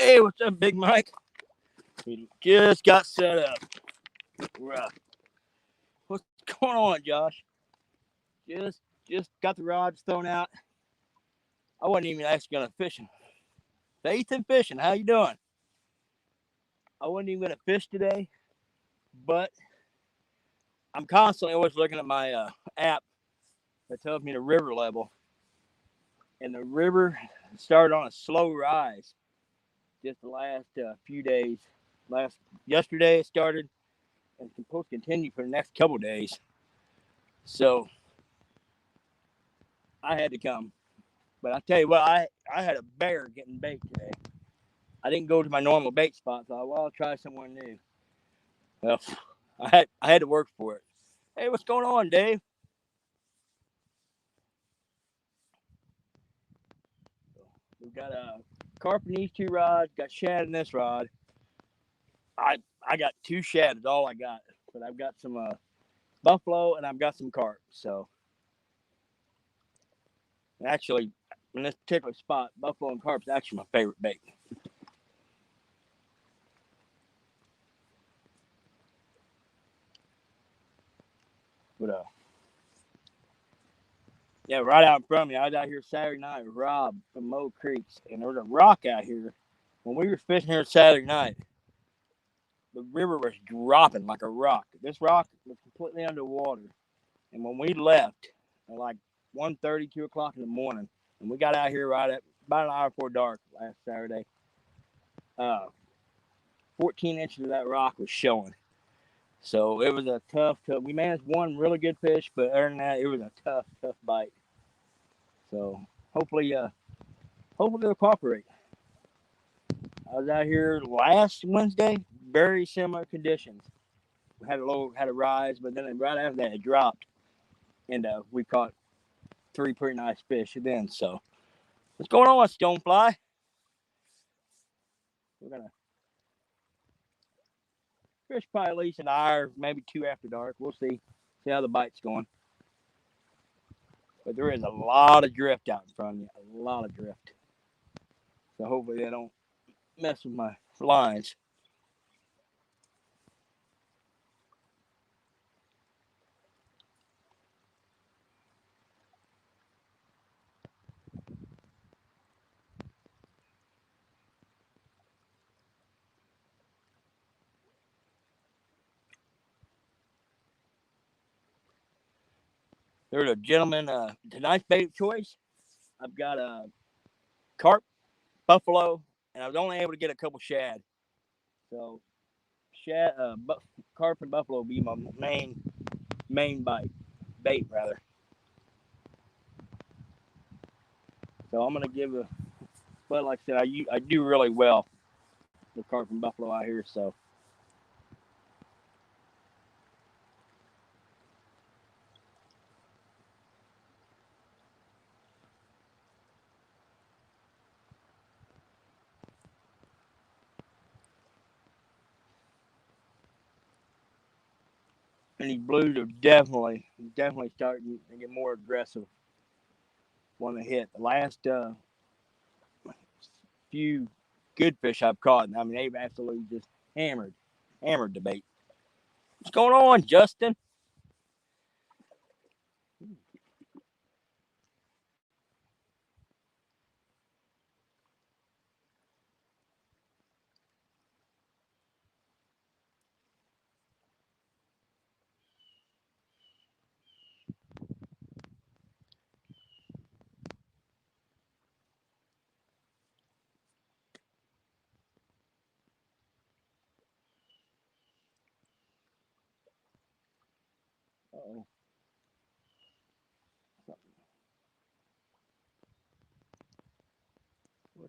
Hey, what's up, Big Mike? We just got set up. What's going on, Josh? Just got the rods thrown out. I wasn't even actually gonna fishing. Faith and fishing. How you doing? I wasn't even gonna fish today, but I'm constantly always looking at my app that tells me the river level, and the river started on a slow rise just the last few days. Yesterday it started, and it's supposed to continue for the next couple days. So I had to come. But I tell you what, I had a bear getting bait today. I didn't go to my normal bait spot, so I thought, well, I'll try somewhere new. Well, I had to work for it. Hey, what's going on, Dave? We've got a carp in these two rods, got shad in this rod. I got two shad is all I got, but I've got some buffalo and I've got some carp. So actually, in this particular spot, buffalo and carp is actually my favorite bait. But yeah, right out in front of me. I was out here Saturday night with Rob from Mo Creeks, and there was a rock out here. When we were fishing here Saturday night, the river was dropping like a rock. This rock was completely underwater. And when we left at like 1:30, 2 o'clock in the morning, and we got out here right at about an hour before dark last Saturday, uh, 14 inches of that rock was showing. So it was a tough. We managed one really good fish, but other than that, it was a tough bite. So hopefully they'll cooperate. I was out here last Wednesday, very similar conditions. We had a rise, but then right after that it dropped, and we caught three pretty nice fish then. So what's going on, Stonefly? We're gonna fish probably at least an hour, maybe two after dark. We'll see how the bite's going. But there is a lot of drift out in front of you, a lot of drift. So hopefully they don't mess with my lines. There's a gentleman. Tonight's bait choice. I've got a carp, buffalo, and I was only able to get a couple shad. So shad, carp and buffalo will be my main bait rather. So I'm gonna give a. But like I said, I do really well with carp and buffalo out here. So and these blues are definitely starting to get more aggressive when they hit. The last few good fish I've caught, I mean they've absolutely just hammered the bait. What's going on, Justin? Uh-oh.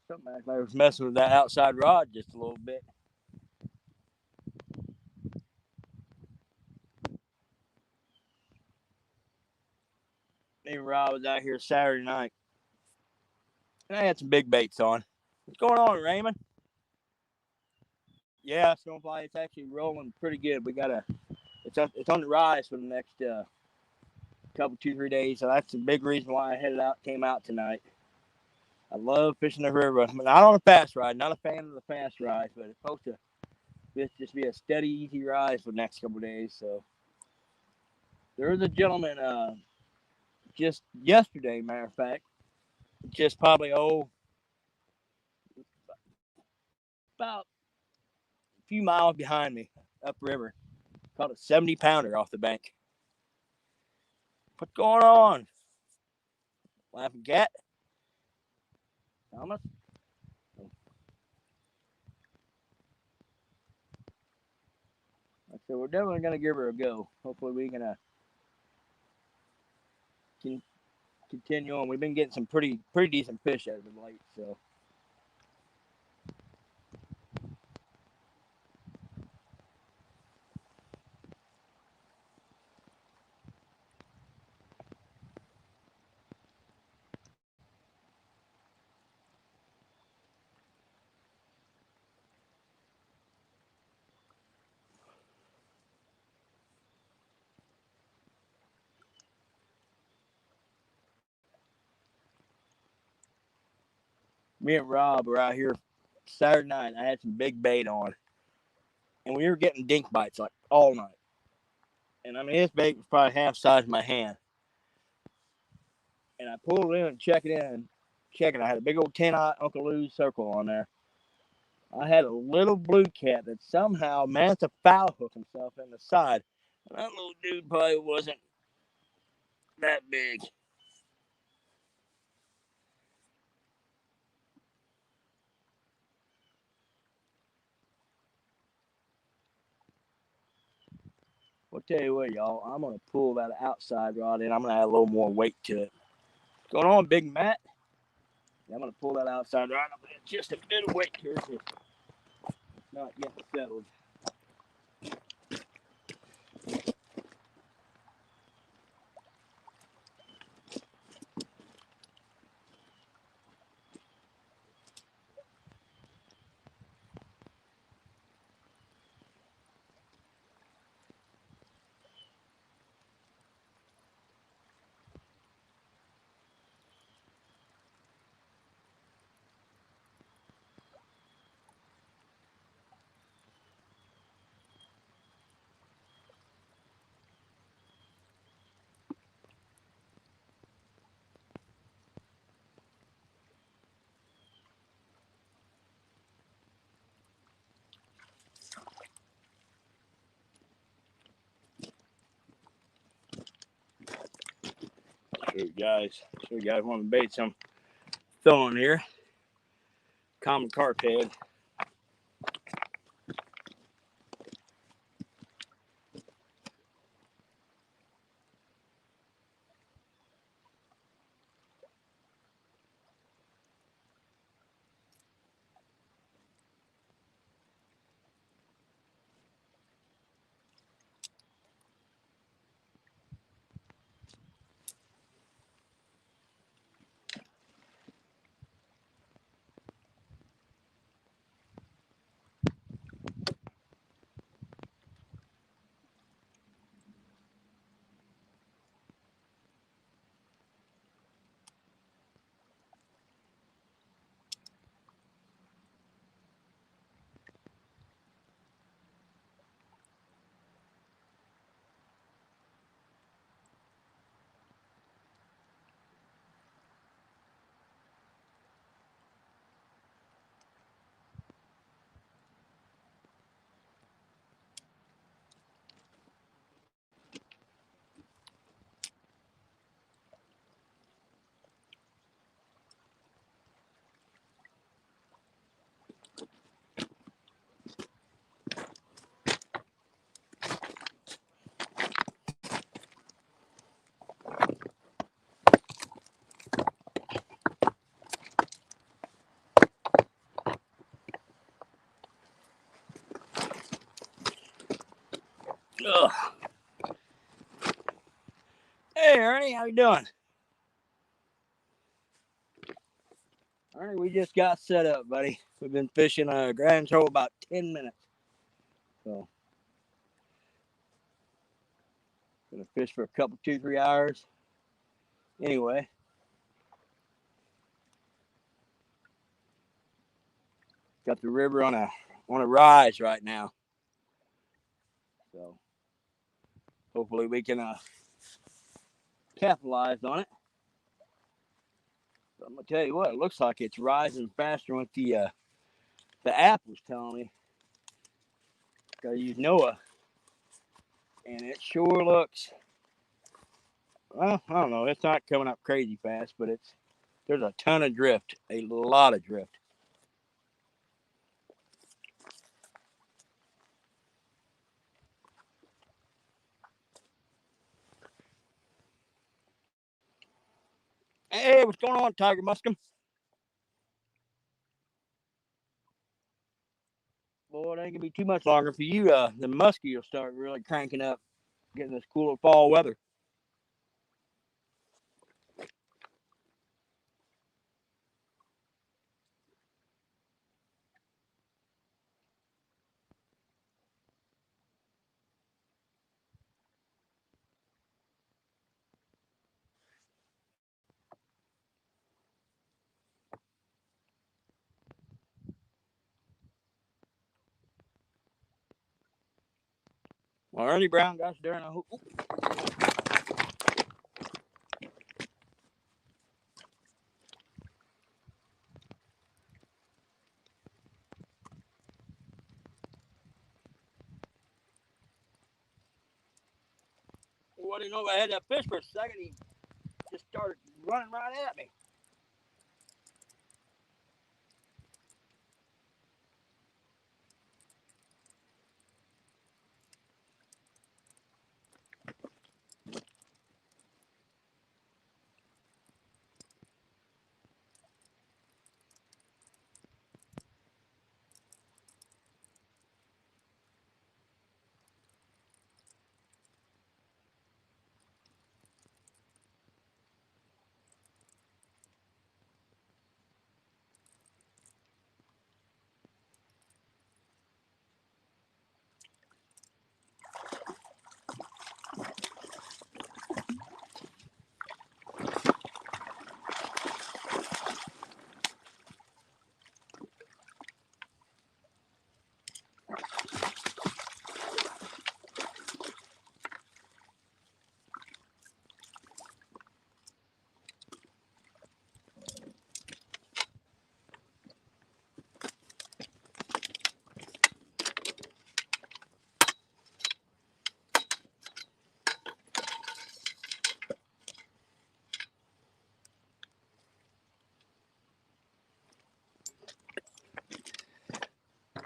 Something like I was messing with that outside rod just a little bit. Me and Rob was out here Saturday night, and I had some big baits on. What's going on, Raymond? Yeah, Stonefly, it's actually rolling pretty good. It's on the rise for the next couple 2-3 days. So that's the big reason why I came out tonight. I love fishing the river. I'm not on a fast ride. Not a fan of the fast rides, but it's supposed to just be a steady, easy ride for the next couple of days. So there was a gentleman just yesterday, matter of fact, just probably about a few miles behind me, upriver, caught a 70-pounder off the bank. What's going on? Laughing cat? Thomas? So we're definitely gonna give her a go. Hopefully we can continue on. We've been getting some pretty decent fish as of late. So me and Rob were out here Saturday night. I had some big bait on, and we were getting dink bites like all night. And I mean, this bait was probably half size of my hand. And I pulled it in and checked it in. Checking, I had a big old 10-aught Uncle Lou's circle on there. I had a little blue cat that somehow managed to foul hook himself in the side. And that little dude probably wasn't that big. I'll tell you what, y'all, I'm going to pull that outside rod in. I'm going to add a little more weight to it. What's going on, Big Matt? I'm going to pull that outside rod. I'm going to add just a bit of weight here so it's not getting settled. Show you guys one of the baits I'm throwing here. Common carp head. Ugh. Hey, Ernie, how you doing? Ernie, we just got set up, buddy. We've been fishing a grand total about 10 minutes. So, gonna fish for a couple, 2-3 hours. Anyway, Got the river on a rise right now. So hopefully we can capitalize on it. So I'm gonna tell you what, it looks like it's rising faster than what the app was telling me. Gotta use NOAA, and it sure looks. Well, I don't know. It's not coming up crazy fast, but there's a ton of drift, a lot of drift. Hey, what's going on, Tiger Muskim? Boy, it ain't gonna be too much longer for you. The muskie will start really cranking up, getting this cooler fall weather. Well, Ernie Brown, gosh darn, I hope. Oh, I didn't know I had that fish for a second. He just started running right at me.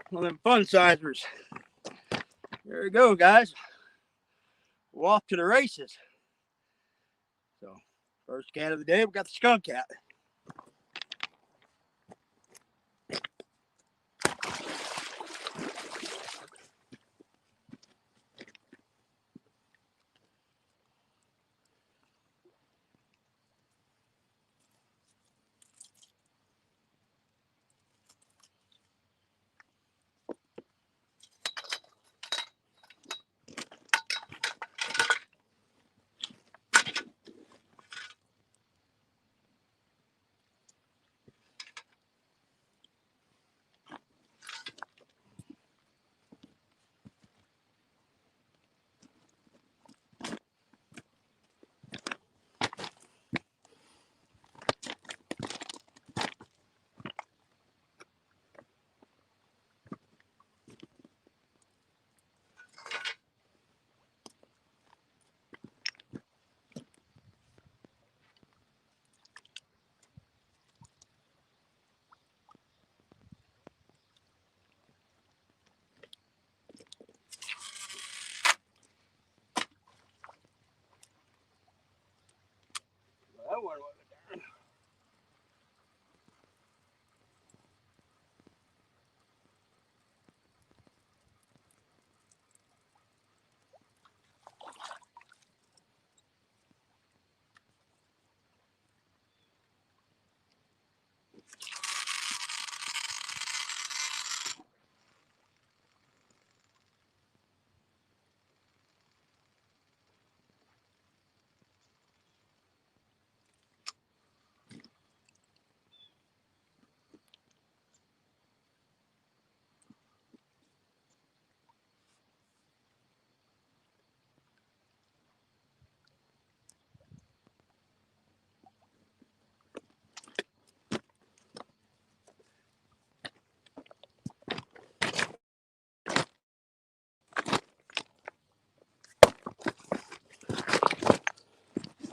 Well, them fun sizers. There we go, guys. We're off to the races. So, first cat of the day, we got the skunk cat.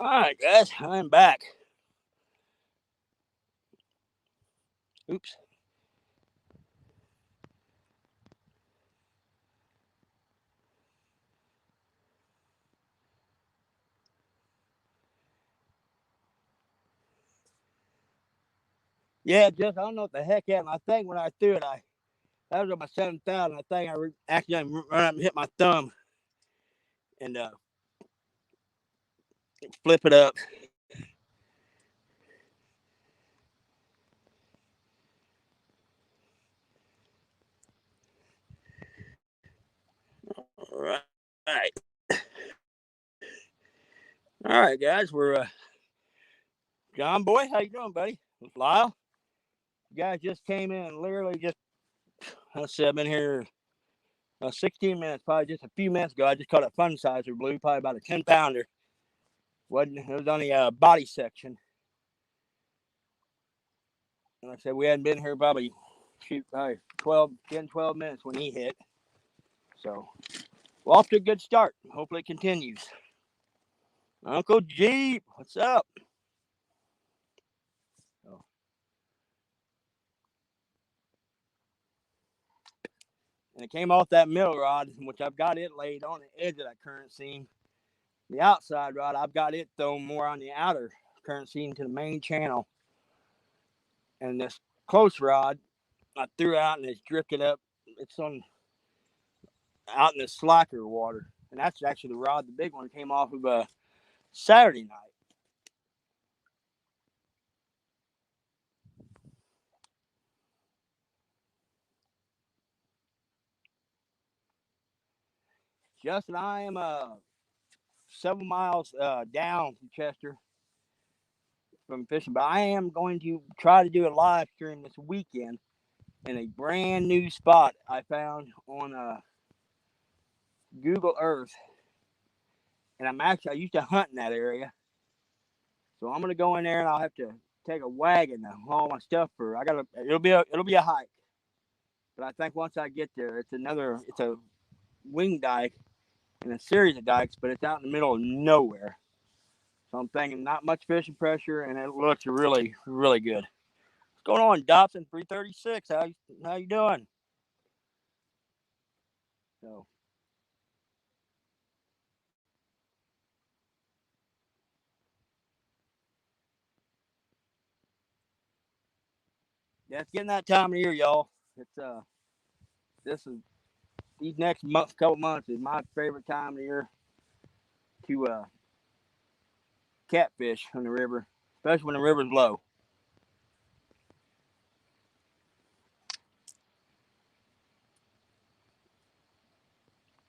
Alright, guys, I'm back. Oops. Yeah, just I don't know what the heck happened. I think when I threw it, that was on my 7,000. I think I accidentally run up and hit my thumb and flip it up. All right. All right, guys. We're John Boy. How you doing, buddy? Lyle. You guys just came in. Literally just. I said I've been here 16 minutes, probably just a few minutes ago. I just caught a fun sizer blue, probably about a 10-pounder. It was on the body section. And like I said, we hadn't been here probably 12 minutes when he hit. So we're off to a good start. Hopefully it continues. Uncle Jeep, what's up? Oh. And it came off that middle rod, which I've got it laid on the edge of that current seam. The outside rod, I've got it thrown more on the outer current seam to the main channel. And this close rod, I threw out and it's drifted up. It's on out in the slacker water. And that's actually the rod, the big one came off of Saturday night. Justin, I am several miles down from Chester from fishing, but I am going to try to do a live stream this weekend in a brand new spot I found on Google Earth. And I used to hunt in that area. So I'm gonna go in there and I'll have to take a wagon to haul my stuff for. It'll be a hike. But I think once I get there, it's a wing dike and a series of dikes, but it's out in the middle of nowhere. So I'm thinking not much fishing pressure, and it looks really, really good. What's going on, Dobson 336? How you doing? So yeah, it's getting that time of year, y'all. It's this is these next couple months is my favorite time of year to catfish on the river, especially when the river's low.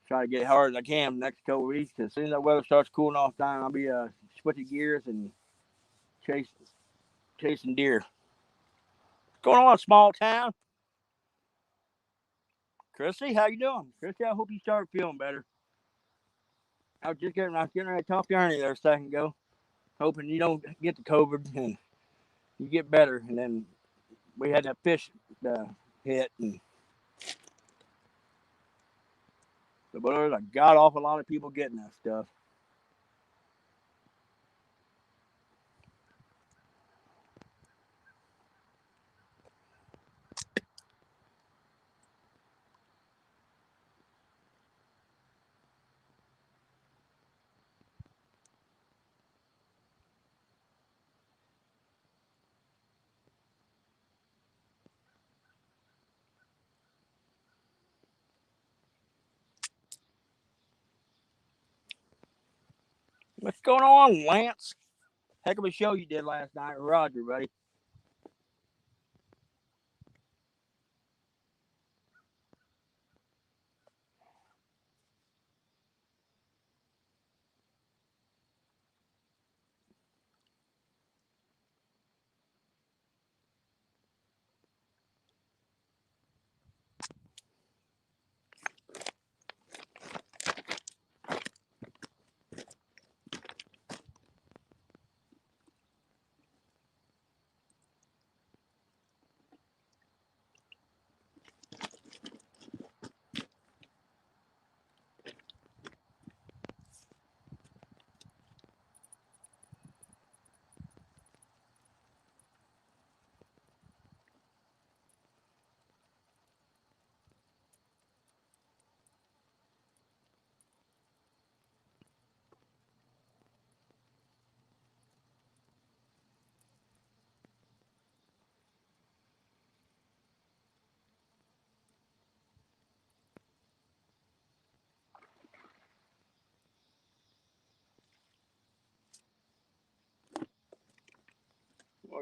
Try to get as hard as I can the next couple weeks. As soon as that weather starts cooling off down, I'll be switching gears and chasing deer. What's going on, small town? Chrissy, how you doing? Chrissy, I hope you start feeling better. I was getting ready to talk to Ernie there a second ago, hoping you don't get the COVID and you get better. And then we had that fish hit, and but there's a god awful lot of people getting that stuff. What's going on, Lance? Heck of a show you did last night, Roger, buddy.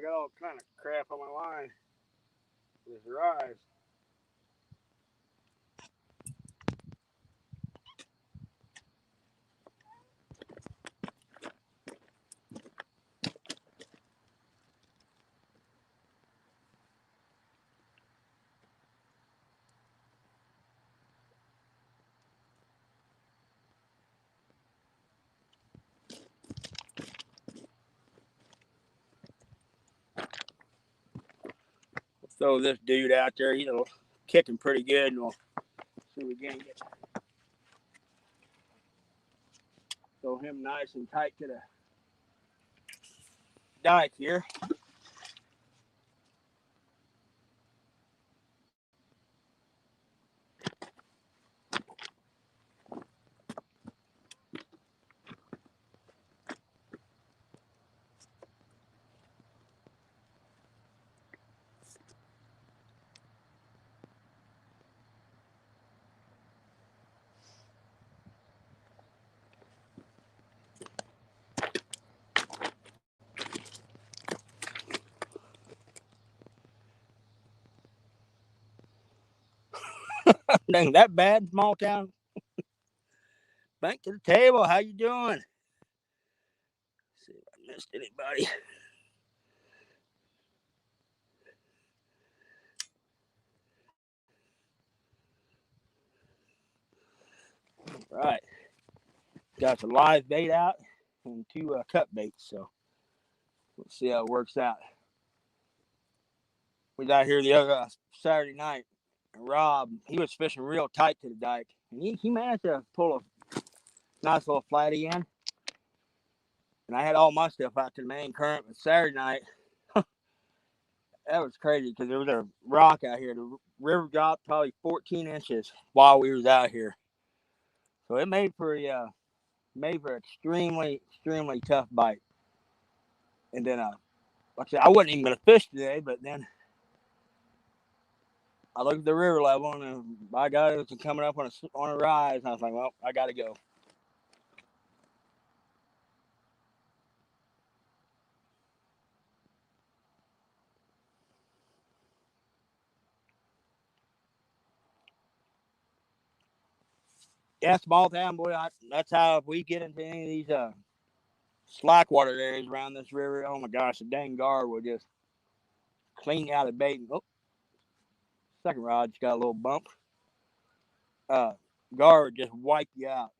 got all kind of crap on my line. This rise. Throw this dude out there. He's kicking pretty good. And we'll see if we can get throw him nice and tight to the dike here. Dang, that bad, small town. Back to the table. How you doing? See if I missed anybody. Right. Got some live bait out and two cut baits. So we'll see how it works out. We was out here the other Saturday night. And Rob, he was fishing real tight to the dike. And he managed to pull a nice little flatty in. And I had all my stuff out to the main current. But Saturday night, that was crazy because there was a rock out here. The river dropped probably 14 inches while we was out here. So it made for extremely, extremely tough bite. And then like I said, I wasn't even gonna fish today, but then I looked at the river level and by God, it was coming up on a rise, and I was like, well, I gotta go. Yeah, small town boy. That's how if we get into any of these slack water areas around this river, oh my gosh, the dang guard will just clean out the bait. And, oh, second rod just got a little bump. Guard just wipe you out.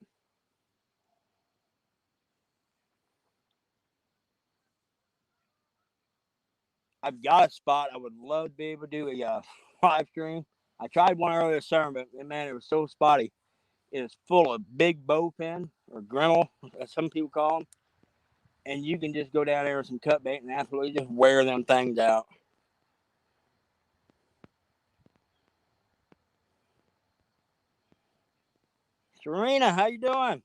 I've got a spot I would love to be able to do a live stream. I tried one earlier this summer, but man, it was so spotty. It is full of big bowfin or grinnell, as some people call them, and you can just go down there with some cut bait and absolutely just wear them things out. Serena, how you doing?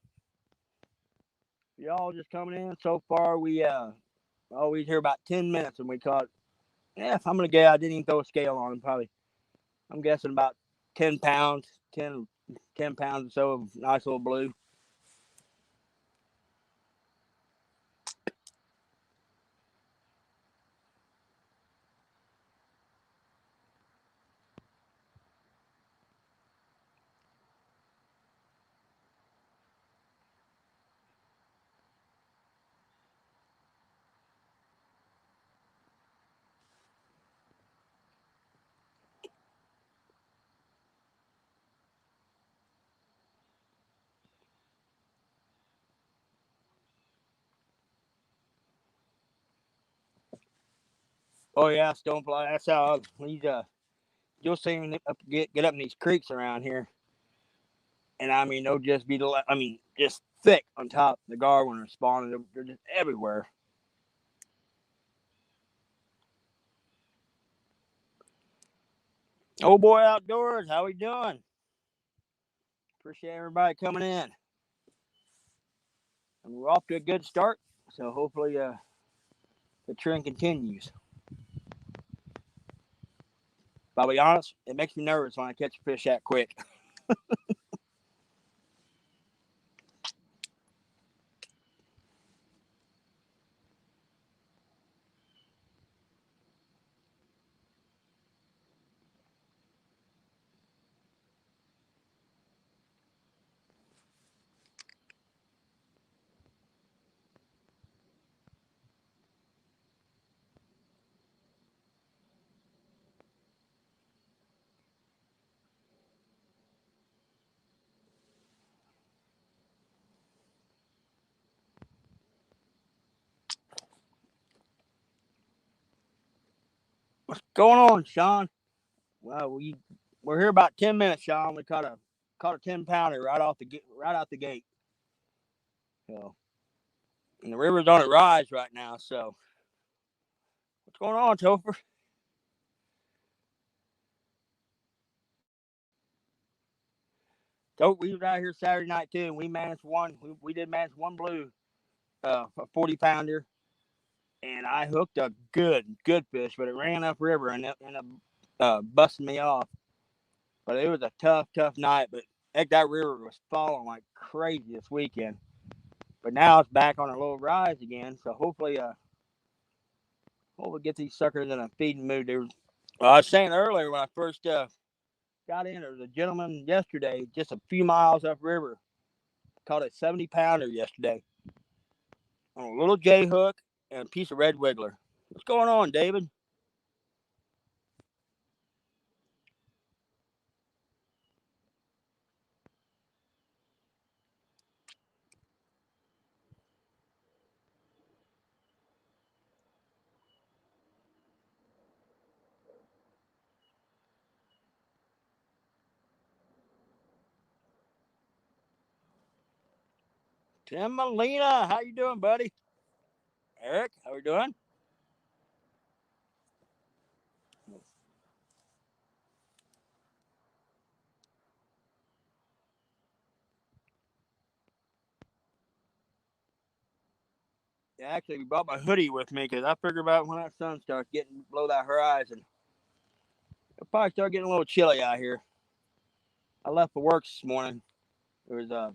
Y'all just coming in so far. We always here about 10 minutes, and we caught. Yeah, if I'm gonna guess, I didn't even throw a scale on him. Probably, I'm guessing about 10 pounds, 10 pounds or so of nice little blue. Oh yeah, stonefly. That's how these you'll see them get up in these creeks around here, and I mean they'll just be just thick on top of the guard when they're spawning. They're just everywhere. Oh boy, outdoors. How we doing? Appreciate everybody coming in. And we're off to a good start, so hopefully the trend continues. But I'll be honest, it makes me nervous when I catch a fish that quick. What's going on, Sean? Well, we're here about 10 minutes, Sean. We caught a 10 pounder right out the gate. So, and the river's on a rise right now. So, what's going on, Topher? We was out here Saturday night too, and we managed one. We did manage one blue, a 40 pounder, and I hooked a good fish, but it ran upriver and ended up busting me off. But it was a tough night. But heck, that river was falling like crazy this weekend. But now it's back on a little rise again. So hopefully get these suckers in a feeding mood. I was saying earlier when I first got in, there was a gentleman yesterday, just a few miles upriver, caught a 70 pounder yesterday on a little J hook and a piece of red wiggler. What's going on, David? Tim Molina, how you doing, buddy? Eric, how we doing? Yeah, actually, we brought my hoodie with me because I figure about when that sun starts getting below that horizon, it'll probably start getting a little chilly out here. I left for work this morning. It was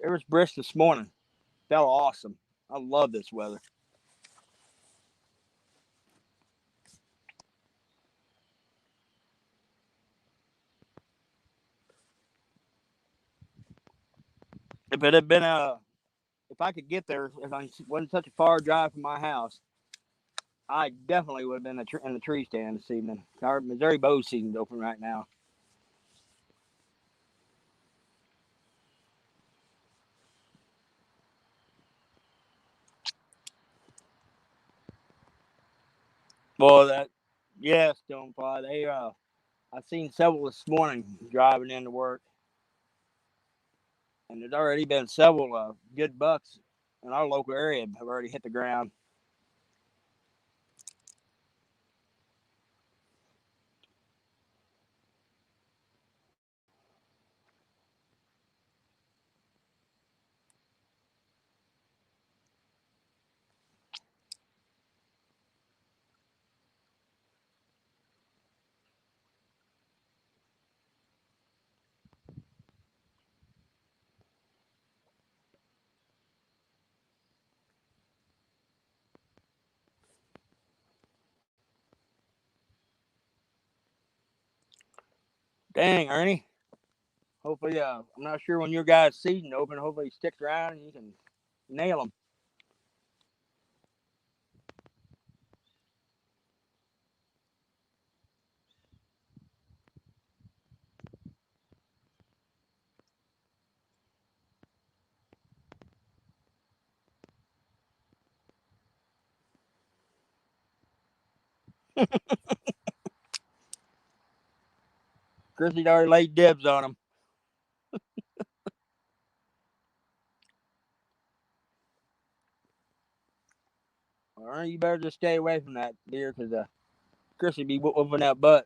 it was brisk this morning. Felt awesome. I love this weather. If it had been if I could get there, if I wasn't such a far drive from my house, I definitely would have been in the tree stand this evening. Our Missouri bow season's open right now. Well, yeah, Stonefly. I seen several this morning driving into work, and there's already been several good bucks in our local area have already hit the ground. Dang, Ernie. Hopefully, I'm not sure when your guys' season open. Hopefully, he sticks around and you can nail them. Chrissy'd already laid dibs on them. Ernie, you better just stay away from that deer because Chrissy be whooping that butt.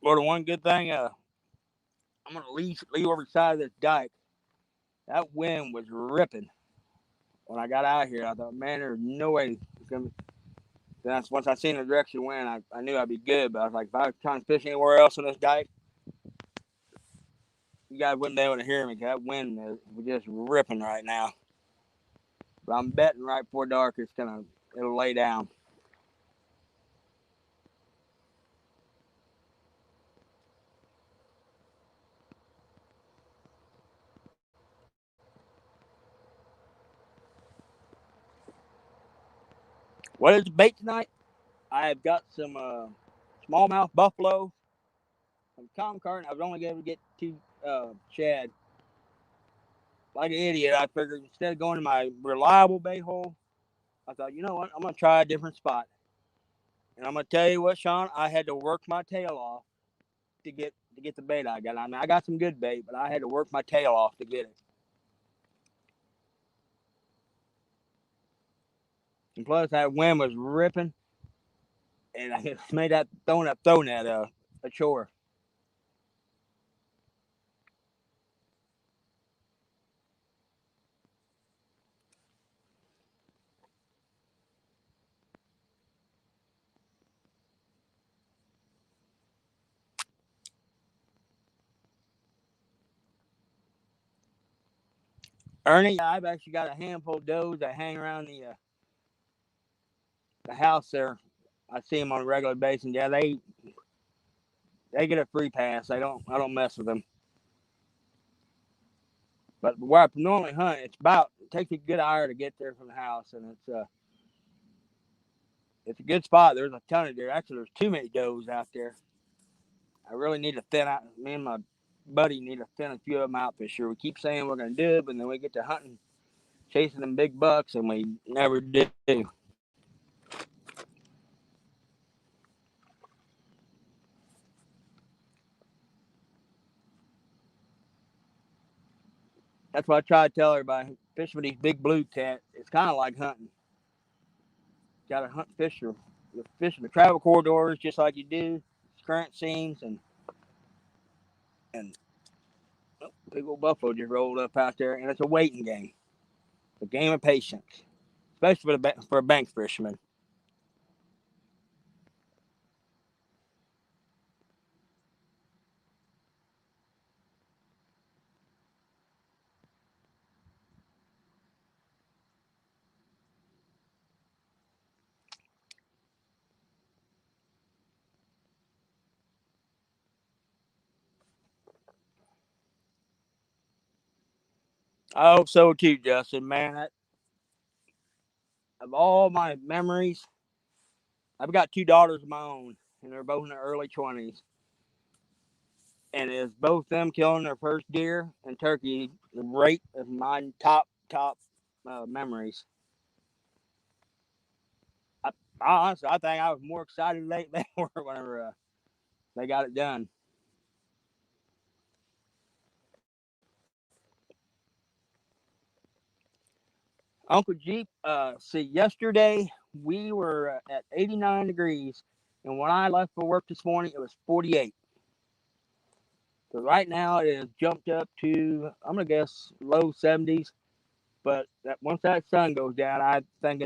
Well, the one good thing, I'm gonna leave over the side of this dike. That wind was ripping when I got out here. I thought, man, there's no way it's gonna. That's once I seen the direction of wind, I knew I'd be good. But I was like, if I was trying to fish anywhere else on this dike, you guys wouldn't be able to hear me. 'Cause that wind is just ripping right now. But I'm betting right before dark it'll lay down. What is the bait tonight? I have got some smallmouth buffalo, some tom carp. I was only able to get two shad. Like an idiot, I figured instead of going to my reliable bait hole, I thought, you know what, I'm gonna try a different spot. And I'm gonna tell you what, Sean, I had to work my tail off to get the bait I got. I mean, I got some good bait, but I had to work my tail off to get it. And plus, that wind was ripping, and I made that throwing that ashore. Ernie, I've actually got a handful of does that hang around the house there. I see them on a regular basis. Yeah, they get a free pass. I don't mess with them. But where I normally hunt, it takes a good hour to get there from the house, and it's a good spot. There's a ton of deer. Actually, there's too many does out there. I really need to thin out. Me and my buddy need to thin a few of them out this year. We keep saying we're going to do it, but then we get to hunting, chasing them big bucks, and we never do. That's what I try to tell everybody. Fishing with these big blue cat, it's kind of like hunting. Got to hunt fishing the travel corridors just like you do current scenes, and big old buffalo just rolled up out there, and it's a waiting game, a game of patience, especially for a bank fisherman. I hope so too, Justin. Man, of all my memories, I've got two daughters of my own, and they're both in their early 20s. And it's both them killing their first deer and turkey, the rate of my top memories. Honestly, I think I was more excited than they were whenever they got it done. Uncle Jeep, see, yesterday we were at 89 degrees, and when I left for work this morning, it was 48. So right now it has jumped up to, I'm gonna guess, low 70s. But once that sun goes down, I think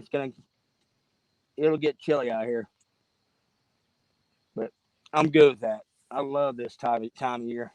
it'll get chilly out here. But I'm good with that. I love this time of year.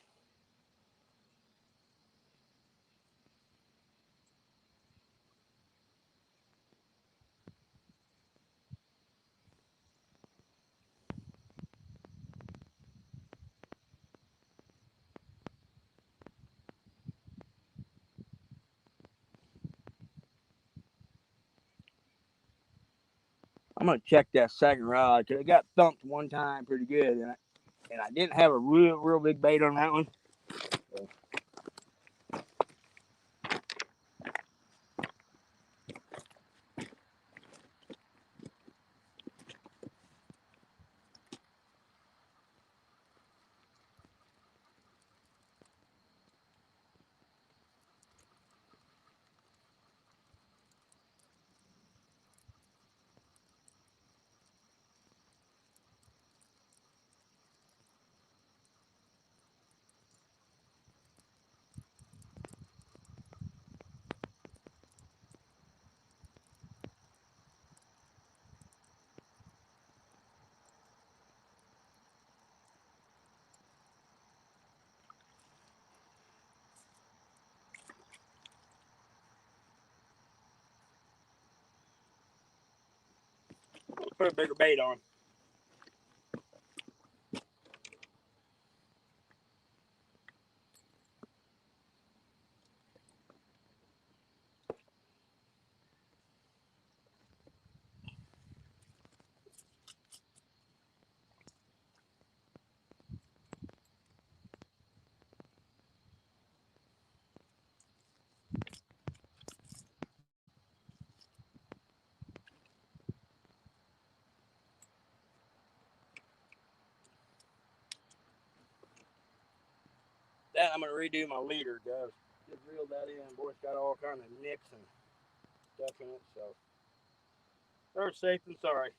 I'm gonna check that second rod because it got thumped one time pretty good, and I didn't have a real big bait on that one. So put a bigger bait on. that, I'm gonna redo my leader, guys. Just reeled that in. Boy, it's got all kind of nicks and stuff in it, so better safe than sorry.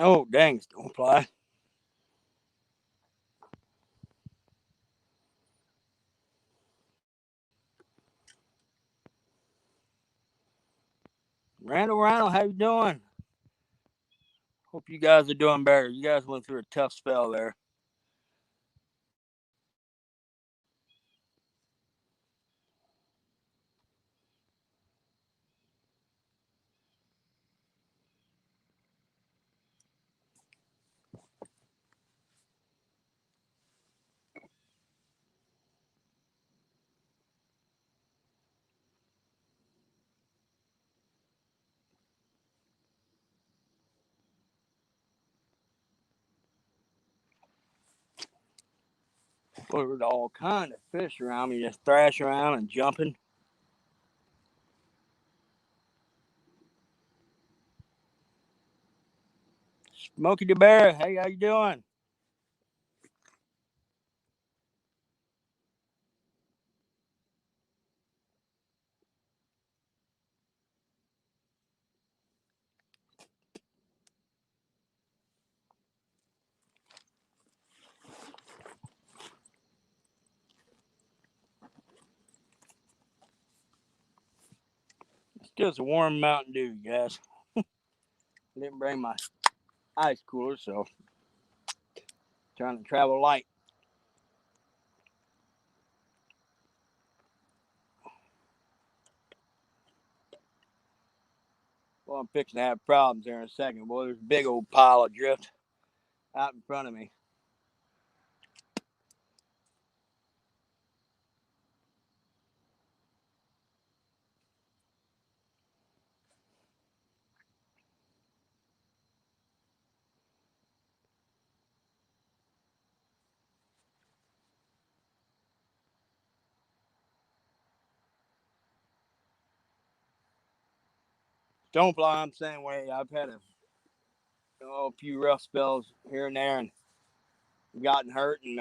Oh, dang, it's gonna fly. Randall, how you doing? Hope you guys are doing better. You guys went through a tough spell there. Well, there's all kind of fish around me, just thrashing around and jumping. Smokey the Bear, hey, how you doing? It's just a warm Mountain Dew, guys. I didn't bring my ice cooler, so trying to travel light. Well, I'm fixing to have problems here in a second. Boy, there's a big old pile of drift out in front of me. Stonefly, I'm saying way. I've had a few rough spells here and there, and gotten hurt, and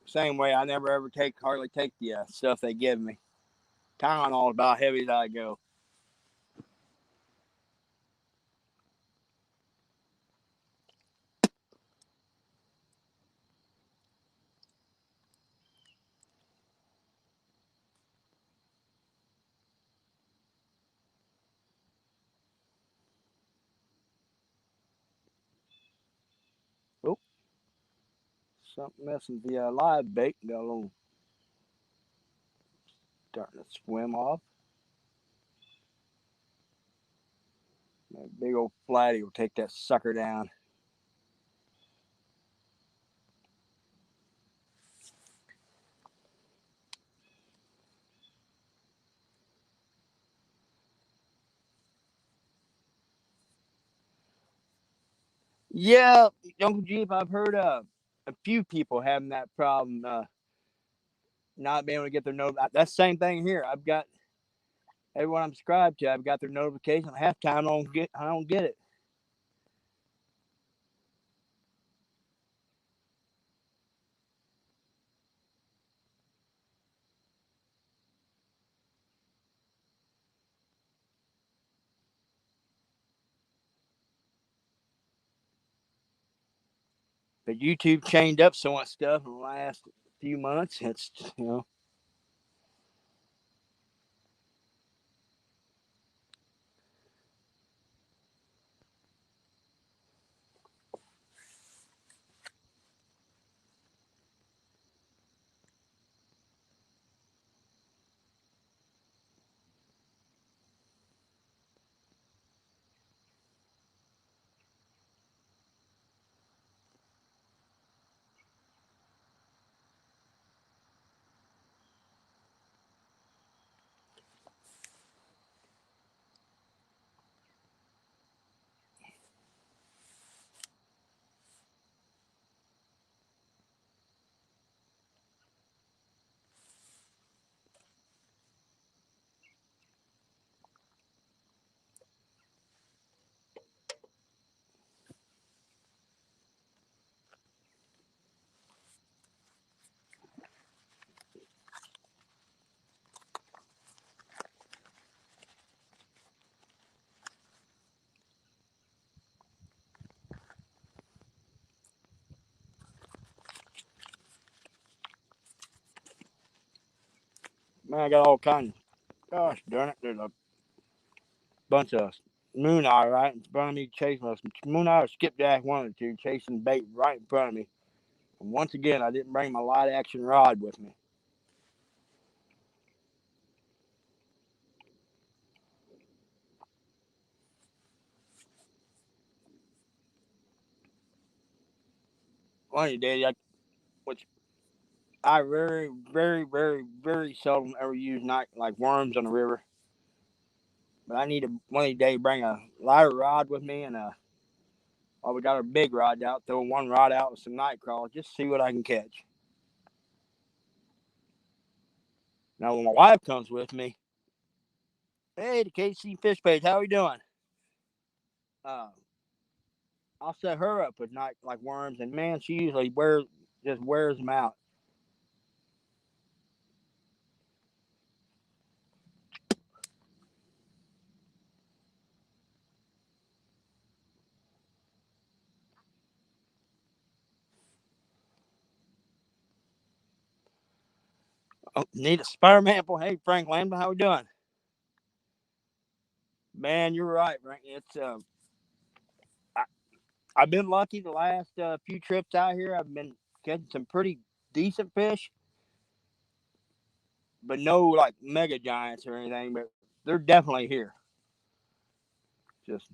same way. I never ever hardly take the stuff they give me. Tylenol is about heavy as I go. Oh, something messing with the live bait. Got a little starting to swim off. That big old flatty will take that sucker down. Yeah, Uncle Jeep, I've heard a few people having that problem, not being able to get their note. That's the same thing here. I've got everyone I'm subscribed to. I've got their notification. Half time I don't get it. But YouTube changed up so much stuff in the last few months. It's. Man, I got all kinds. Gosh darn it! There's a bunch of moon eye right in front of me chasing us. Moon eye or skipjack, one of the two, chasing bait right in front of me. And once again, I didn't bring my light action rod with me. One of you days, which I very, very, very, very seldom ever use night like worms on the river. But I need to one of these days bring a lighter rod with me and we got our big rod out. Throw one rod out with some night crawls, just see what I can catch. Now when my wife comes with me, hey, the KC Fish Page, how are we doing? Uh, I'll set her up with night like worms, and man, she usually wears them out. Oh, need a Spider-Man for hey Frank Lambda, how we doing? Man, you're right, Frank. I, I've been lucky the last few trips out here. I've been catching some pretty decent fish, but no like mega giants or anything. But they're definitely here. Just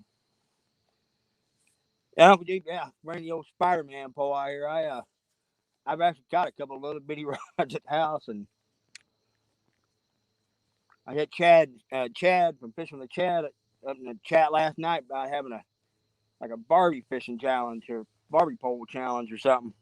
yeah, yeah, bring the old Spider-Man pole out here. I've actually got a couple of little bitty rods at the house, and I had Chad from fishing with Chad up in the chat last night about having a like a Barbie fishing challenge or Barbie pole challenge or something.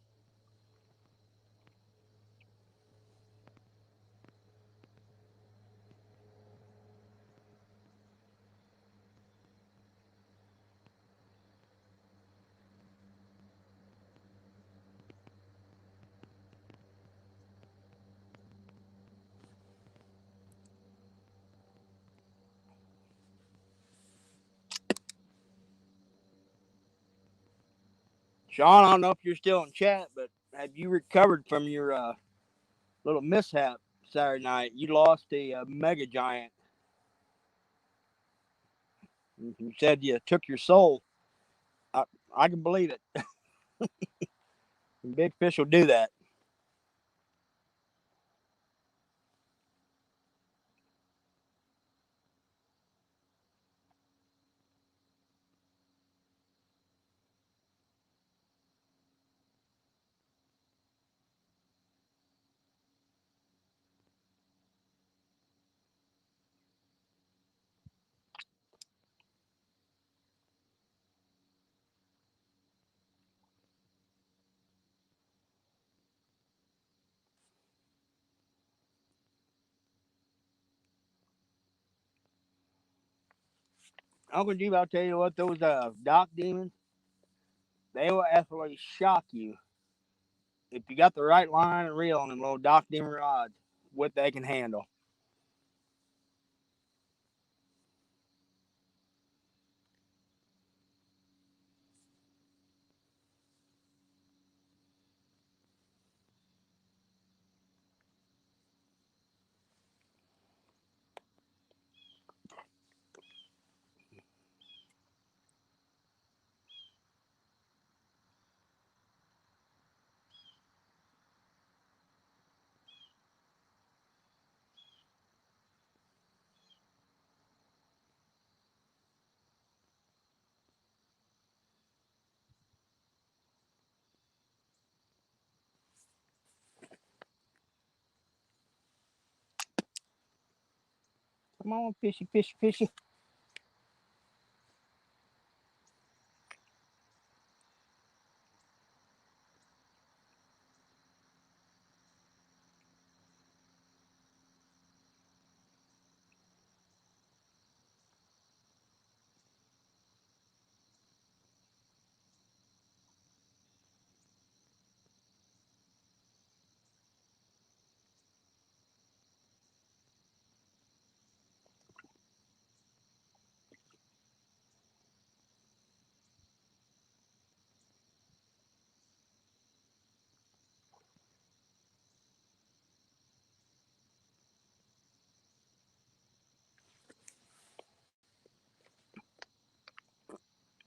Sean, I don't know if you're still in chat, but have you recovered from your little mishap Saturday night? You lost a mega giant. You said you took your soul. I, I can believe it. Big fish will do that. Uncle G, I'll tell you what, those dock demons, they will absolutely shock you if you got the right line and reel on them little dock demon rods, what they can handle. Come on, fishy, fishy, fishy.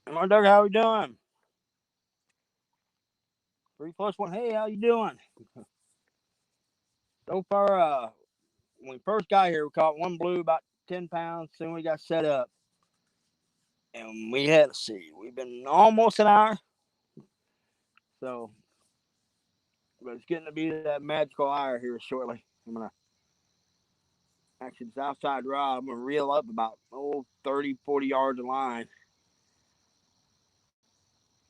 Come on, Doug, how we doing? 3+1. Hey, how you doing? So far, when we first got here, we caught one blue about 10 pounds. Soon we got set up. And we had to see. We've been almost an hour. So, but it's getting to be that magical hour here shortly. I'm going to actually, this outside rod, I'm going to reel up about 30, 40 yards of line.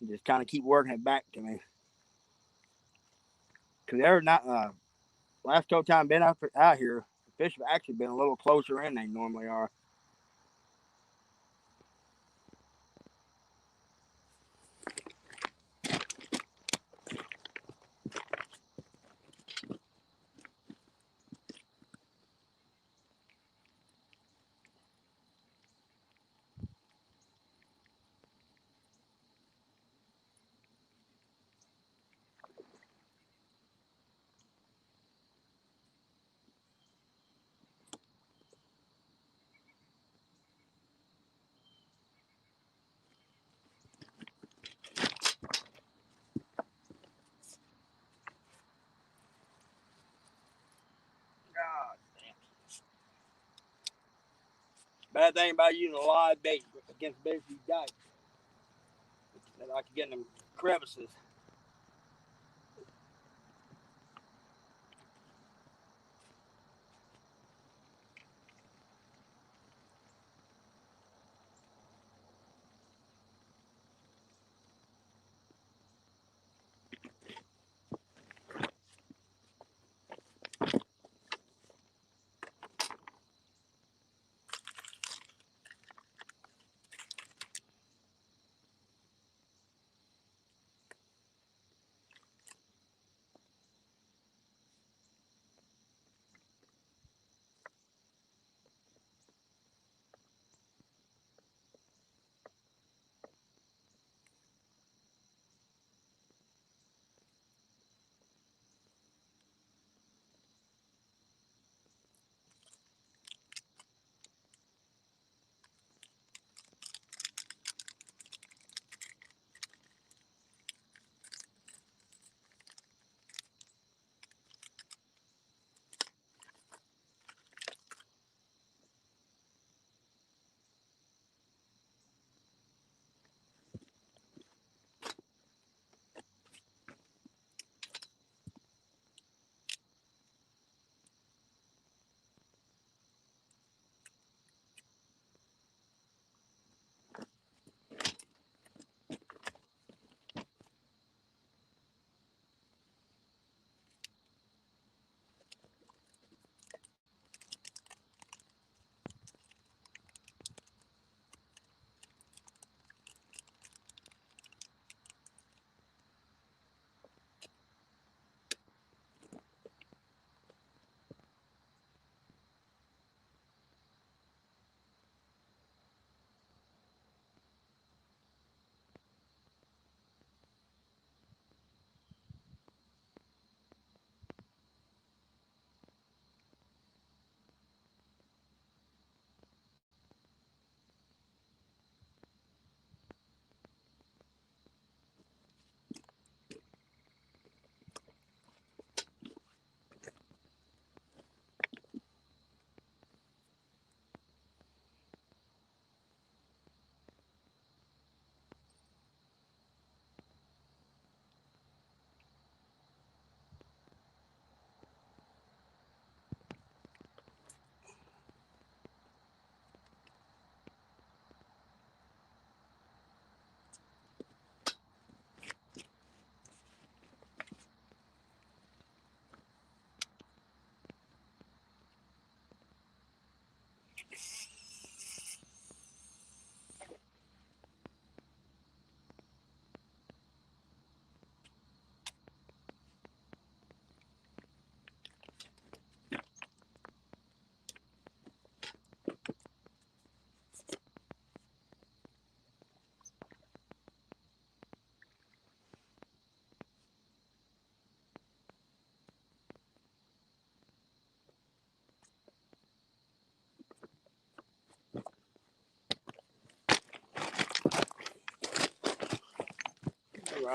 And just kind of keep working it back to me. Because they're not, last couple times I've been out here, the fish have actually been a little closer in than they normally are. God damn. Bad thing about using a live bait against busy dikes. That I can get in them crevices.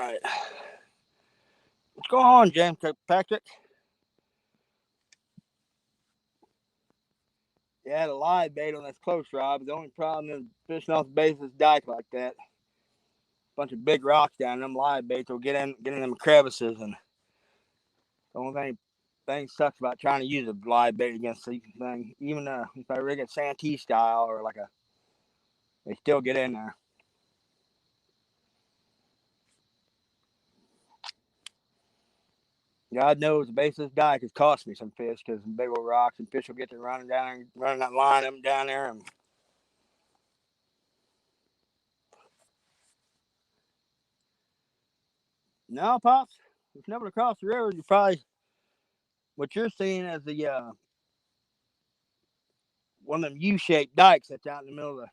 right. What's going on, James Patrick? Yeah, the live bait on this close, Rob. The only problem is fishing off the base of this dike like that. Bunch of big rocks down them live baits will get in them crevices, and the only thing sucks about trying to use a live bait against these things. Even if I rig it Santee style or they still get in there. God knows the base of this dike has cost me some fish because some big old rocks and fish will get to running down, running that line up and down there. And no, pops, if never across the river, you probably what you're seeing as the one of them U-shaped dikes that's out in the middle of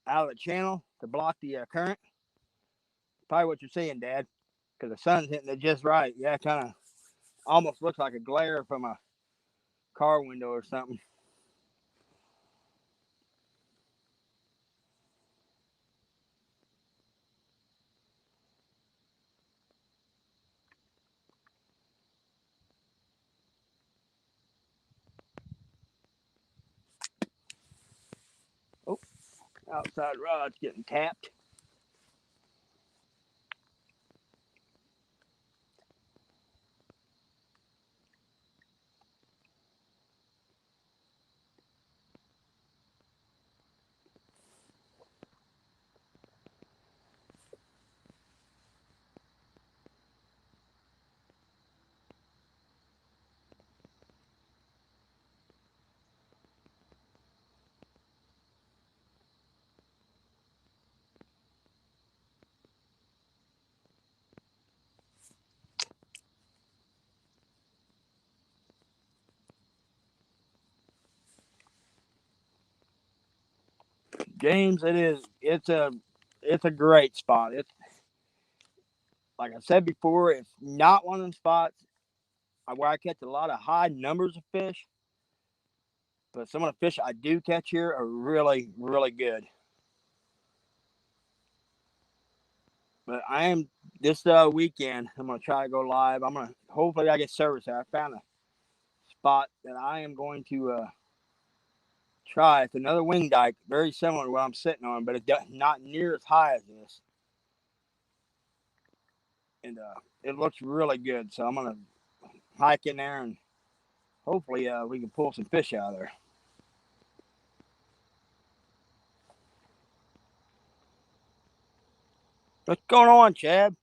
out of the channel to block the current. Probably what you're seeing, Dad, because the sun's hitting it just right. Yeah, kind of almost looks like a glare from a car window or something. Oh, outside rod's getting tapped. James, it is. It's a great spot. It's like I said before. It's not one of them spots where I catch a lot of high numbers of fish, but some of the fish I do catch here are really, really good. But I am this weekend. I'm gonna try to go live. I'm gonna hopefully I get service there. I found a spot that I am going to try. It's another wing dike, very similar to what I'm sitting on, but it's not near as high as this, and it looks really good. So I'm gonna hike in there and hopefully we can pull some fish out of there. What's going on, Chad?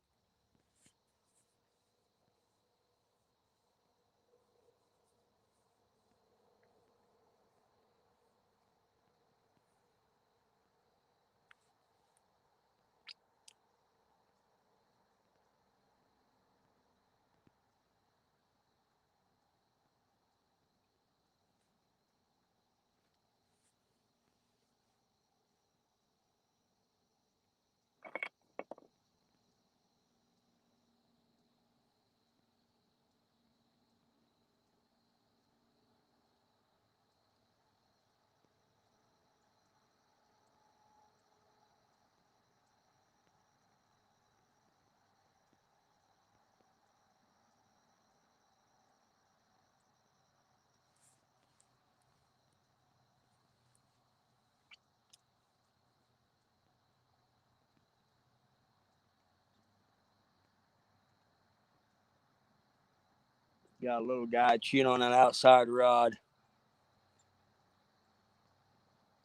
Got a little guy chewing on that outside rod.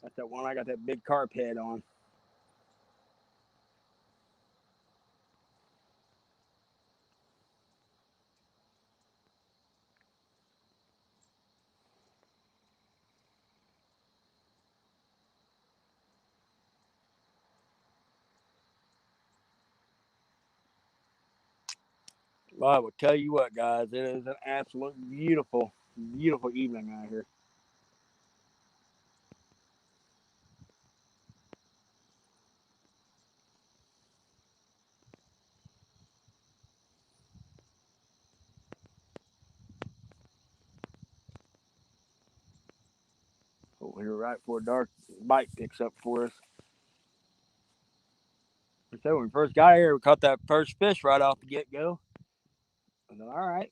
That's that one I got that big carp head on. Well, I will tell you what, guys, it is an absolute beautiful, beautiful evening out here. Over here, right before dark, bite picks up for us. So when we first got here, we caught that first fish right off the get go. And then, all right.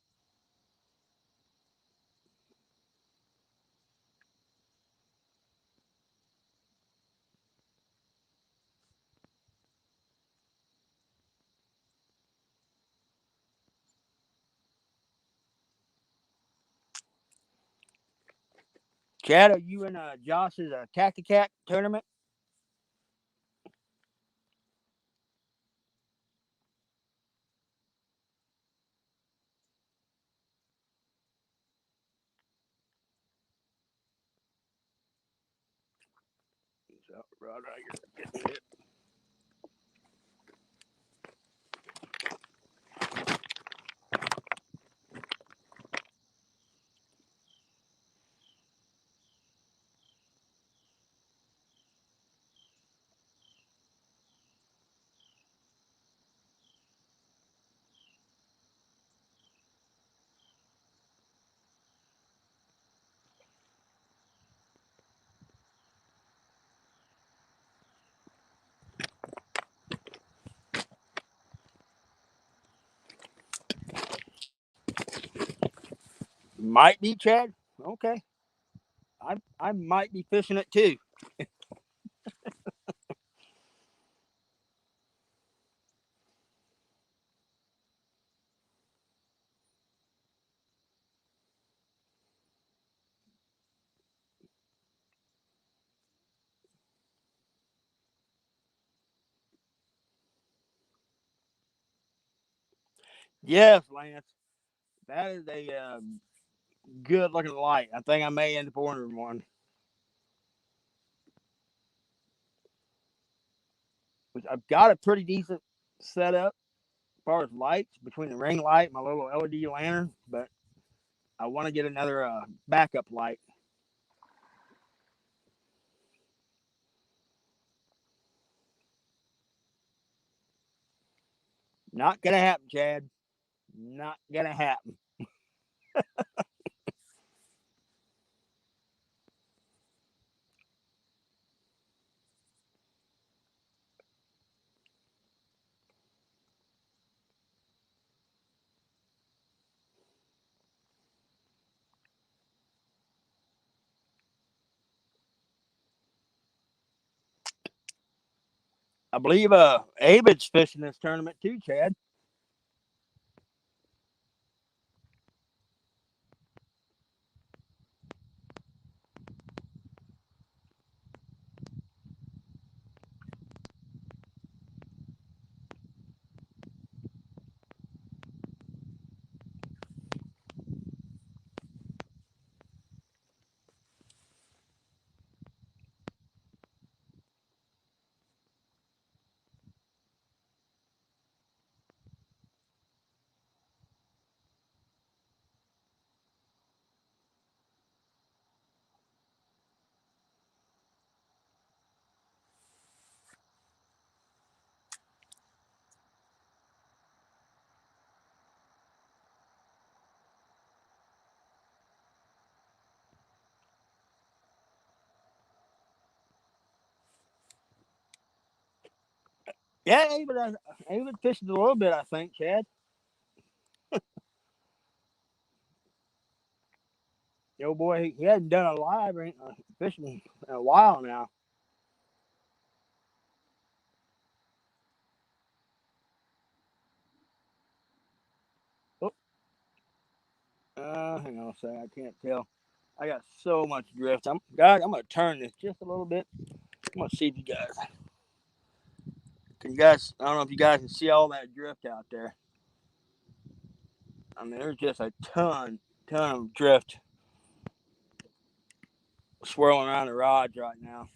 Chad, are you in Josh's Cacti-Cac tournament? So, right here. Getting it. Might be, Chad. Okay. I might be fishing it too. Yes, Lance. That is a good looking light. I think I may end up ordering one. Which I've got a pretty decent setup as far as lights between the ring light and my little LED lantern, but I want to get another backup light. Not gonna happen, Chad. Not gonna happen. I believe Avid's fishing this tournament too, Chad. Yeah, Avid fished a little bit, I think, Chad. The old boy, he hadn't done a live fishing in a while now. Oh, hang on a second, I can't tell. I got so much drift. Guys, I'm gonna turn this just a little bit. I'm gonna see if you guys can. You guys, I don't know if you guys can see all that drift out there. I mean, there's just a ton of drift swirling around the rods right now.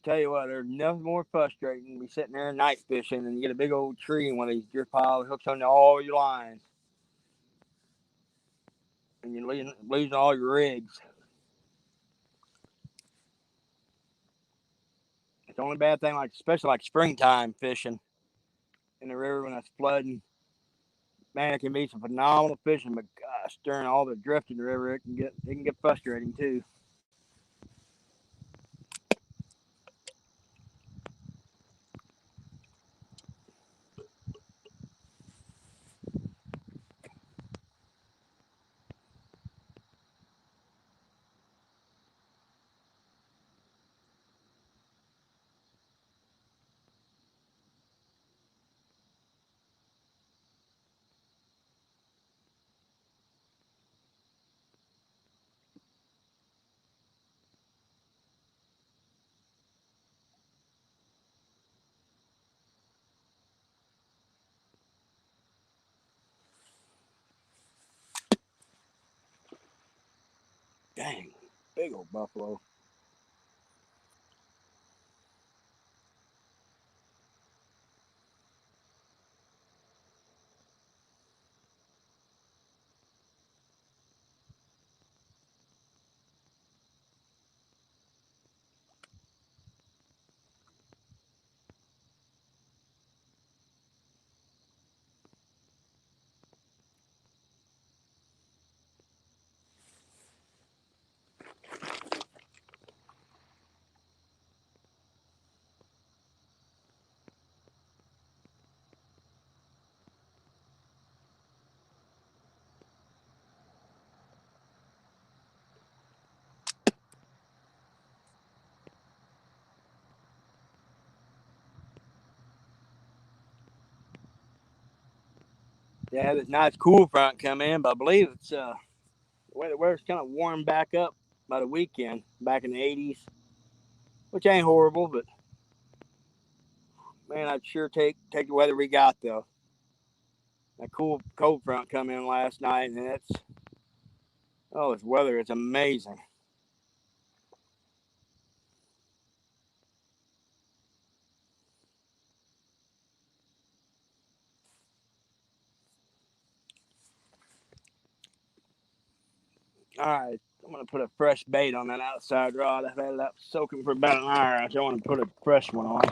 Tell you what, there's nothing more frustrating than be sitting there night fishing and you get a big old tree and one of these drift piles hooks onto all your lines. and you're losing all your rigs. It's the only bad thing, like especially like springtime fishing in the river when it's flooding. Man, it can be some phenomenal fishing, but gosh, during all the drift in the river, it can get frustrating too. Dang, big old buffalo. They had this nice cool front come in, but I believe it's the weather's kind of warmed back up by the weekend, back in the 80s, which ain't horrible, but man, I'd sure take the weather we got though. That cool cold front come in last night, and this weather is amazing. All right, I'm gonna put a fresh bait on that outside rod. I've had it up soaking for about an hour. I just want to put a fresh one on.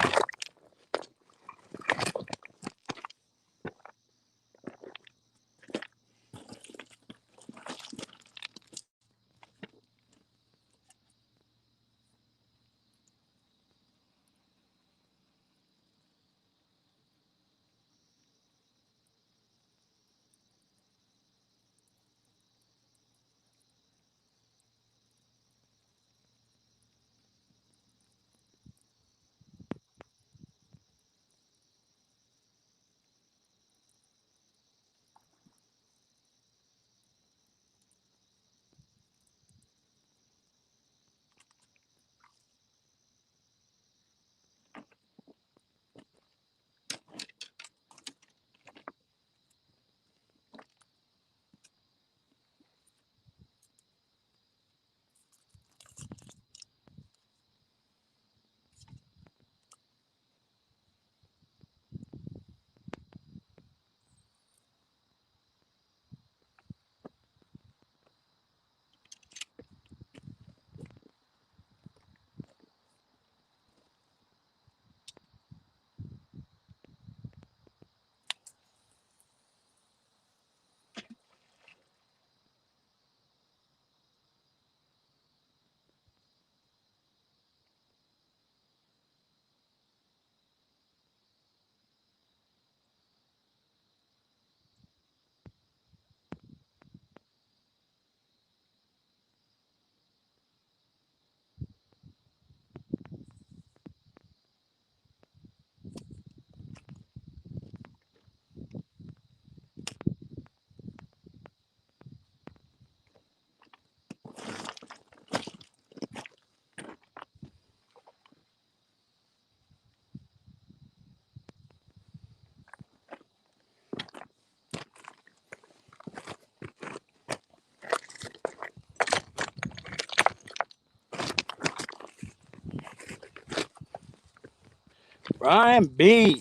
Brian B.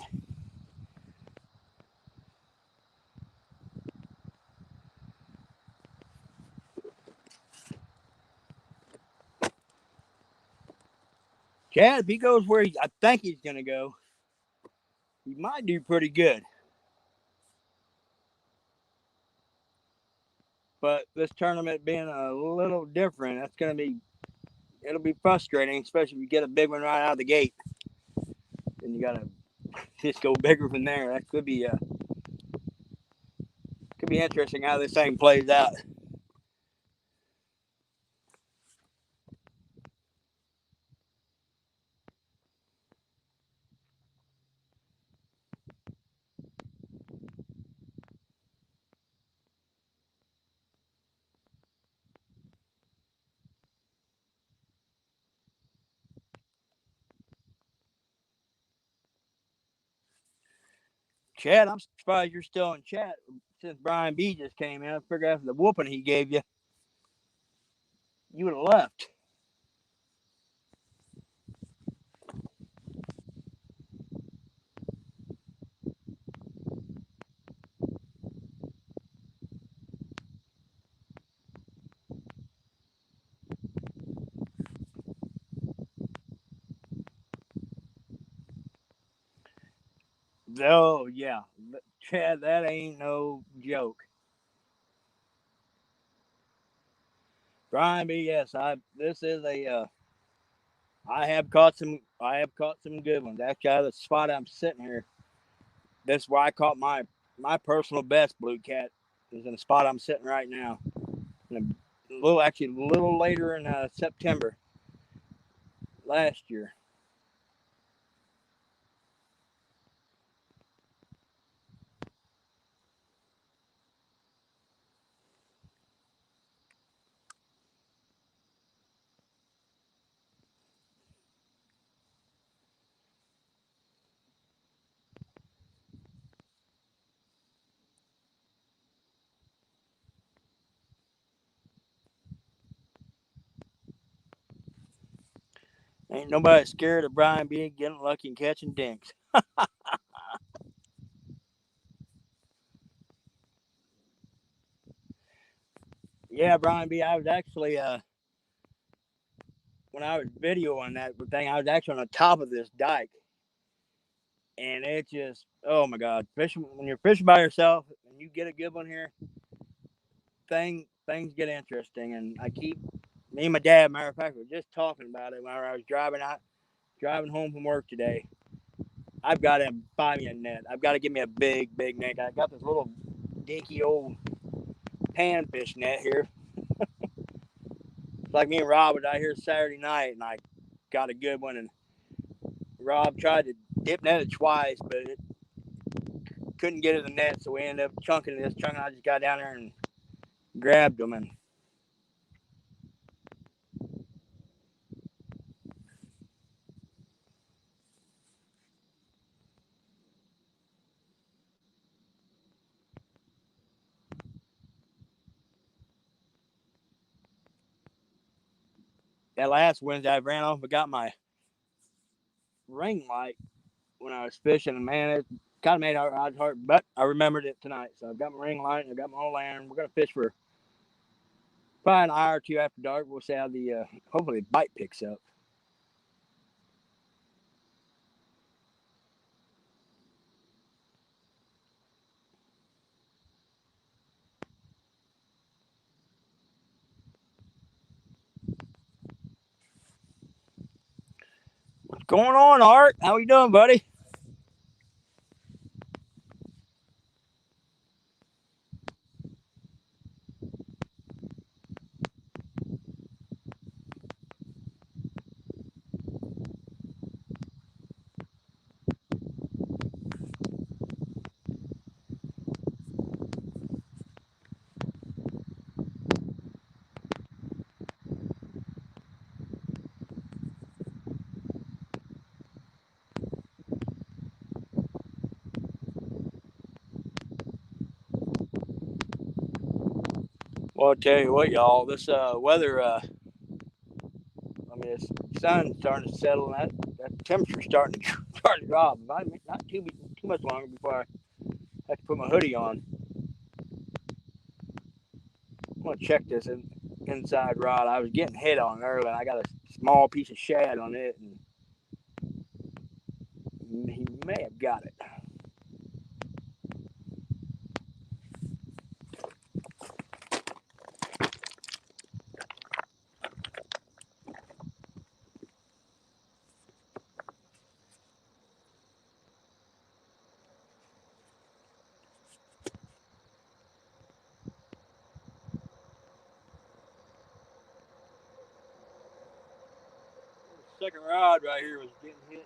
Chad, if he goes where I think he's going to go, he might do pretty good. But this tournament being a little different, it'll be frustrating, especially if you get a big one right out of the gate. Then you got to just go bigger from there. That could be interesting how this thing plays out. Chad, I'm surprised you're still in chat since Brian B just came in. I figured after the whooping he gave you, you would have left. Oh yeah, Chad, that ain't no joke. Brian B, yes, I. This is a. I have caught some. I have caught some good ones. Actually, the spot I'm sitting here. That's where I caught my personal best blue cat. Is in the spot I'm sitting right now. And actually, a little later in September last year. Ain't nobody scared of Brian B getting lucky and catching dinks. Yeah, Brian B. I was actually when I was videoing that thing, I was actually on the top of this dike, and it just oh my god, fishing when you're fishing by yourself and you get a good one here, things get interesting, and I keep me and my dad, matter of fact, were just talking about it when I was driving home from work today. I've got to buy me a net. I've got to get me a big net. I got this little dinky old panfish net here. It's like me and Rob was out here Saturday night, and I got a good one. And Rob tried to dip net it twice, but it couldn't get it in the net, so we ended up chunking this chunk. I just got down there and grabbed them. And that last Wednesday, I ran off and got my ring light when I was fishing, and man, it kind of made our odds hard, but I remembered it tonight. So I've got my ring light and I've got my old lantern. We're gonna fish for probably an hour or two after dark. We'll see how the hopefully the bite picks up. What's going on, Art? How you doing, buddy? Well, I'll tell you what, y'all. This weather, I mean, the sun's starting to settle, and that temperature's starting to start to drop. Not too much longer before I have to put my hoodie on. I'm gonna check this inside rod. I was getting hit on earlier, and I got a small piece of shad on it, and He may have got it. Second rod right here was getting hit.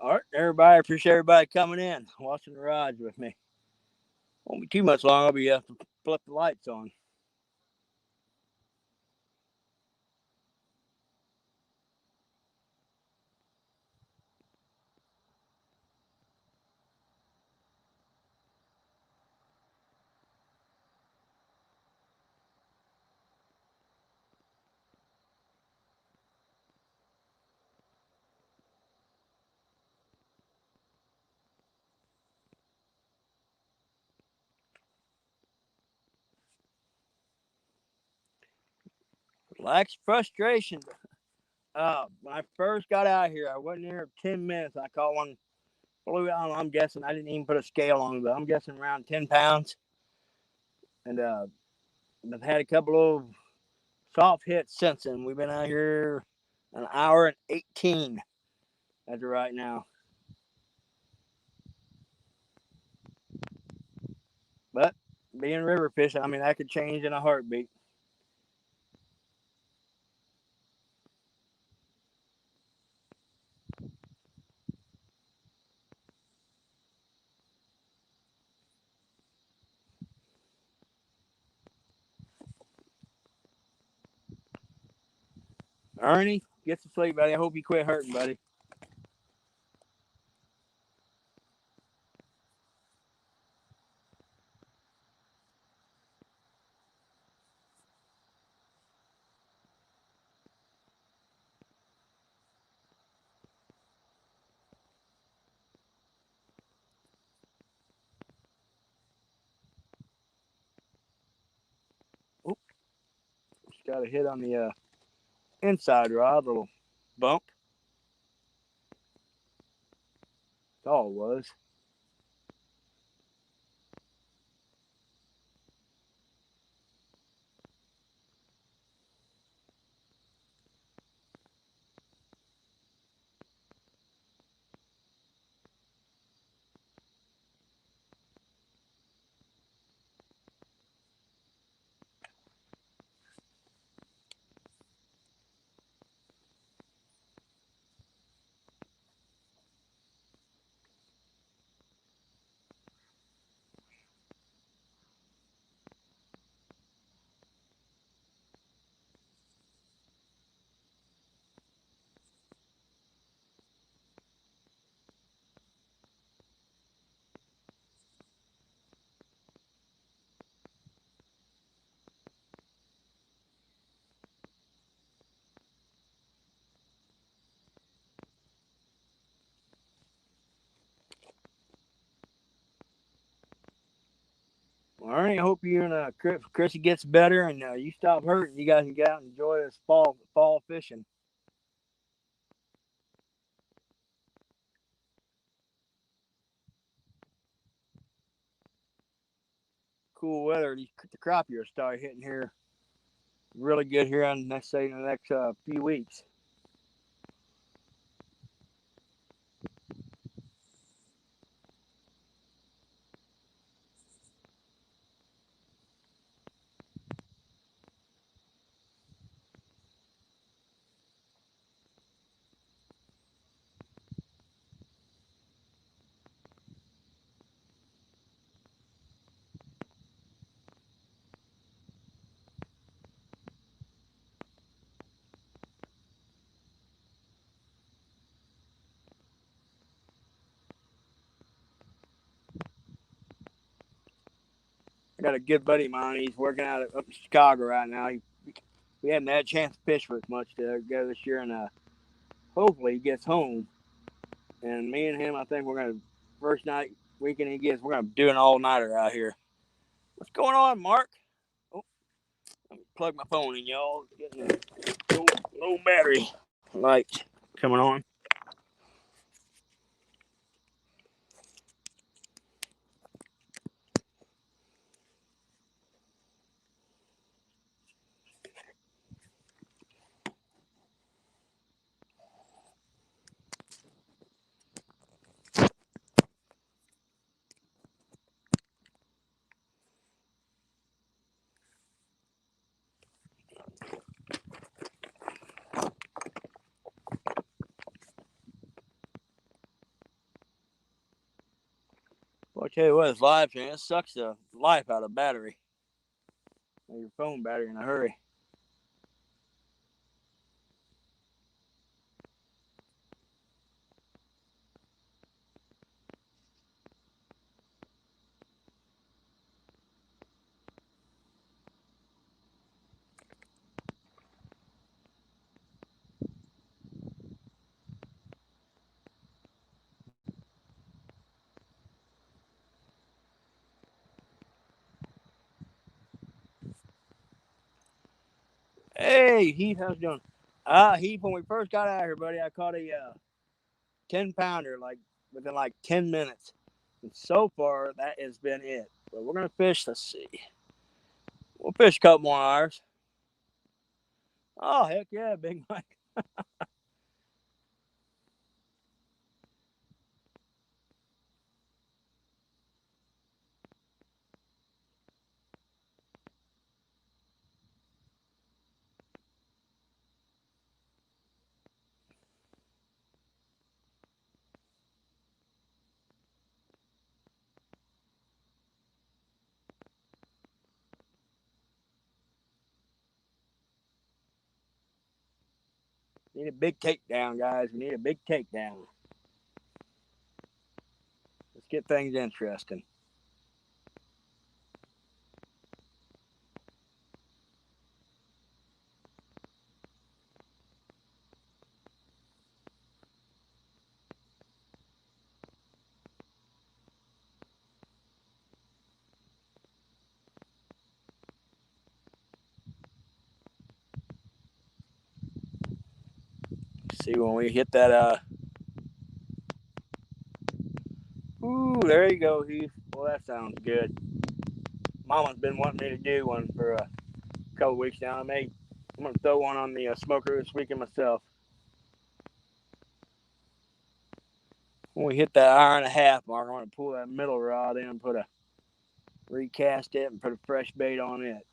All right, everybody. Appreciate everybody coming in, watching the rides with me. Won't be too much long. I'll be have to flip the lights on. Relax frustration. When I first got out here, I wasn't here 10 minutes. I caught one, flew out. I'm guessing I didn't even put a scale on it, but I'm guessing around 10 pounds. And I've had a couple of soft hits since then. We've been out here an hour and 18 as of right now. But being river fishing, I mean, that could change in a heartbeat. Ernie, get to sleep, buddy. I hope you quit hurting, buddy. Oop, just got a hit on the inside rod, little bump. That's all it was. Ernie, I hope you and Chrissy gets better and you stop hurting. You guys can get out and enjoy this fall fishing. Cool weather. The crappie will start hitting here really good here on the next few weeks. I got a good buddy of mine. He's working out up in Chicago right now. We haven't had a chance to fish with much together this year, and hopefully he gets home. And me and him, I think we're gonna first night weekend he gets, we're gonna do an all nighter out here. What's going on, Mark? Oh, let me plug my phone in, y'all. It's getting a low battery light coming on. Well, I tell you what, it's live stream. It sucks the life out of battery. Your phone battery in a hurry. Hey, Heath, how's it doing? Heath, when we first got out here, buddy, I caught a 10-pounder like within like 10 minutes. And so far, that has been it. But we're going to fish. Let's see. We'll fish a couple more hours. Oh, heck yeah, Big Mike. Need a big takedown, guys. We need a big takedown. Let's get things interesting. See when we hit that. Ooh, there you go, Heath. Well, that sounds good. Mama's been wanting me to do one for a couple weeks now. I'm gonna throw one on the smoker this weekend myself. When we hit that hour and a half mark, I'm gonna pull that middle rod in, recast it, and put a fresh bait on it.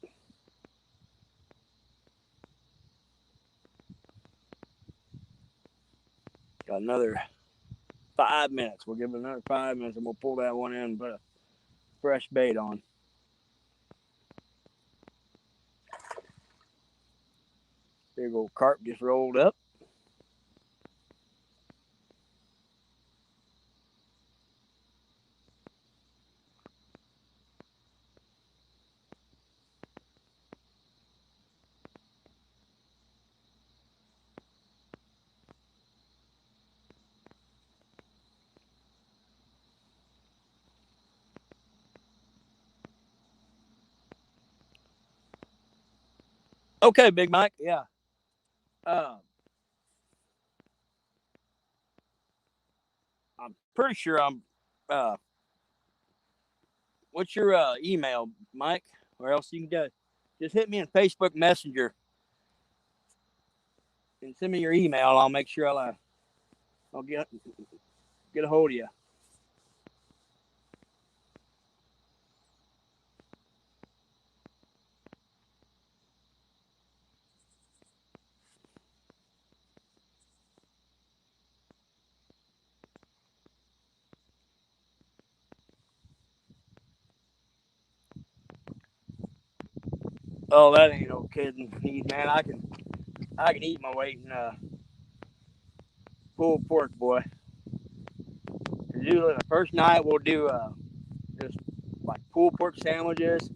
Got another 5 minutes. We'll give it another 5 minutes, and we'll pull that one in and put a fresh bait on. Big old carp just rolled up. Okay, Big Mike. Yeah. Uh, I'm pretty sure I'm. Uh, what's your email, Mike? Or else you can just hit me in Facebook Messenger and send me your email. I'll make sure I'll get a hold of you. Oh, that ain't no kidding, man. I can eat my weight in pulled pork, boy. The first night we'll do just like pulled pork sandwiches,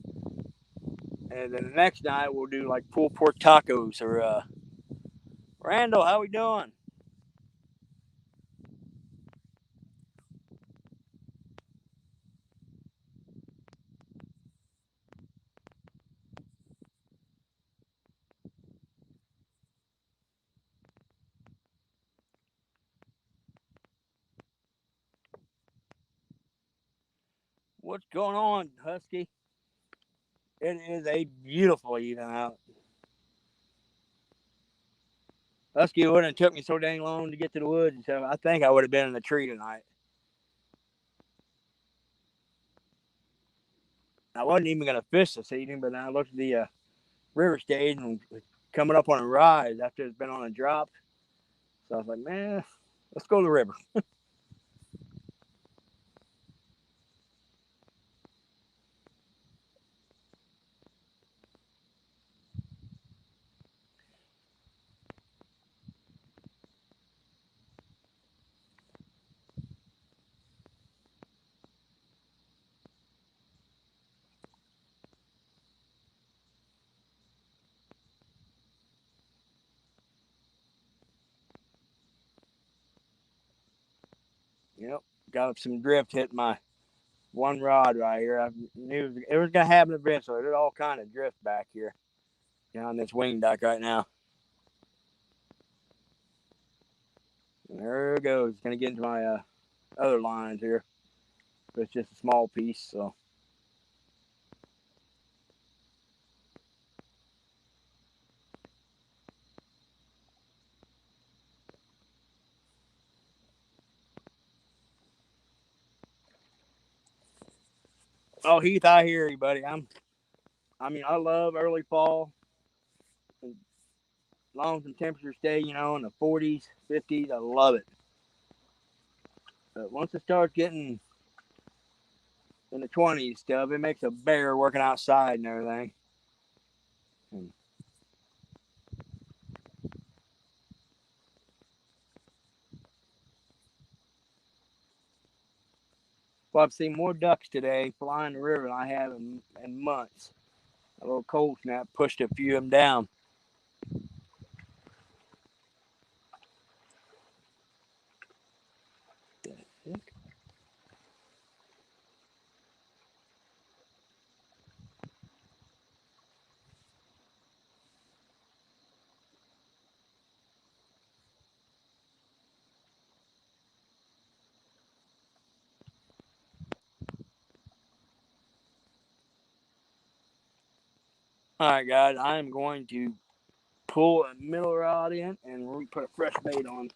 and then the next night we'll do like pulled pork tacos. Or Randall, how we doing? What's going on, Husky? It is a beautiful evening out. Husky, it wouldn't have took me so dang long to get to the woods, so I think I would have been in the tree tonight. I wasn't even going to fish this evening, but I looked at the river stage and coming up on a rise after it's been on a drop. So I was like, man, let's go to the river. Yep, got some drift hitting my one rod right here. I knew it was going to happen eventually. There's all kind of drift back here down this wing dock right now. And there it goes. It's going to get into my other lines here. But it's just a small piece, so. Oh, Heath, I hear you, buddy. I love early fall. As long as the temperatures stay, in the 40s, 50s, I love it. But once it starts getting in the 20s stuff, it makes a bear working outside and everything. And, well, I've seen more ducks today flying the river than I have in months. A little cold snap pushed a few of them down. All right, guys, I am going to pull a middle rod in and put a fresh bait on.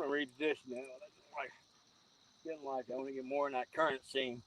gonna read this now. Didn't like. I want to get more in that current scene.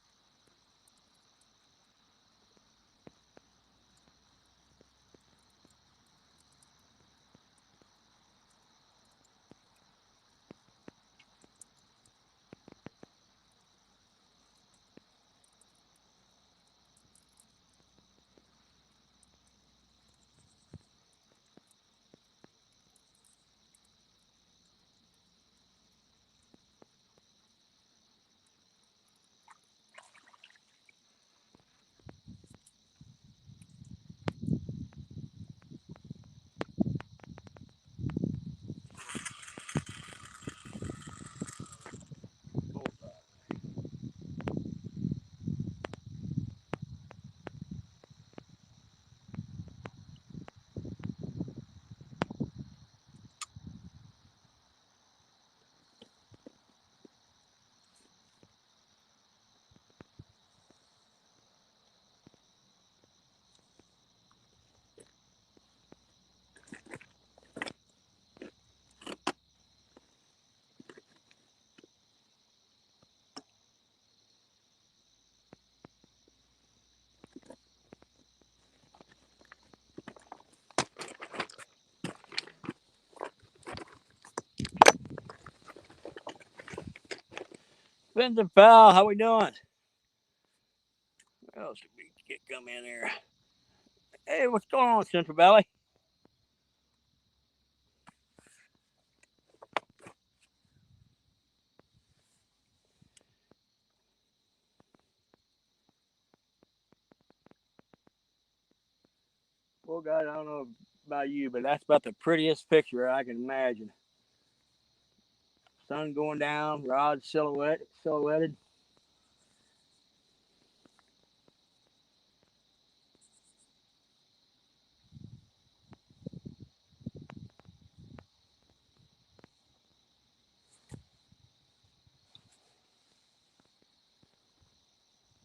Vincent Fowl, how we doing? What else did we get come in here? Hey, what's going on, Central Valley? Well, God, I don't know about you, but that's about the prettiest picture I can imagine. Sun going down, Rod silhouetted.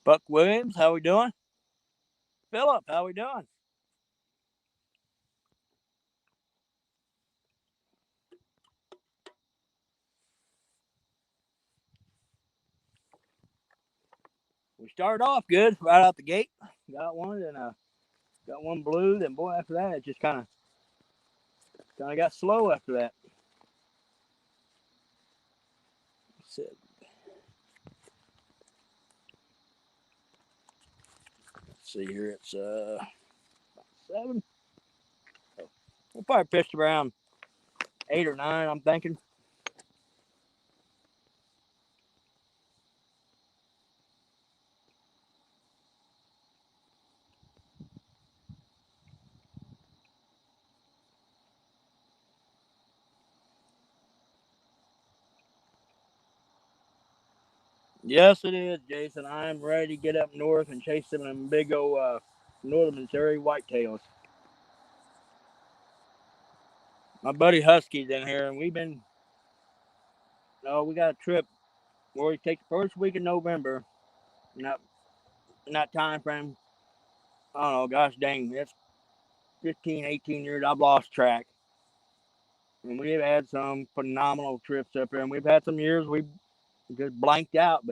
Buck Williams, how we doing? Philip, how we doing? We started off good right out the gate. Got one, and got one blue. Then boy, after that, it just kind of got slow after that. Let's see here, it's 7. Oh, we'll probably pitched around 8 or 9. I'm thinking. Yes, it is, Jason. I'm ready to get up north and chase some of them big old northern Missouri whitetails. My buddy Husky's in here, and we got a trip where we take the first week in November. In that time frame, I don't know, gosh dang, that's 15, 18 years I've lost track. And we've had some phenomenal trips up here, and we've had some years we just blanked out.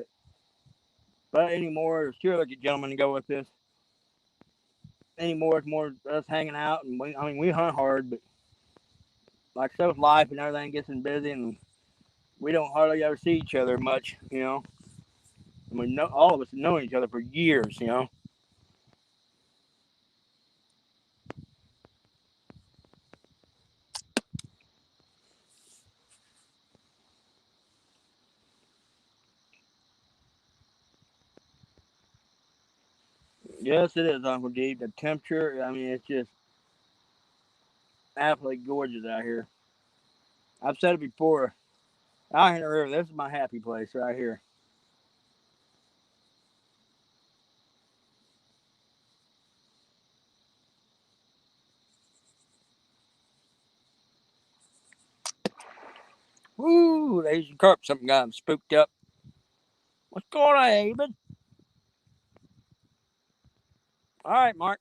But anymore, there's 2 other gentlemen to go with this. Anymore, it's more us hanging out, and we hunt hard, but like so with life and everything gets busy, and we don't hardly ever see each other much. And we know all of us have known each other for years. Yes, it is, Uncle Deep. The temperature, I mean, it's just absolutely gorgeous out here. I've said it before. Out here in the river, this is my happy place right here. Woo, the Asian carp, something got him spooked up. What's going on, David? All right, Mark.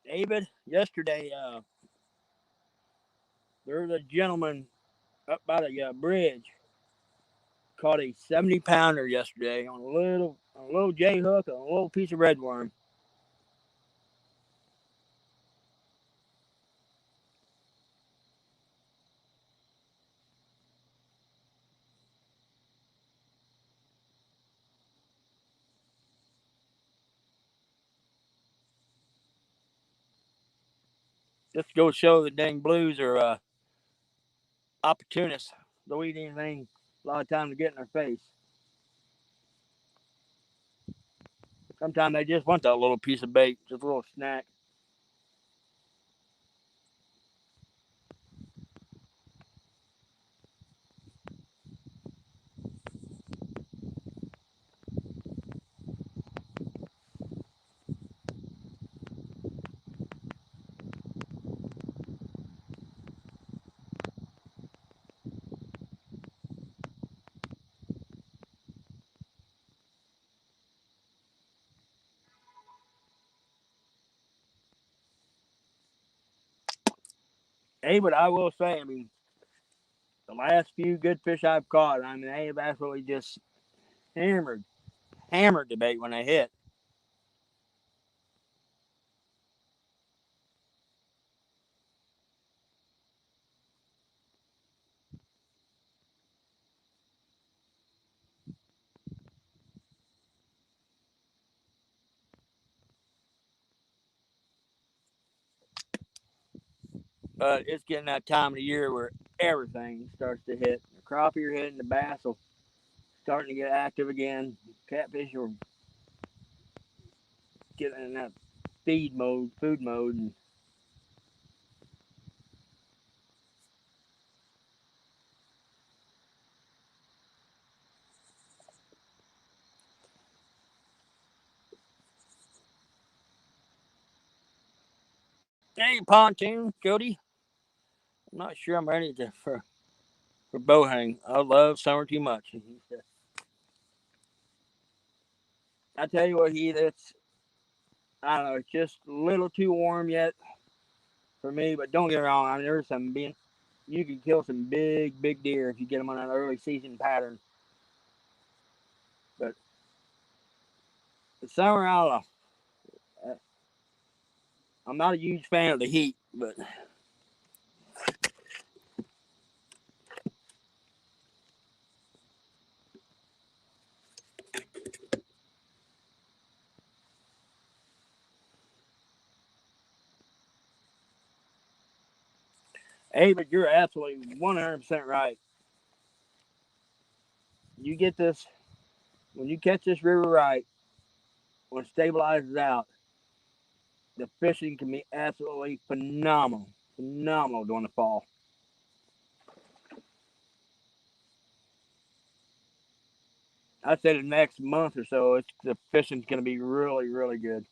David, yesterday, there was a gentleman up by the bridge caught a 70-pounder yesterday on a little J hook and a little piece of red worm. Just go show the dang blues are opportunists. They'll eat anything a lot of time to get in their face. Sometimes they just want that little piece of bait, just a little snack. Hey, but I will say, I mean, the last few good fish I've caught, I mean, they have absolutely just hammered, hammered the bait when they hit. But it's getting that time of the year where everything starts to hit. The crappie are hitting, the bass will starting to get active again. Catfish are getting in that food mode, and hey, pontoon, Cody. I'm not sure I'm ready for bow hang. I love summer too much. I tell you what, Heath, it's I don't know, it's just a little too warm yet for me. But don't get me wrong, I mean, there's some being you can kill some big deer if you get them on an early season pattern. But the summer, I don't know. I'm not a huge fan of the heat, but hey, but you're absolutely 100% right. You get this when you catch this river right, when it stabilizes out, the fishing can be absolutely phenomenal, phenomenal during the fall. I'd say the next month or so, the fishing's going to be really good.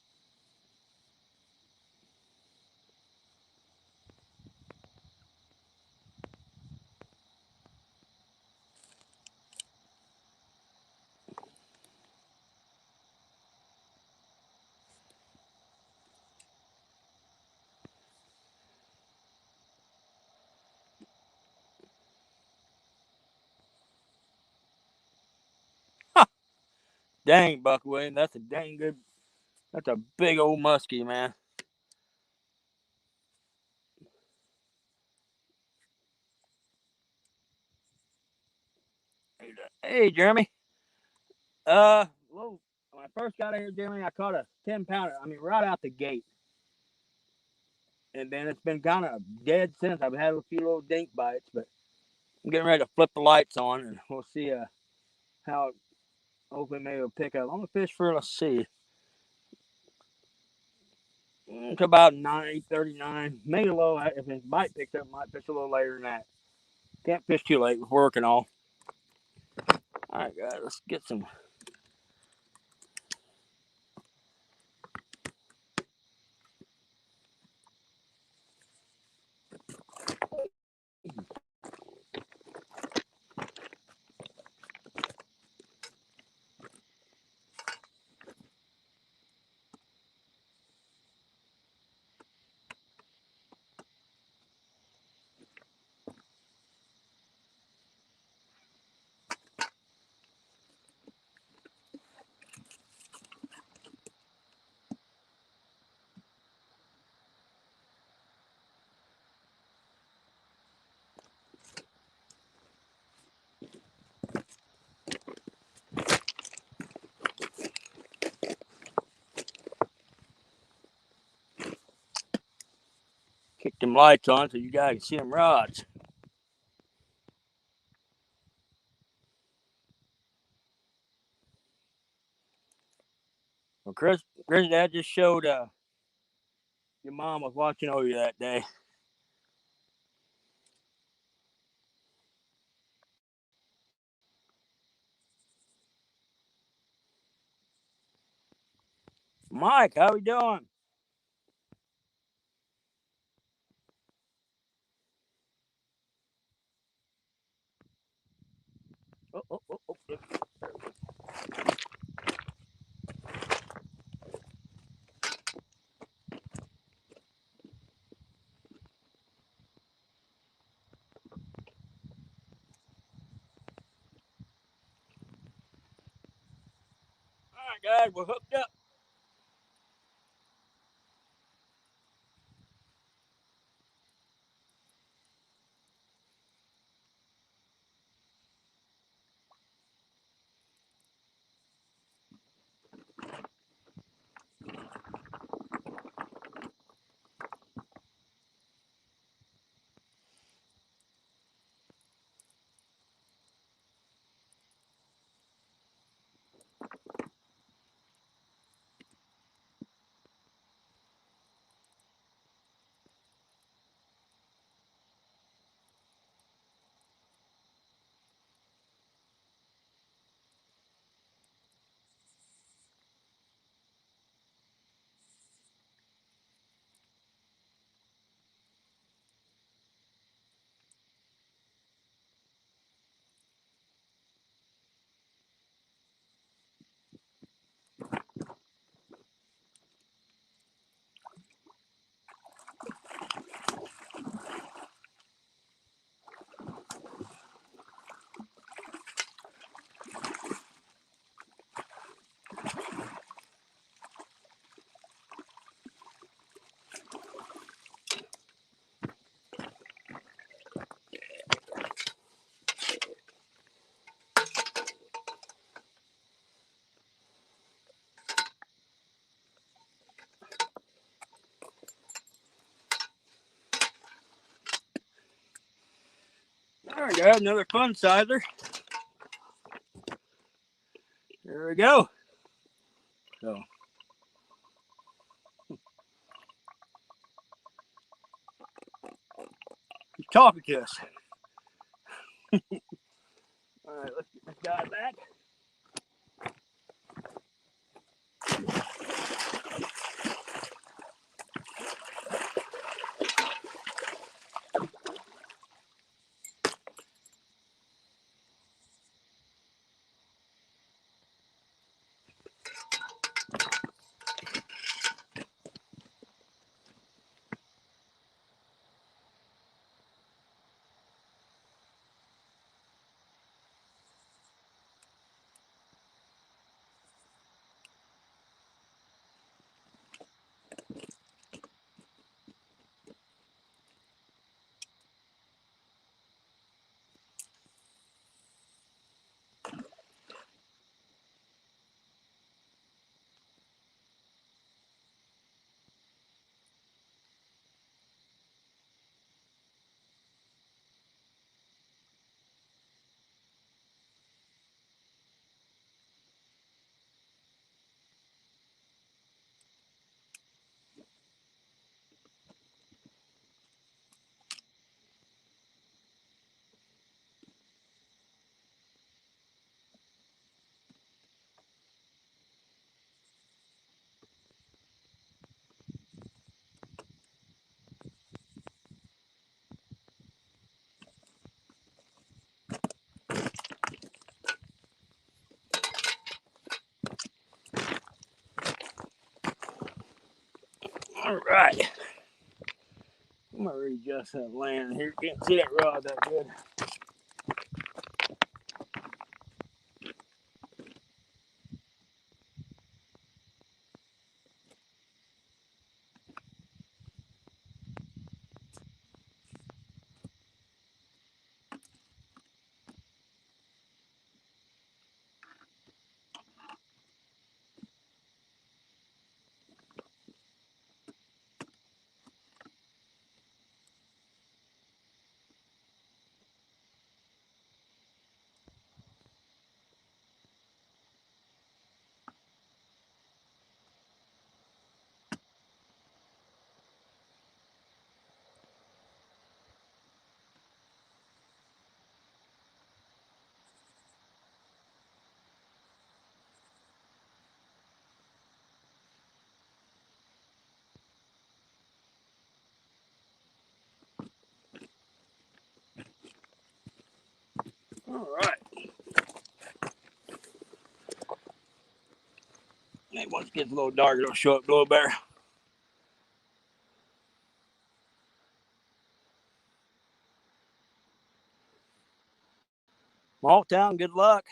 Dang, Buckway, that's a dang good. That's a big old muskie, man. Hey, Jeremy. Well, when I first got here, Jeremy, I caught a 10-pounder. I mean, right out the gate, and then it's been kind of dead since. I've had a few little dink bites, but I'm getting ready to flip the lights on, and we'll see how hopefully maybe it'll pick up. I'm gonna fish for let's see, to about 9:39. Maybe a little. If his bite picks up, might fish a little later than that. Can't fish too late with work and all. All right, guys, let's get some. Kick them lights on so you guys can see them rods. Well, Chris, Dad just showed your mom was watching over you that day. Mike, how we doing? Oh, oh, oh, oh. All right, guys, we're hooked up. All right, guys, another fun sizer. There we go. So, he's talking to us. All right, let's get this guy back. All right. I'm gonna readjust that land here. Can't see that rod that good. All right. Maybe once it gets a little dark, it'll show up a little better. Small town, good luck.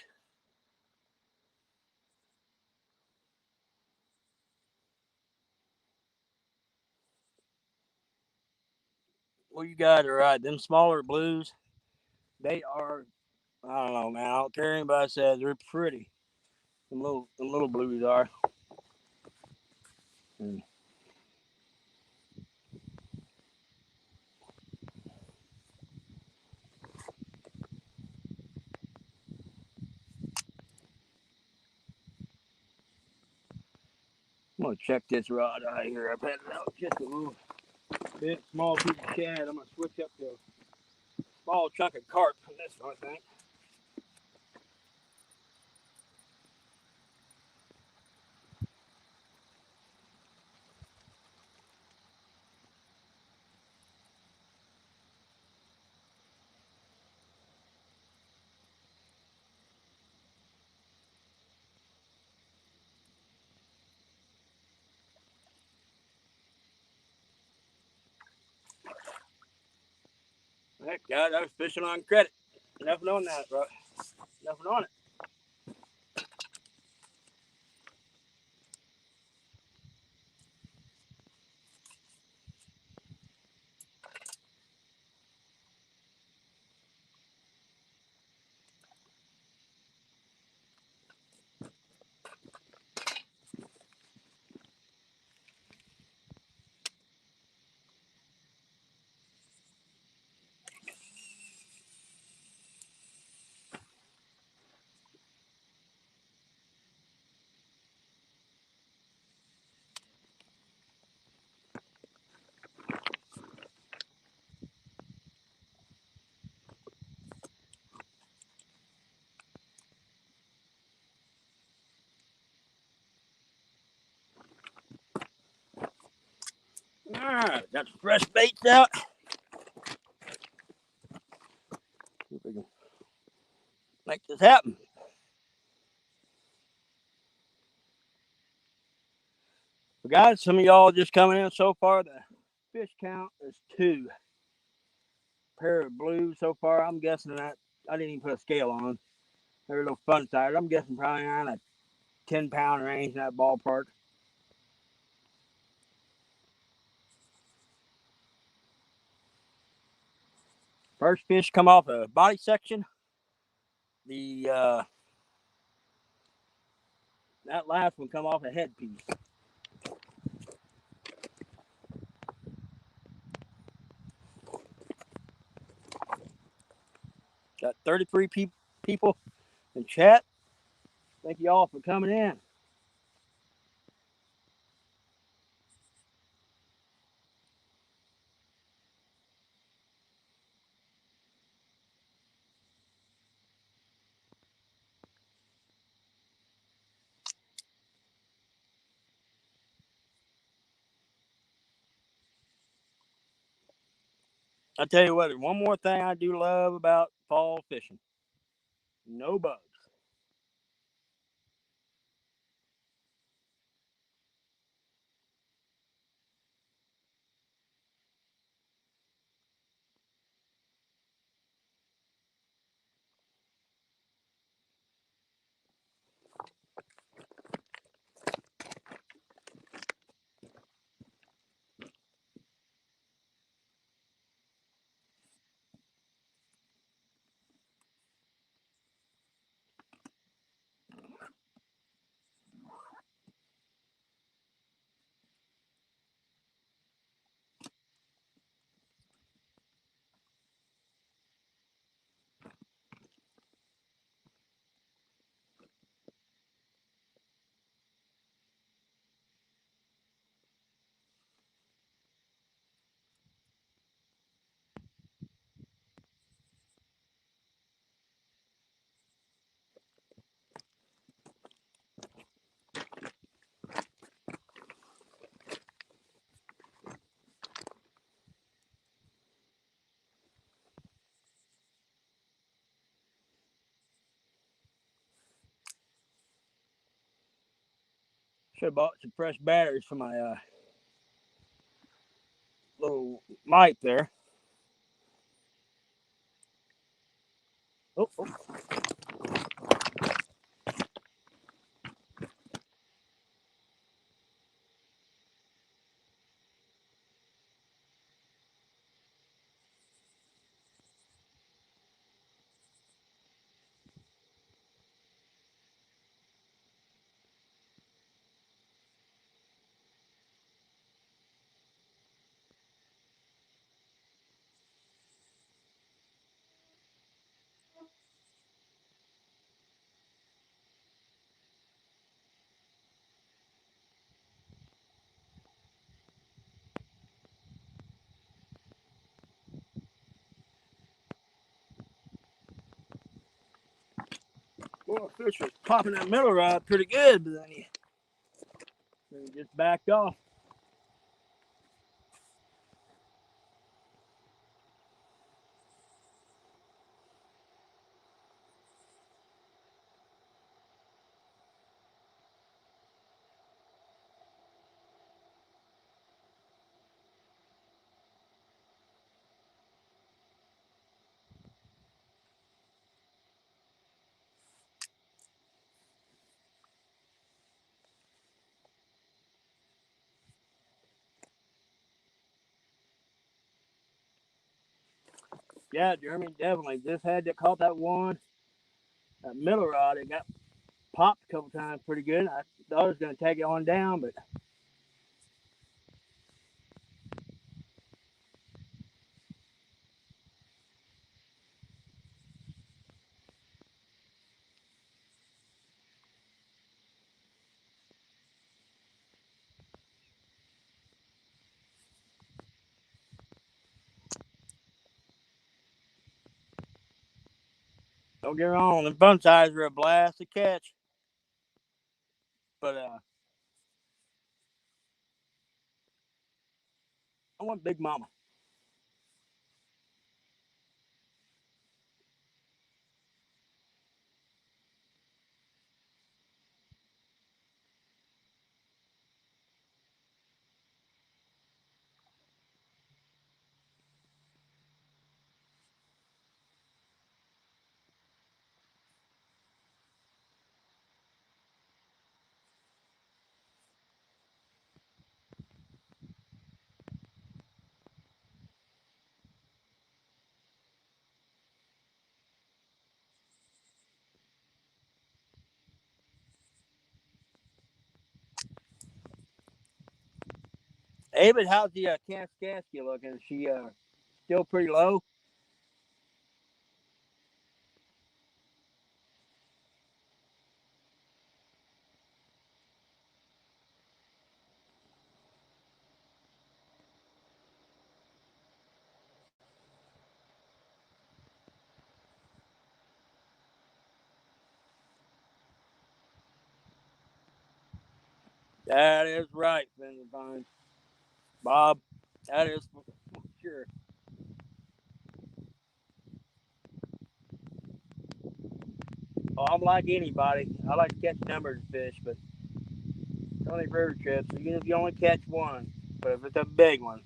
Well, you guys are right. Them smaller blues, they are, I don't know, man. I don't care anybody says they're pretty. Them little blues are. Mm. I'm gonna check this rod out here. I've had it out just a little bit. Small piece of shad. I'm gonna switch up to a small chunk of carp from this one, I think. Heck, God, I was fishing on credit. Nothing on that, bro. Nothing on it. All right, got some fresh baits out. See if we can make this happen. But guys, some of y'all just coming in so far. The fish count is 2 pair of blues so far. I'm guessing that I didn't even put a scale on. They're a little fun size. I'm guessing probably around a 10-pound range in that ballpark. First fish come off the body section. The that last one come off a headpiece. Got 33 people in chat. Thank you all for coming in. I tell you what, one more thing I do love about fall fishing: no bugs. Should have bought some fresh batteries for my little mic there. Oh, oh. Well, fish was popping that middle rod pretty good, but then he just backed off. Yeah, Jeremy, definitely. Just had to caught that one, that middle rod. It got popped a couple times pretty good. I thought I was going to take it on down, but don't get me wrong, the bun sides are a blast to catch. But I want Big Mama. Hey, but how's the Kaskaskia looking? Is she still pretty low? That is right, Fine. Bob. That is for sure. Oh, I'm like anybody. I like to catch numbers of fish, but it's only river trips. Even if you only catch one, but if it's a big one,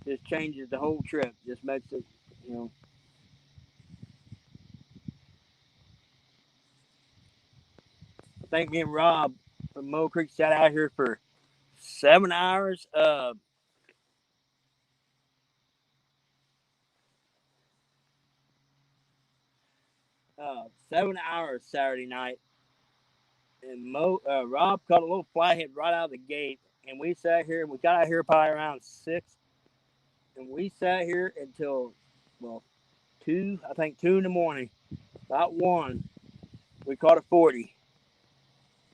just changes the whole trip. Just makes it, you know. I think me and Rob from Mo Creek sat out here for 7 hours. 7 hours Saturday night, and Rob caught a little flathead right out of the gate, and we sat here. We got out here probably around 6, and we sat here until well 2. I think 2 in the morning. About 1, we caught a 40,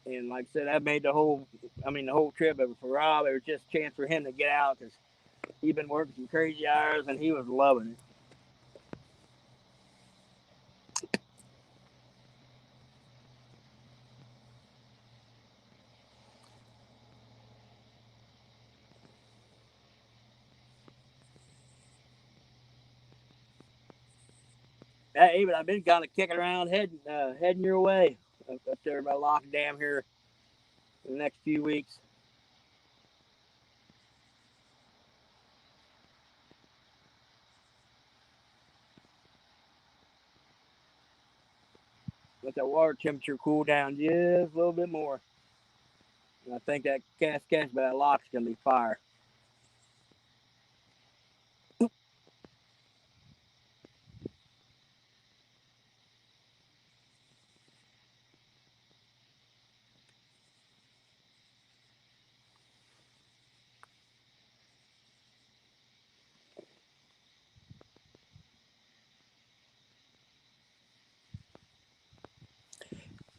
and like I said, that made the whole. I mean, the whole trip. It was for Rob. It was just a chance for him to get out because he'd been working some crazy hours, and he was loving it. Hey, but I've been kind of kicking around, heading your way up there by Lock Dam here. in the next few weeks. Let that water temperature cool down just a little bit more. And I think that cascade by that lock's gonna be fire.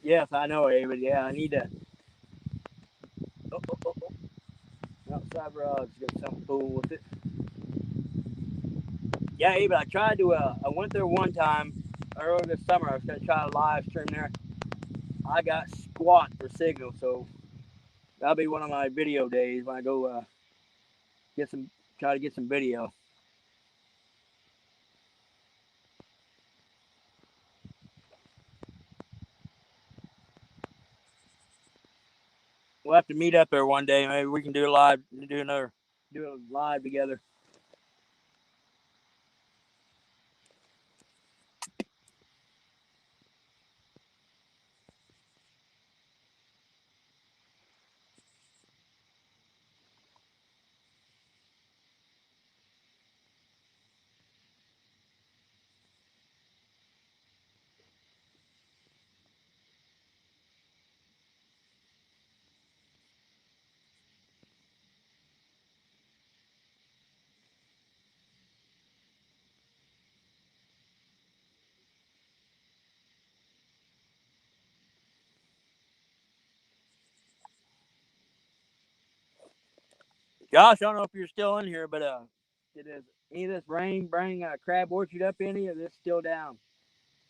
Yes, I know, David. Yeah, I need to. Oh, oh, oh, oh. Outside rod's got something cool with it. Yeah, David, I tried to. I went there one time earlier this summer. I was gonna try to live stream there. I got squat for signal, so that'll be one of my video days when I go get some. Try to get some video. We'll have to meet up there one day. Maybe we can do a live, do a live together. Josh, I don't know if you're still in here, but did any of this rain bring Crab Orchard up any, or is it still down?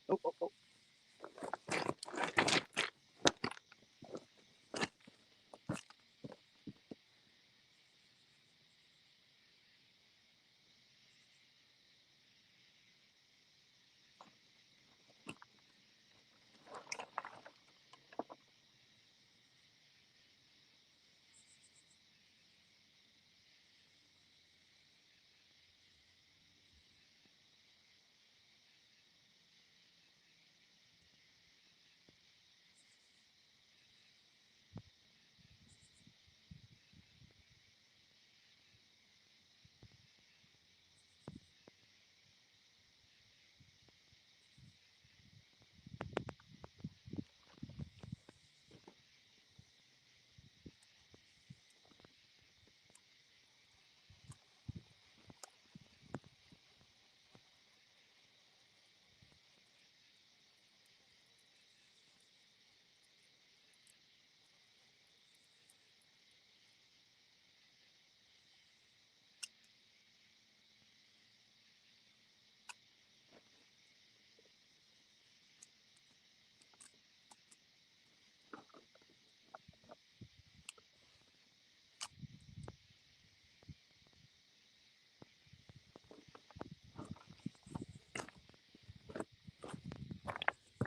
Oh, oh, oh.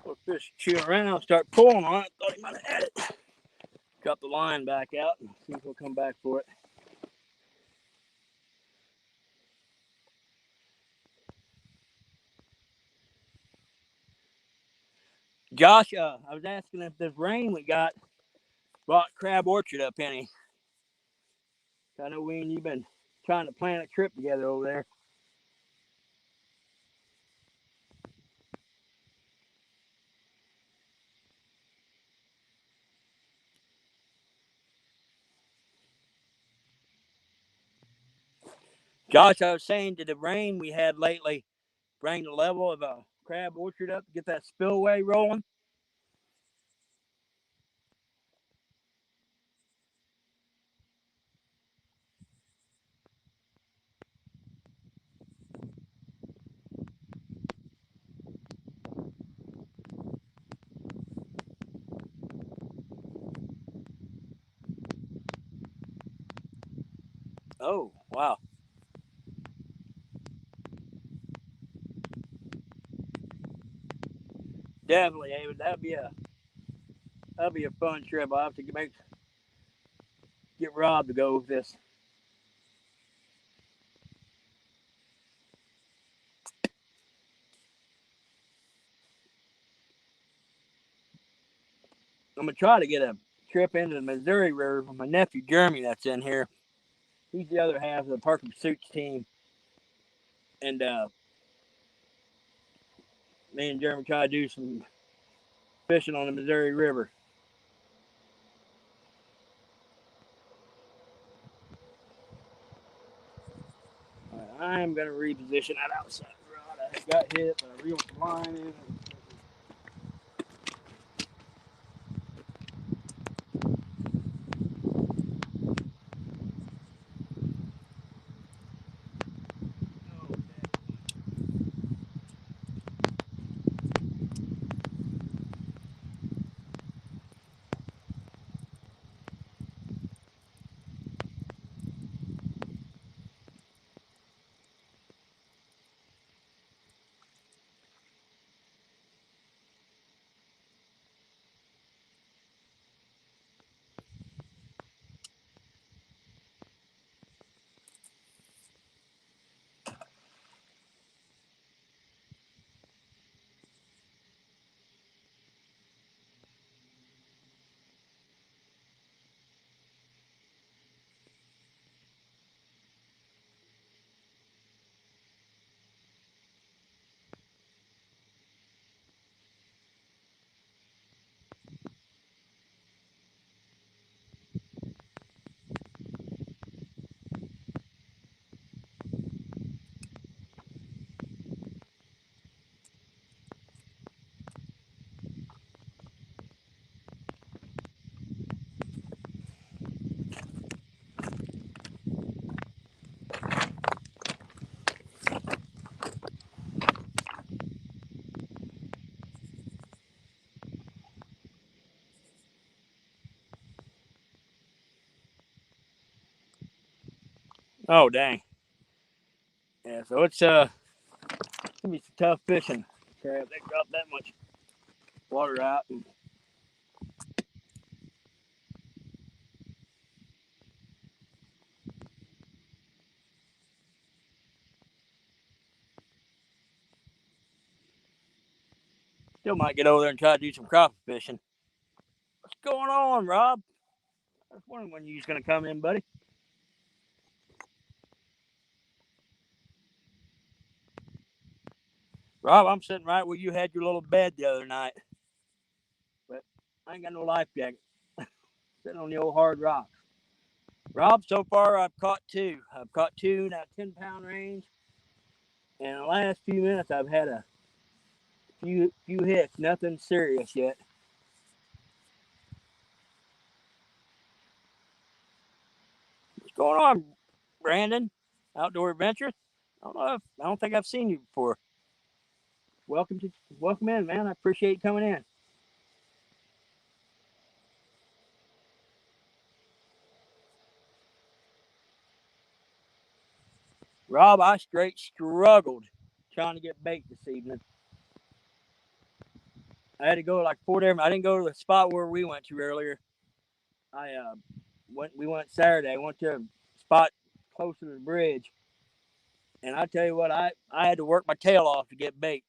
Little fish chew around, start pulling on it. Thought he might have had it. Cut the line back out and see if we'll come back for it. Josh, I was asking if this rain we got brought Crab Orchard up any. I know we and you've been trying to plan a trip together over there. Josh, I was saying, did the rain we had lately bring the level of a Crab Orchard up to get that spillway rolling? Oh, wow. Definitely, David. That'd be a fun trip. I'll have to make get Rob to go with this. I'm gonna try to get a trip into the Missouri River with my nephew Jeremy that's in here. He's the other half of the Park and Pursuits team. And me and Jeremy try to do some fishing on the Missouri River. Right, I am going to reposition that outside rod. I got hit, but I reeled the line in. Oh, dang. Yeah, so it's going to be some tough fishing. Crap, they dropped that much water out. And still might get over there and try to do some crappie fishing. What's going on, Rob? I was wondering when you was going to come in, buddy. Rob, I'm sitting right where you had your little bed the other night. But I ain't got no life jacket. Sitting on the old hard rock. Rob, so far I've caught two. I've caught two in that 10-pound range. And in the last few minutes, I've had a few hits. Nothing serious yet. What's going on, Brandon? Outdoor Adventures? I don't think I've seen you before. Welcome in, man. I appreciate you coming in. Rob, I straight struggled trying to get bait this evening. I had to go to like 4 different. I didn't go to the spot where we went to earlier. I We went Saturday. I went to a spot close to the bridge, and I tell you what, I had to work my tail off to get bait.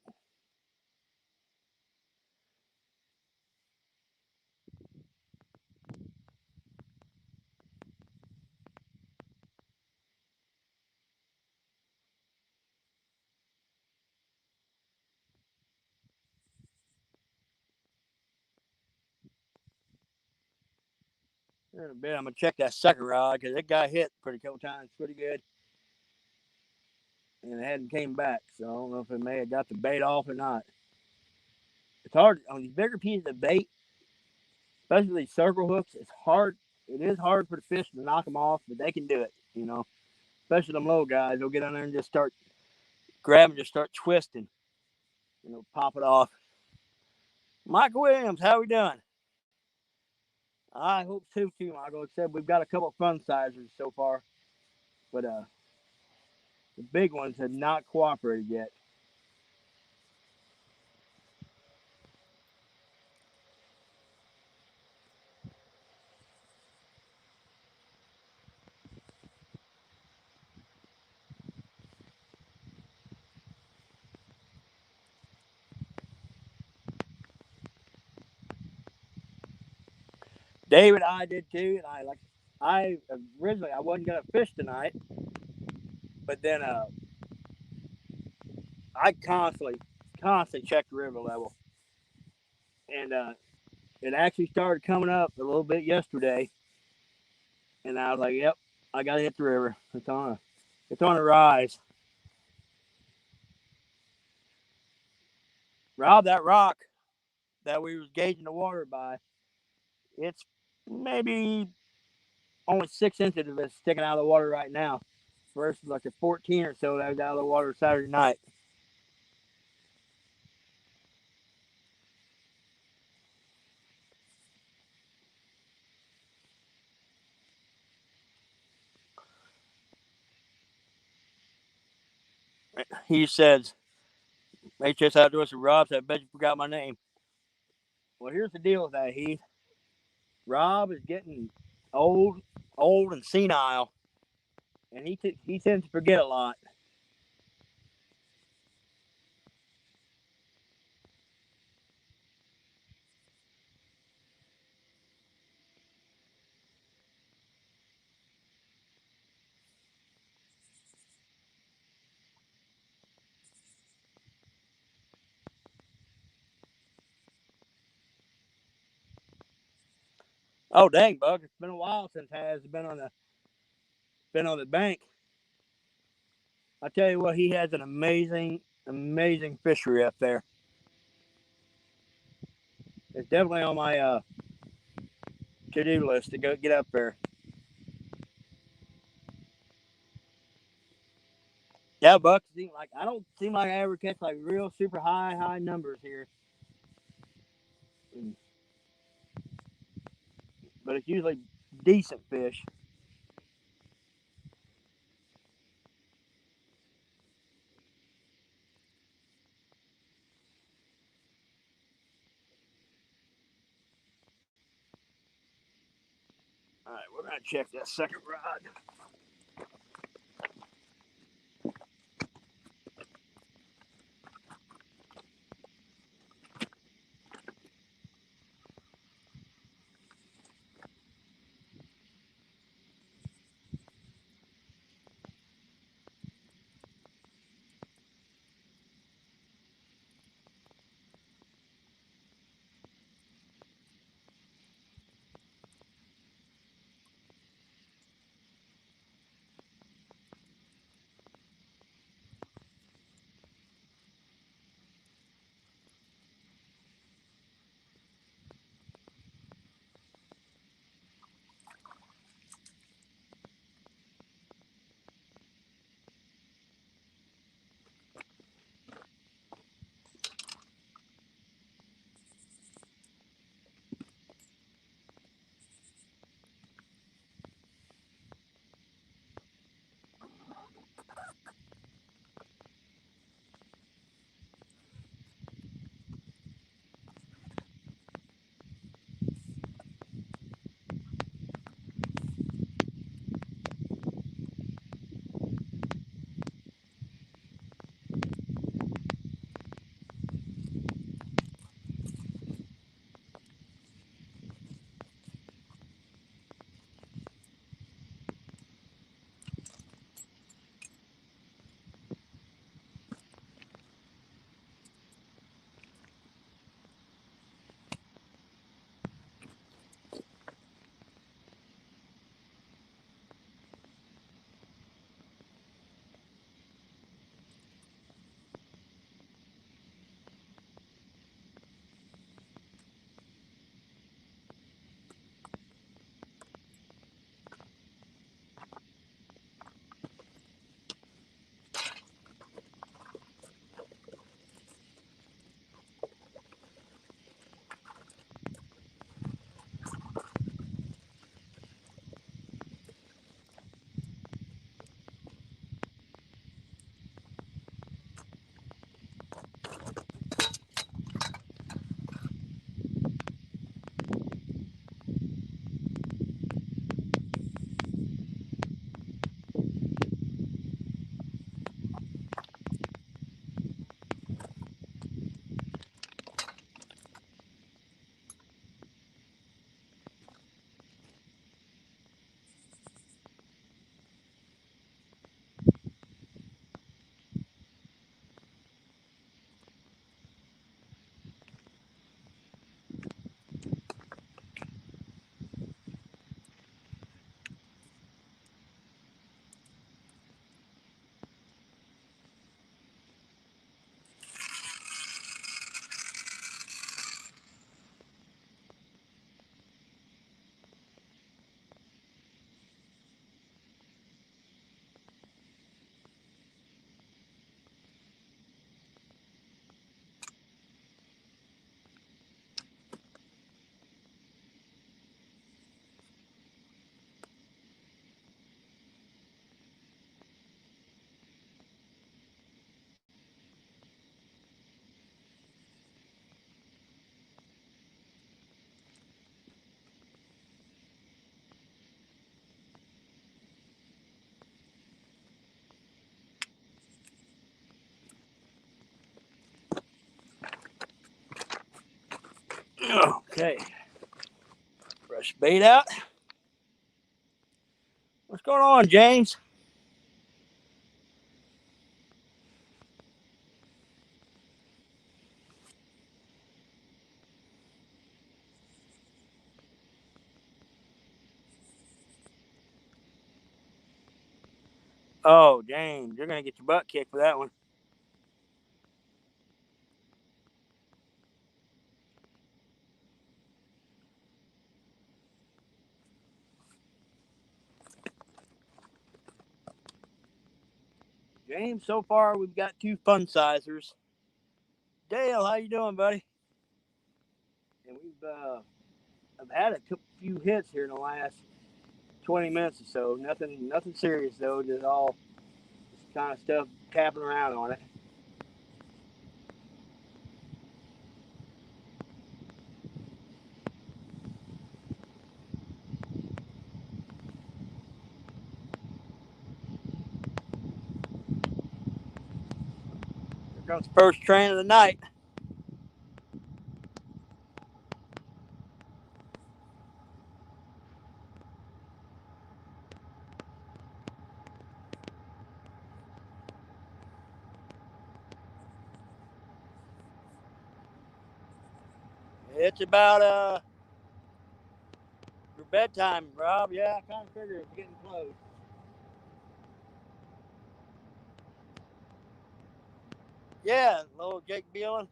In a bit, I'm gonna check that sucker rod because it got hit pretty couple times, pretty good, and it hadn't came back. So I don't know if it may have got the bait off or not. It's hard on these bigger pieces of bait, especially these circle hooks. It's hard. It is hard for the fish to knock them off, but they can do it. Especially them little guys. They'll get on there and just start grabbing, just start twisting. Pop it off. Michael Williams, how we doing? I hope so too, Michael. Except we've got a couple of fun sizers so far, but the big ones have not cooperated yet. David, I did too, and I originally I wasn't gonna fish tonight, but then I constantly check the river level, and it actually started coming up a little bit yesterday, and I was like, "Yep, I gotta hit the river. It's on a rise." Rob, that rock that we was gauging the water by, it's maybe only 6 inches of it sticking out of the water right now, versus like a 14 or so that was out of the water Saturday night. He says, "HS Outdoors and Rob said, I bet you forgot my name." Well, here's the deal with that, Heath. Rob is getting old, old and senile, and he tends to forget a lot. Oh dang, Buck! It's been a while since has been on the bank. I tell you what, he has an amazing fishery up there. It's definitely on my to-do list to go get up there. Yeah, Buck. Seem like I don't seem like I ever catch like real super high numbers here, but it's usually decent fish. All right, we're gonna check that second rod. Okay. Fresh bait out. What's going on, James? Oh, James, you're gonna get your butt kicked for that one. James, so far we've got 2 fun sizers. Dale, how you doing, buddy? And I've had a few hits here in the last 20 minutes or so. Nothing serious though. Just all this kind of stuff tapping around on it. Here comes the first train of the night. It's about your bedtime, Rob. Yeah, I kind of figured it's getting close. Yeah, little Jake Beelan.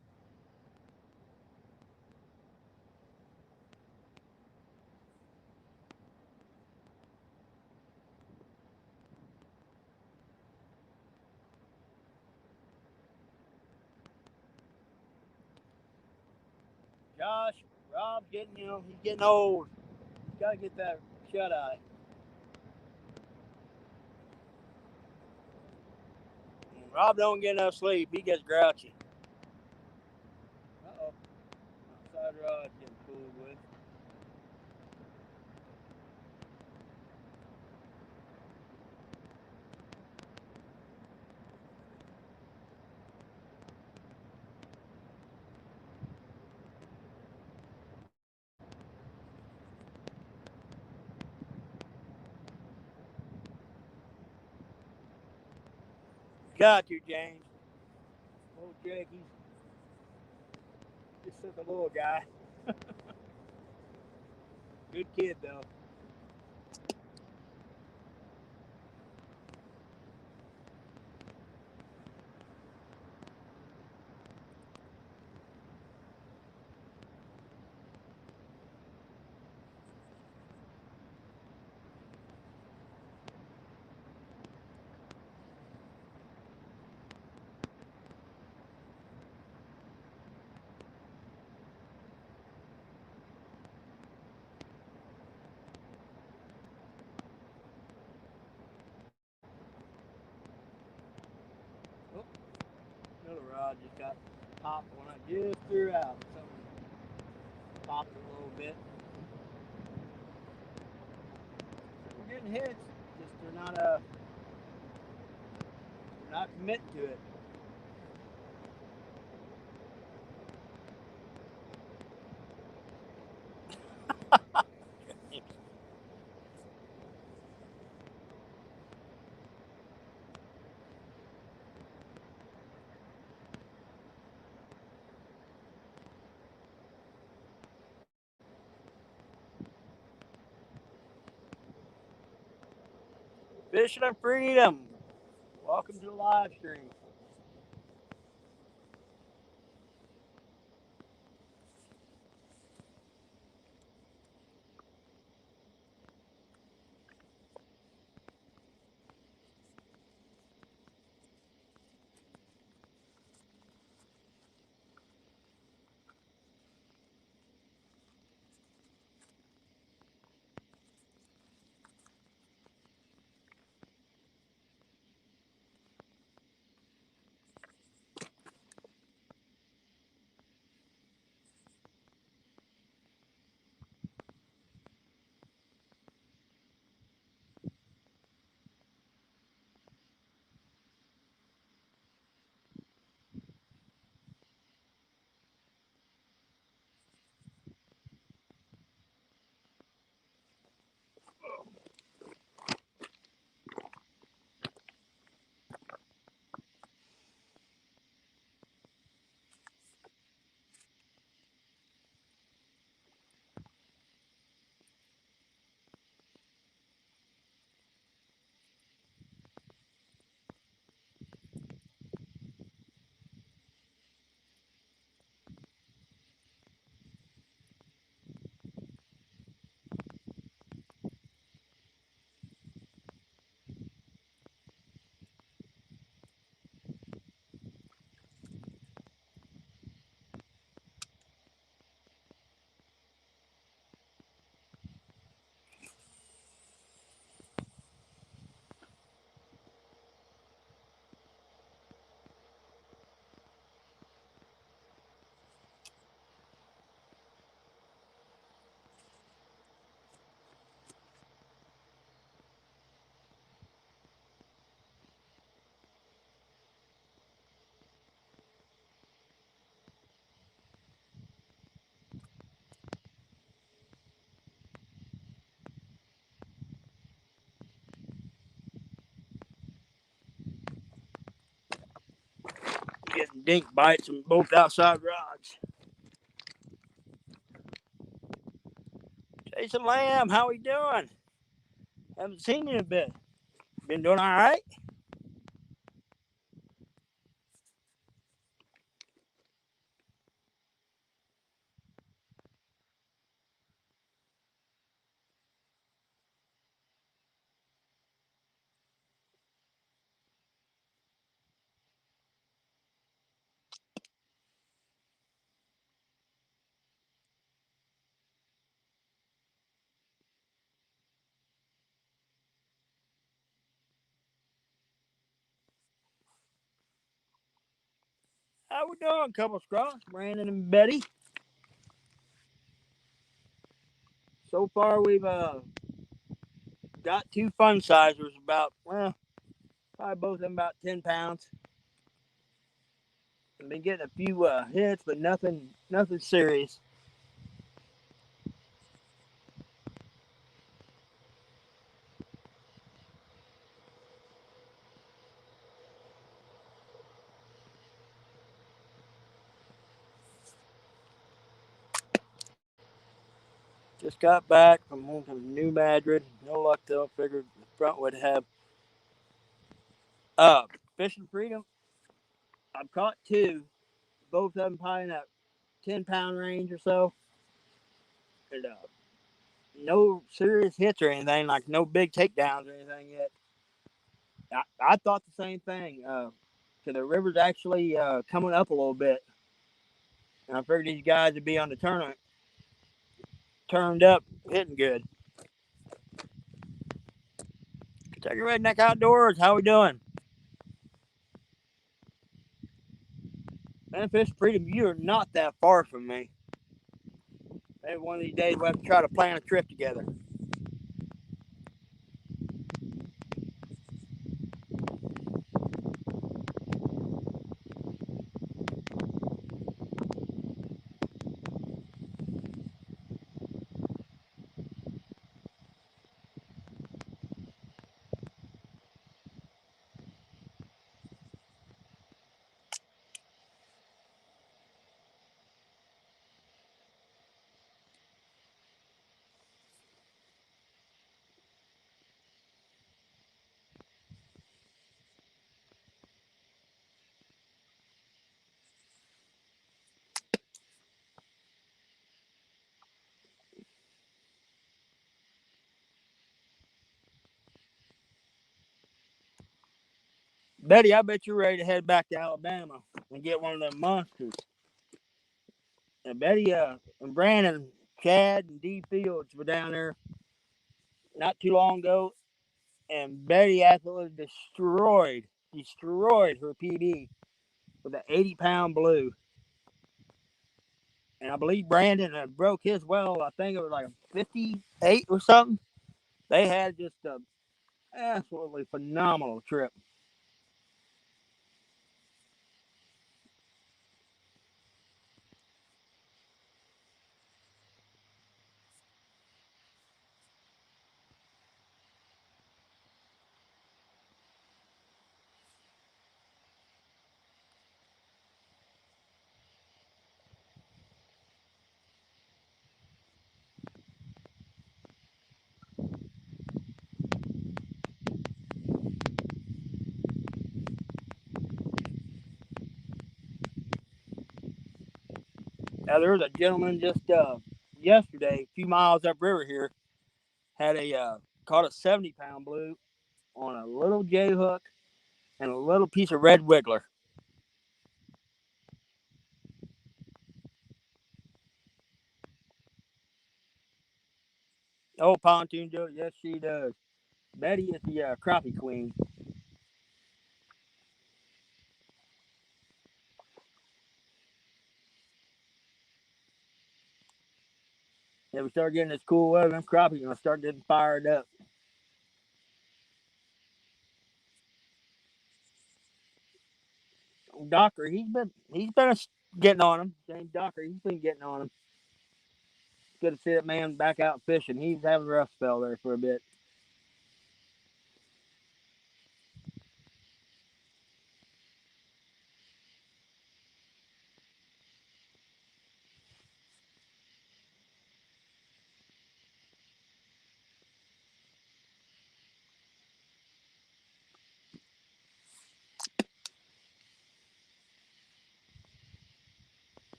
Josh, Rob's getting, he's getting old. He's got to get that shut eye. And Rob don't get enough sleep. He gets grouchy. Uh-oh. Outside rod getting fooled with. Got you, James. Old Jake, he's just such a little guy. Good kid, though. Oh, another rod just got popped when I just threw out. Something popped a little bit. We're getting hits. Just they're not committing to it. Fishing and freedom. Welcome to the live stream. Getting dink bites on both outside rods. Jason Lamb, how we doing? Haven't seen you in a bit. Been doing all right? How we doing, couple scrolls? Brandon and Betty. So far, we've got two fun sizers about, well, probably both of them about 10 pounds. I've been getting a few hits, but nothing serious. Just got back from home from New Madrid. No luck though. Figured the front would have. Uh, Fishing Freedom. I've caught two. Both of them probably in that 10-pound range or so. And no serious hits or anything, like no big takedowns or anything yet. I thought the same thing. So the river's actually coming up a little bit. And I figured these guys would be on the tournament, turned up, hitting good. Kentucky Redneck Outdoors, how we doing? Man, Fish Freedom, you're not that far from me. Maybe one of these days we'll have to try to plan a trip together. Betty, I bet you're ready to head back to Alabama and get one of them monsters. And Betty and Brandon, Chad, and D Fields were down there not too long ago, and Betty absolutely destroyed her PB with an 80-pound blue. And I believe Brandon broke his well. I think it was like a 58 or something. They had just a absolutely phenomenal trip. Now there was a gentleman just yesterday, a few miles upriver here, had a caught a 70-pound blue on a little J hook and a little piece of red wiggler. Oh, Pontoon Joe, yes she does. Betty is the crappie queen. Yeah, we start getting this cool weather, them crappie gonna start getting fired up. Docker, he's been getting on him. James Docker, he's been getting on him. Good to see that man back out fishing. He's having a rough spell there for a bit.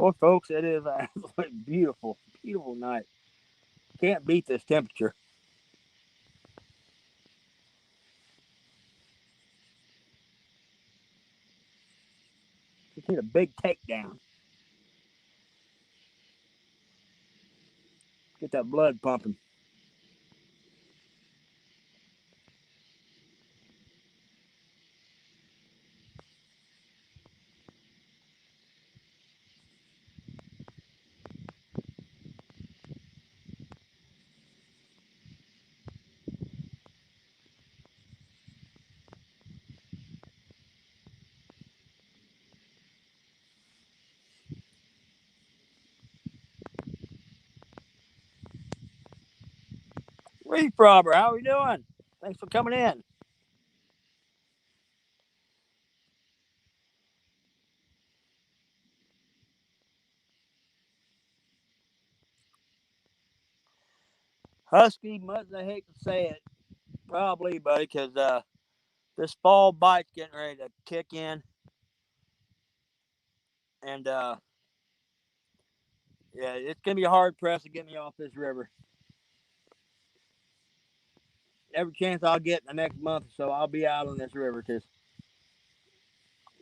Well, folks, it is a absolutely beautiful, beautiful night. Can't beat this temperature. Just need a big takedown. Get that blood pumping. Reef Robber, how are we doing? Thanks for coming in. Husky, much I hate to say it, probably, buddy, because this fall bite's getting ready to kick in, and yeah, it's gonna be hard pressed to get me off this river. Every chance I'll get in the next month or so, I'll be out on this river because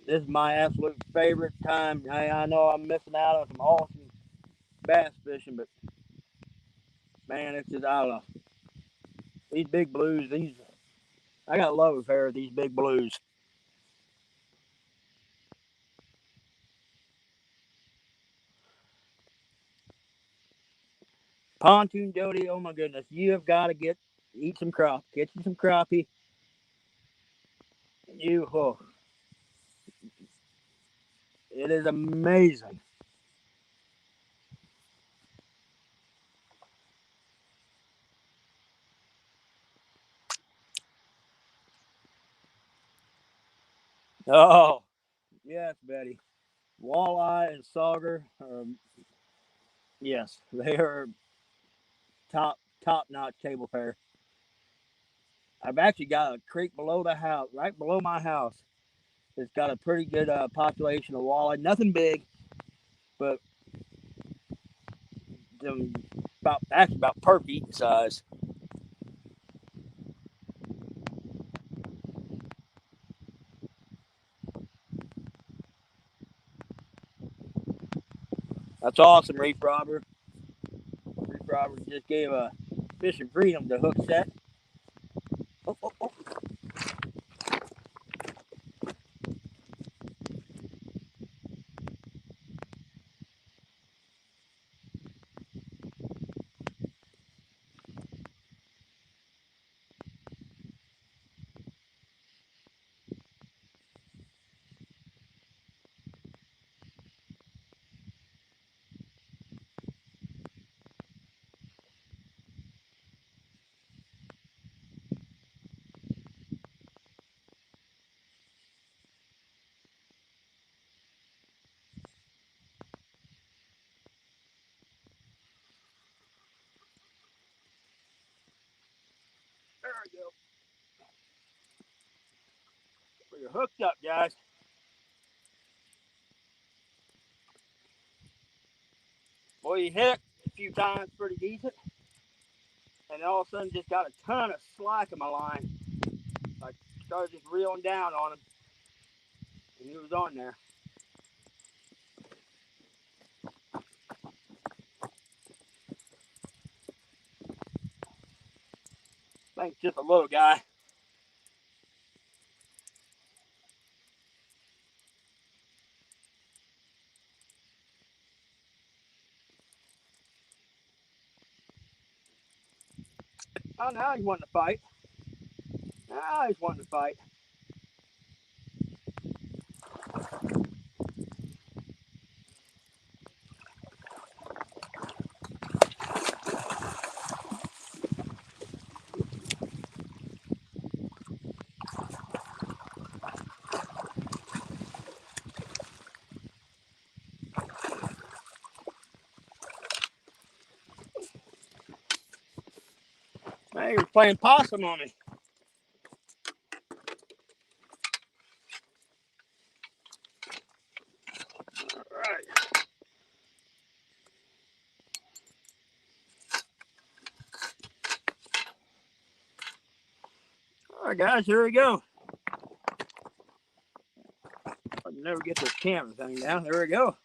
this is my absolute favorite time. I know I'm missing out on some awesome bass fishing, but man, it's just I don't know. These big blues, these I got love affair with these big blues. Pontoon Jody, oh my goodness, you have got to eat some get you some crappie. Oh, it is amazing. Oh, yes, Betty. Walleye and sauger, yes, they are top notch table fare. I've actually got a creek below the house, right below my house. It's got a pretty good population of walleye. Nothing big, but about perfect eating size. That's awesome, Reef Robber. Reef Robber just gave a fishing freedom to hook set. Oh, oh, oh. There we go. We're hooked up, guys. Boy, you hit it a few times pretty decent, and all of a sudden just got a ton of slack in my line. I started just reeling down on him, and he was on there. I think just a little guy. Oh, now he's wanting to fight. Now he's wanting to fight. Hey, you're playing possum on me. All right. All right, guys, here we go. I can never get this camera thing down. There we go.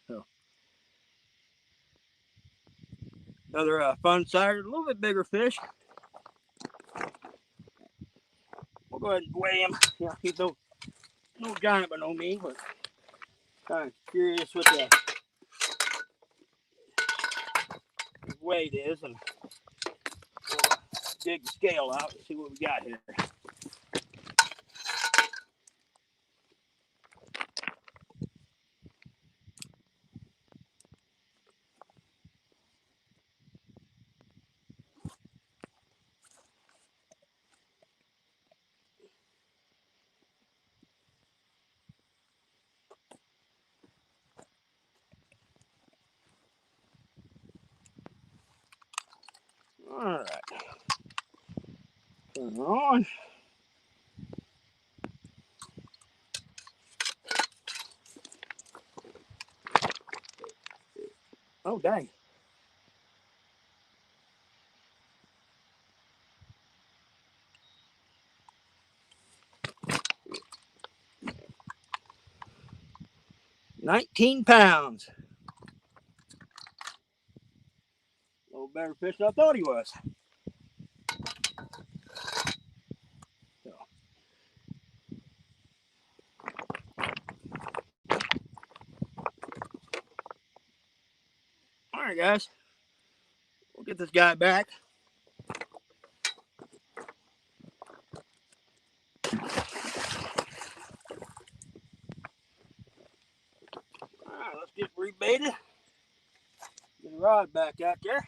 So, another fun Saturday, a little bit bigger fish. We'll go ahead and weigh him. Yeah, he's no giant by no means, but kind of curious what the weight is, and we'll dig the scale out and see what we got here. All right. Turn her on. Oh, dang. £19. A little better fish than I thought he was. So. All right, guys. We'll get this guy back. All right, let's get rebaited. Get the rod back out there.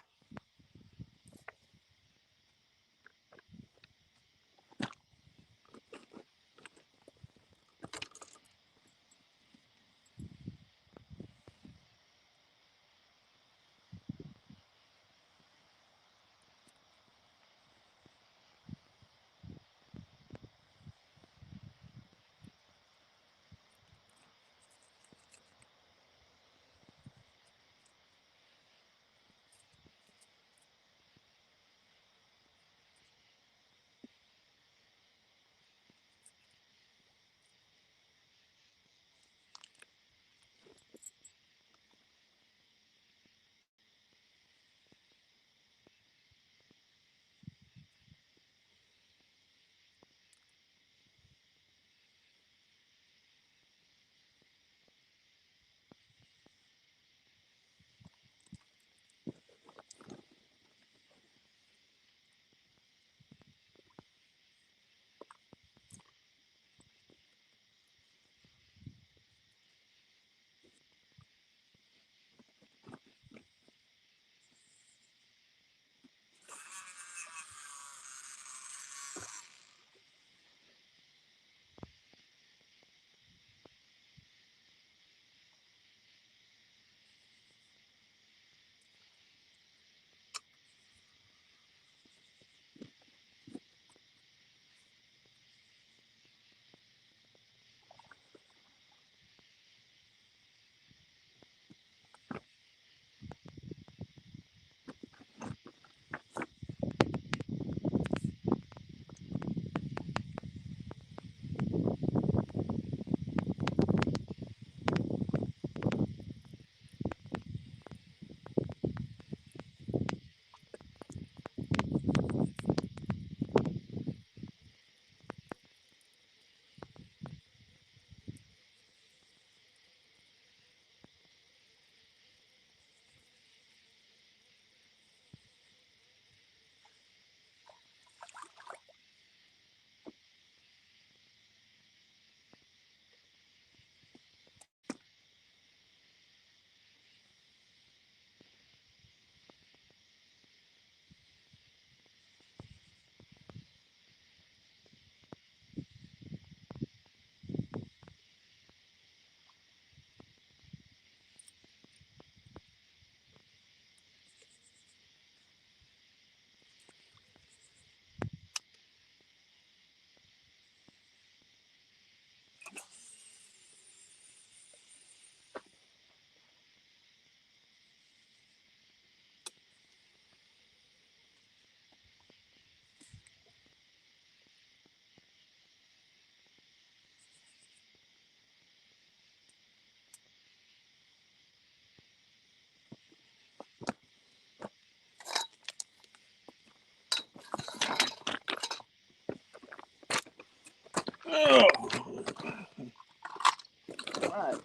All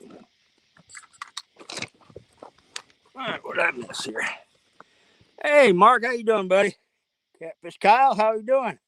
right, what did I miss here? Hey, Mark, how you doing, buddy? Catfish Kyle, how you doing?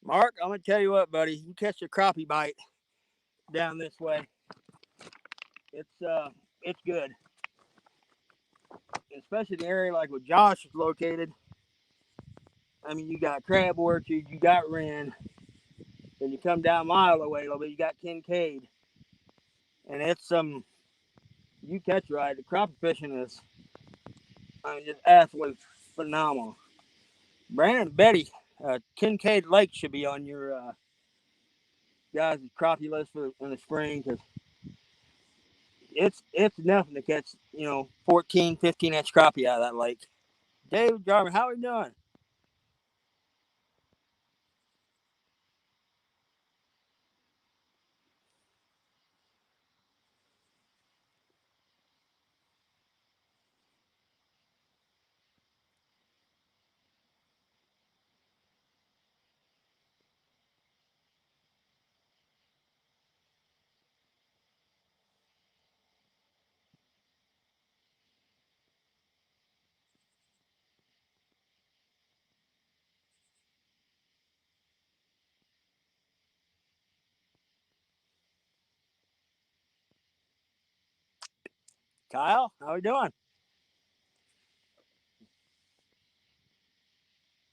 Mark, I'm gonna tell you what, buddy. You catch a crappie bite down this way. It's good, especially in the area like where Josh is located. I mean, you got Crab Orchard, you got Wren, then you come down a mile away a little bit, you got Kincaid, and it's you catch right. The crappie fishing is, I mean, just absolutely phenomenal. Brandon and Betty, Kincaid Lake should be on your guys' crappie list for in the spring because it's nothing to catch 14, 15 inch crappie out of that lake. David Jarman, how are you doing? Kyle, how are you doing?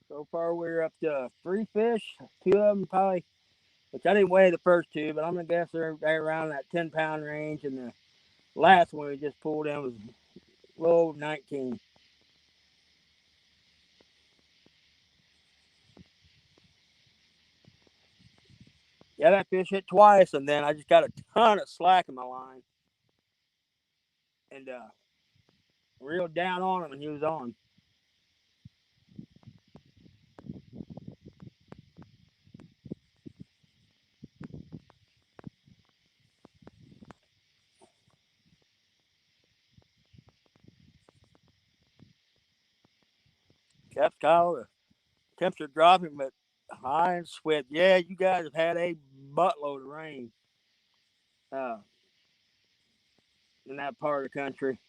So far, we're up to 3 fish. Two of them probably, which I didn't weigh the first two, but I'm gonna guess they're around that 10 pound range. And the last one we just pulled in was low 19. Yeah, that fish hit twice, and then I just got a ton of slack in my line, and reeled down on him, and he was on. Kept Kyle. The temperature dropping, but high and swift. Yeah, you guys have had a buttload of rain uh, in that part of the country.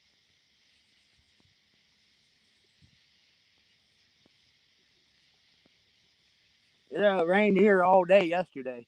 Yeah, it rained here all day yesterday.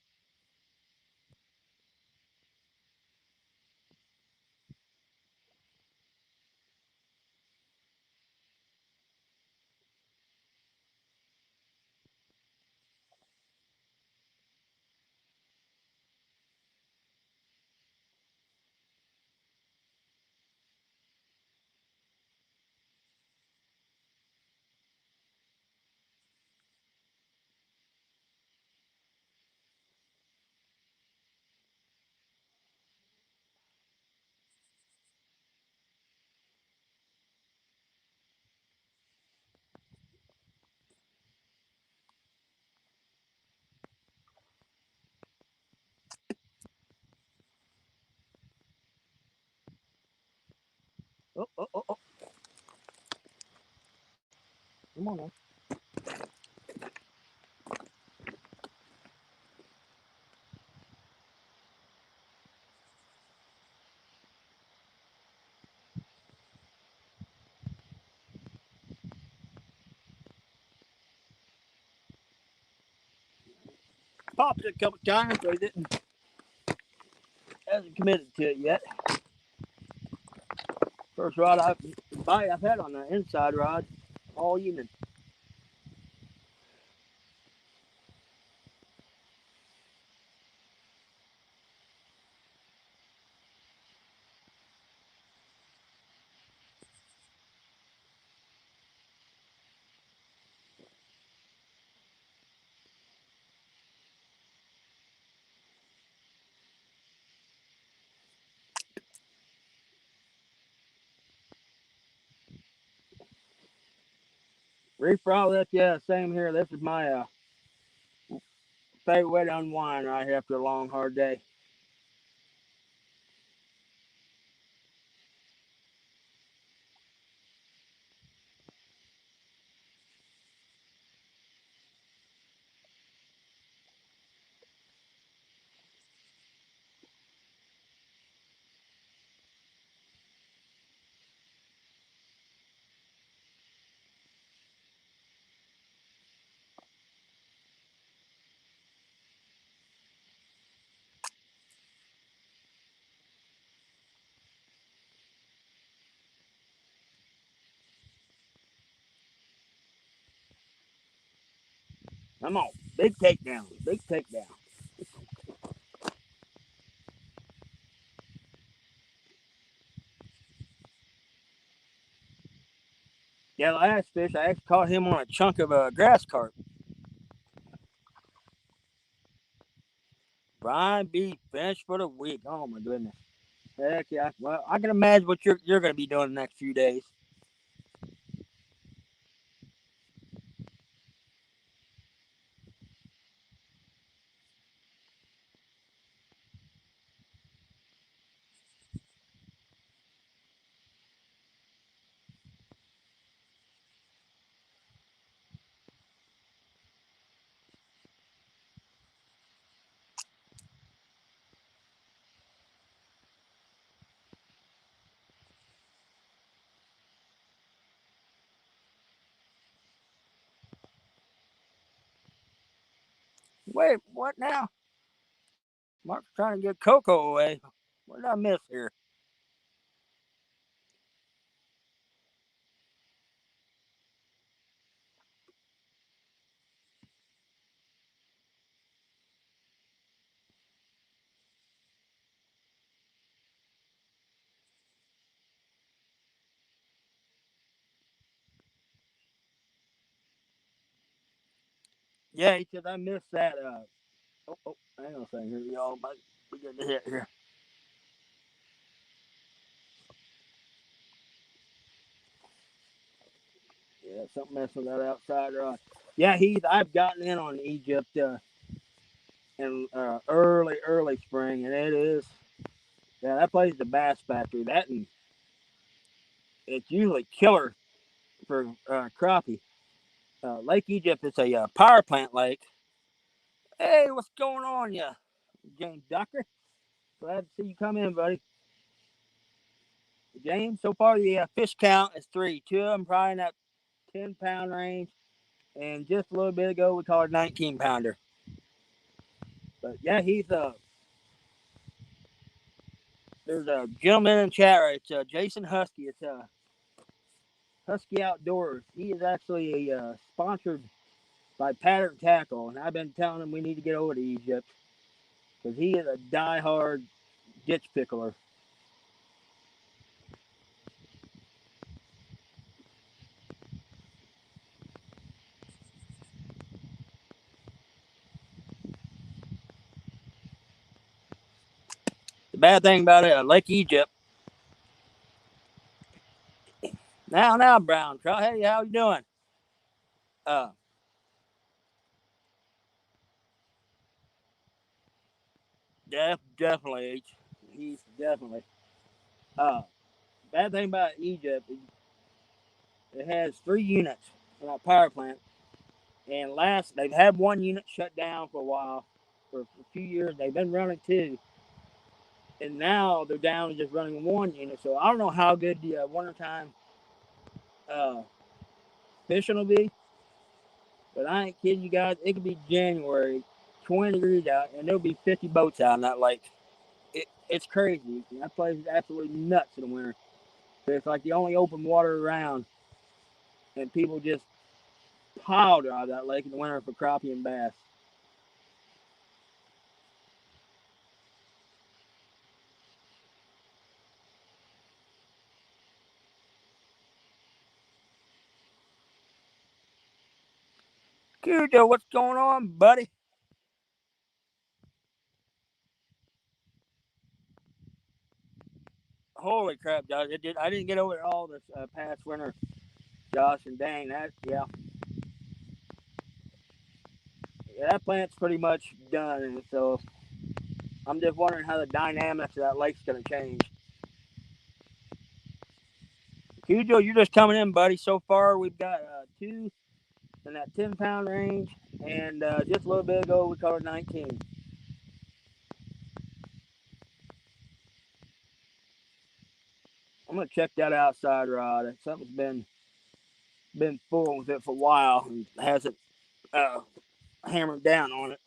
Oh, oh, oh, oh. Come on now. Popped it a couple times, but he didn't hasn't committed to it yet. First bite I've had on the inside rod all evening. Reef Rowlett, yeah, same here. This is my favorite way to unwind right here after a long, hard day. Come on, big takedown, big takedown. Yeah, the last fish, I actually caught him on a chunk of a grass carp. Brian B. finished for the week. Oh my goodness. Heck yeah. Well, I can imagine what you're going to be doing the next few days. Wait, what now? Mark's trying to get Coco away. What did I miss here? Yeah, he said I missed that. Hang on a second here, y'all. We get the hit here. Yeah, something messing with that outside rod. Yeah, I've gotten in on Egypt in early spring, and it is. Yeah, that place is a bass factory. That and it's usually killer for crappie. Lake Egypt is a power plant lake. Hey, what's going on, ya, James Ducker? Glad to see you come in, buddy. James, so far the fish count is three. Two of them probably in that 10-pound range, and just a little bit ago we caught a 19-pounder. But yeah, there's a gentleman in chat. Right? It's Jason Husky. It's Husky Outdoors. He is actually sponsored by Pattern Tackle, and I've been telling him we need to get over to Egypt because he is a die-hard ditch pickler. The bad thing about it, Lake Egypt. Now, Brown Trout. Hey, how you doing? Uh, definitely. He's definitely. Uh, bad thing about Egypt, it has 3 units in our power plant, and they've had one unit shut down for a while, for a few years. They've been running two, and now they're down to just running one unit. So I don't know how good the wintertime uh, fishing will be, but I ain't kidding you guys. It could be January, 20 degrees out, and there'll be 50 boats out in that lake. It's crazy. That place is absolutely nuts in the winter. So it's like the only open water around, and people just piled out of that lake in the winter for crappie and bass. Cujo, what's going on, buddy? Holy crap, Josh! I didn't get over it all this past winter, Josh, and dang that, yeah. Yeah, that plant's pretty much done, and so I'm just wondering how the dynamics of that lake's going to change. Cujo, you're just coming in, buddy. So far, we've got two in that 10-pound range, and just a little bit ago, we caught a 19. I'm gonna check that outside rod. Something's been fooling with it for a while and hasn't uh, hammered down on it.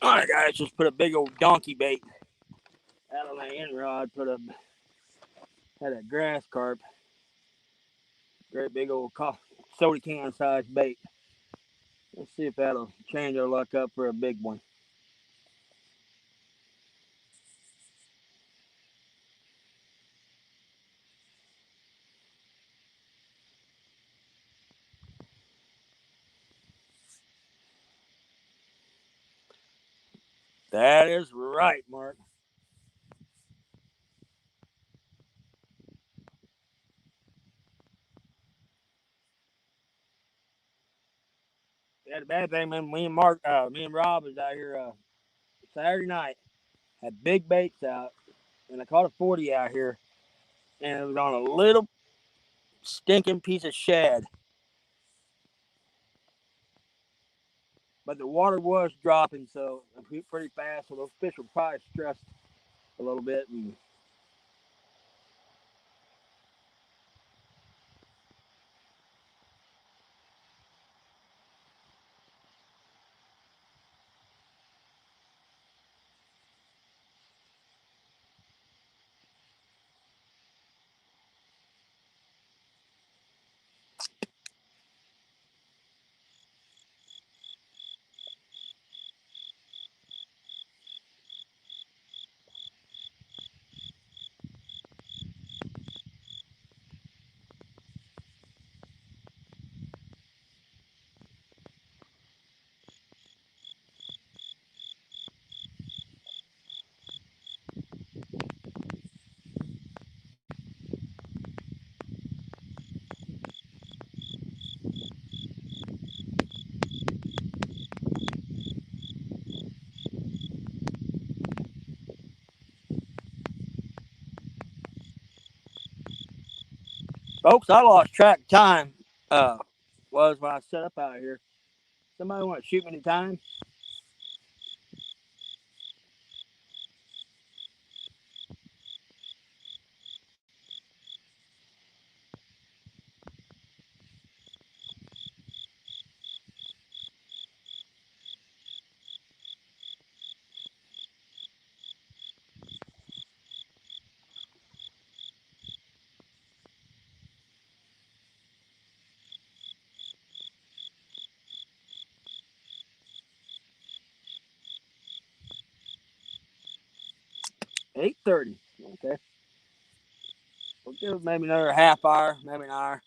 All right, guys, just put a big old donkey bait out of my end rod. Had a grass carp, great big old soda can sized bait. Let's see if that'll change our luck up for a big one. That is right, Mark. Yeah, the bad thing, man, me and Rob was out here Saturday night, had big baits out, and I caught a 40 out here, and it was on a little stinking piece of shad. But the water was dropping, so pretty fast, so those fish were probably stressed a little bit. And Folks, I lost track of time. Was when I set up out here. Somebody want to shoot me any time? 8:30. Okay. We'll give it maybe another half hour, maybe an hour.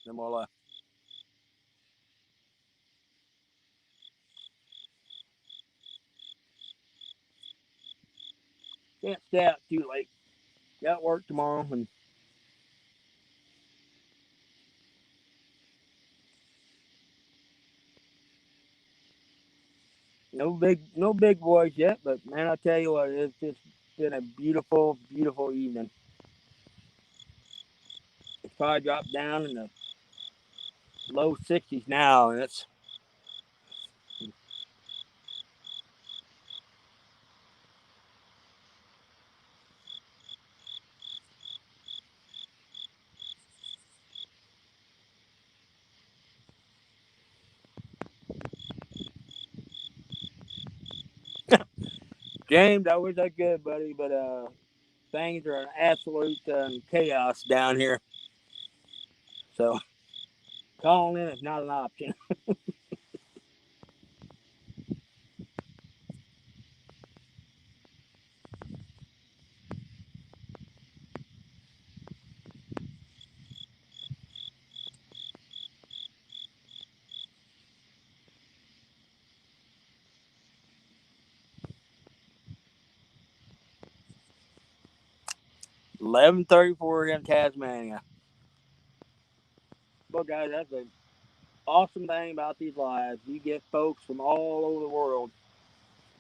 Then we'll can't stay out too late. Got work tomorrow, and no big boys yet. But man, I tell you what, it's just been a beautiful, beautiful evening. It's probably dropped down in the low 60s now, and it's 'James, I wish I could, buddy, but things are an absolute chaos down here. So calling in is not an option. 11:34 in Tasmania. Well, guys, that's the awesome thing about these lives. You get folks from all over the world.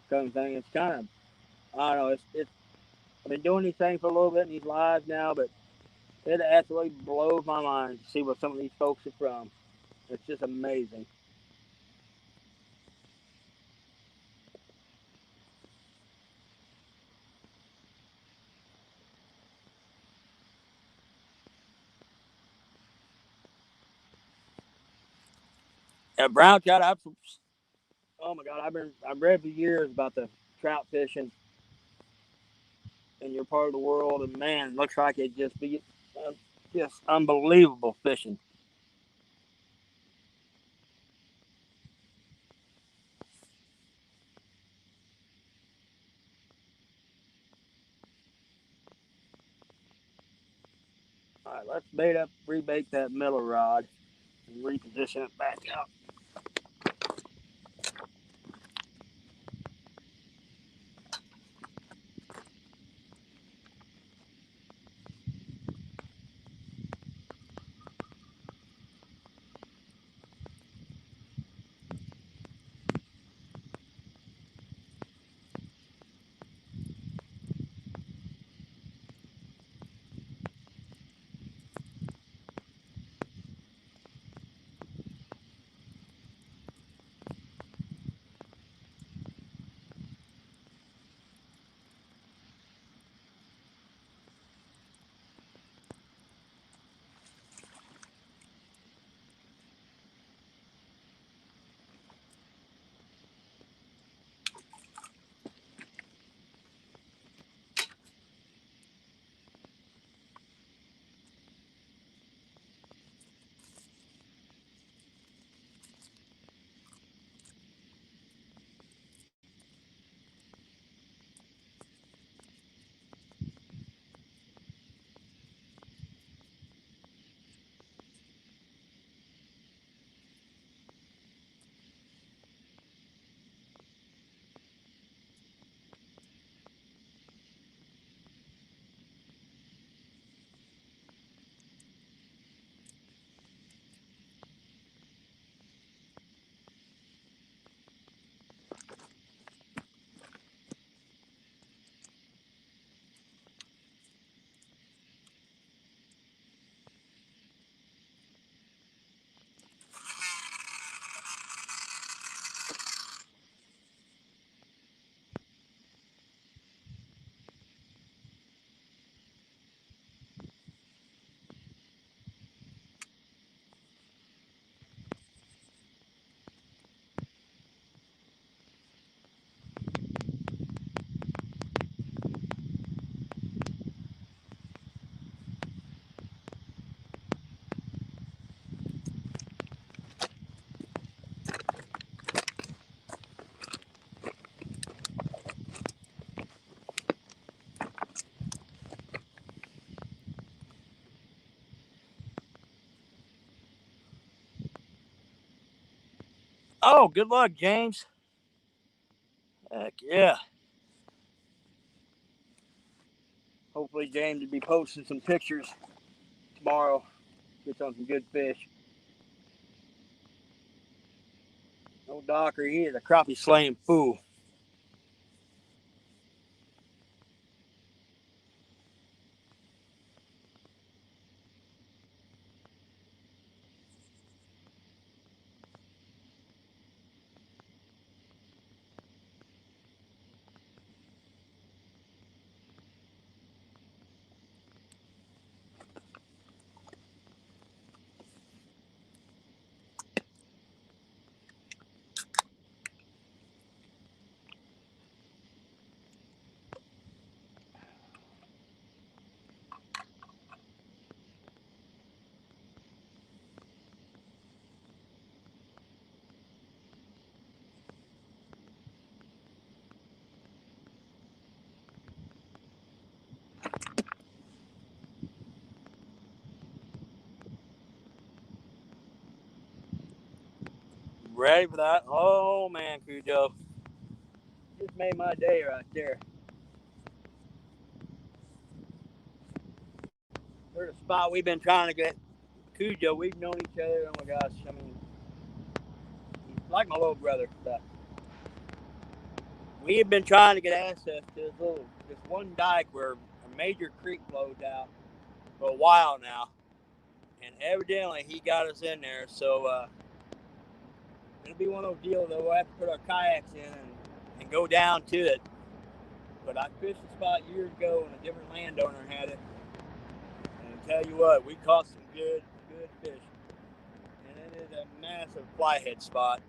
Kind of thing. It's kind of I don't know. It's I've been doing these things for a little bit in these lives now, but it absolutely blows my mind to see where some of these folks are from. It's just amazing. Brown trout, oh my God, I've read for years about the trout fishing in your part of the world, and man, it looks like it uh, just unbelievable fishing. All right, let's rebait that Miller rod, and reposition it back out. Oh, good luck, James. Heck yeah. Hopefully James will be posting some pictures tomorrow. Get on some good fish. No Docker, he is a crappie slaying fool. Ready for that? Oh man, Cujo. Just made my day right there. There's a spot we've been trying to get Cujo. We've known each other. Oh my gosh, I mean, he's like my little brother. But we have been trying to get access to this one dike where a major creek flows out for a while now, and evidently he got us in there. So it'll be one of those deals that we'll have to put our kayaks in and go down to it. But I fished the spot years ago, and a different landowner had it. And I tell you what, we caught some good fish. And it is a massive flyhead spot.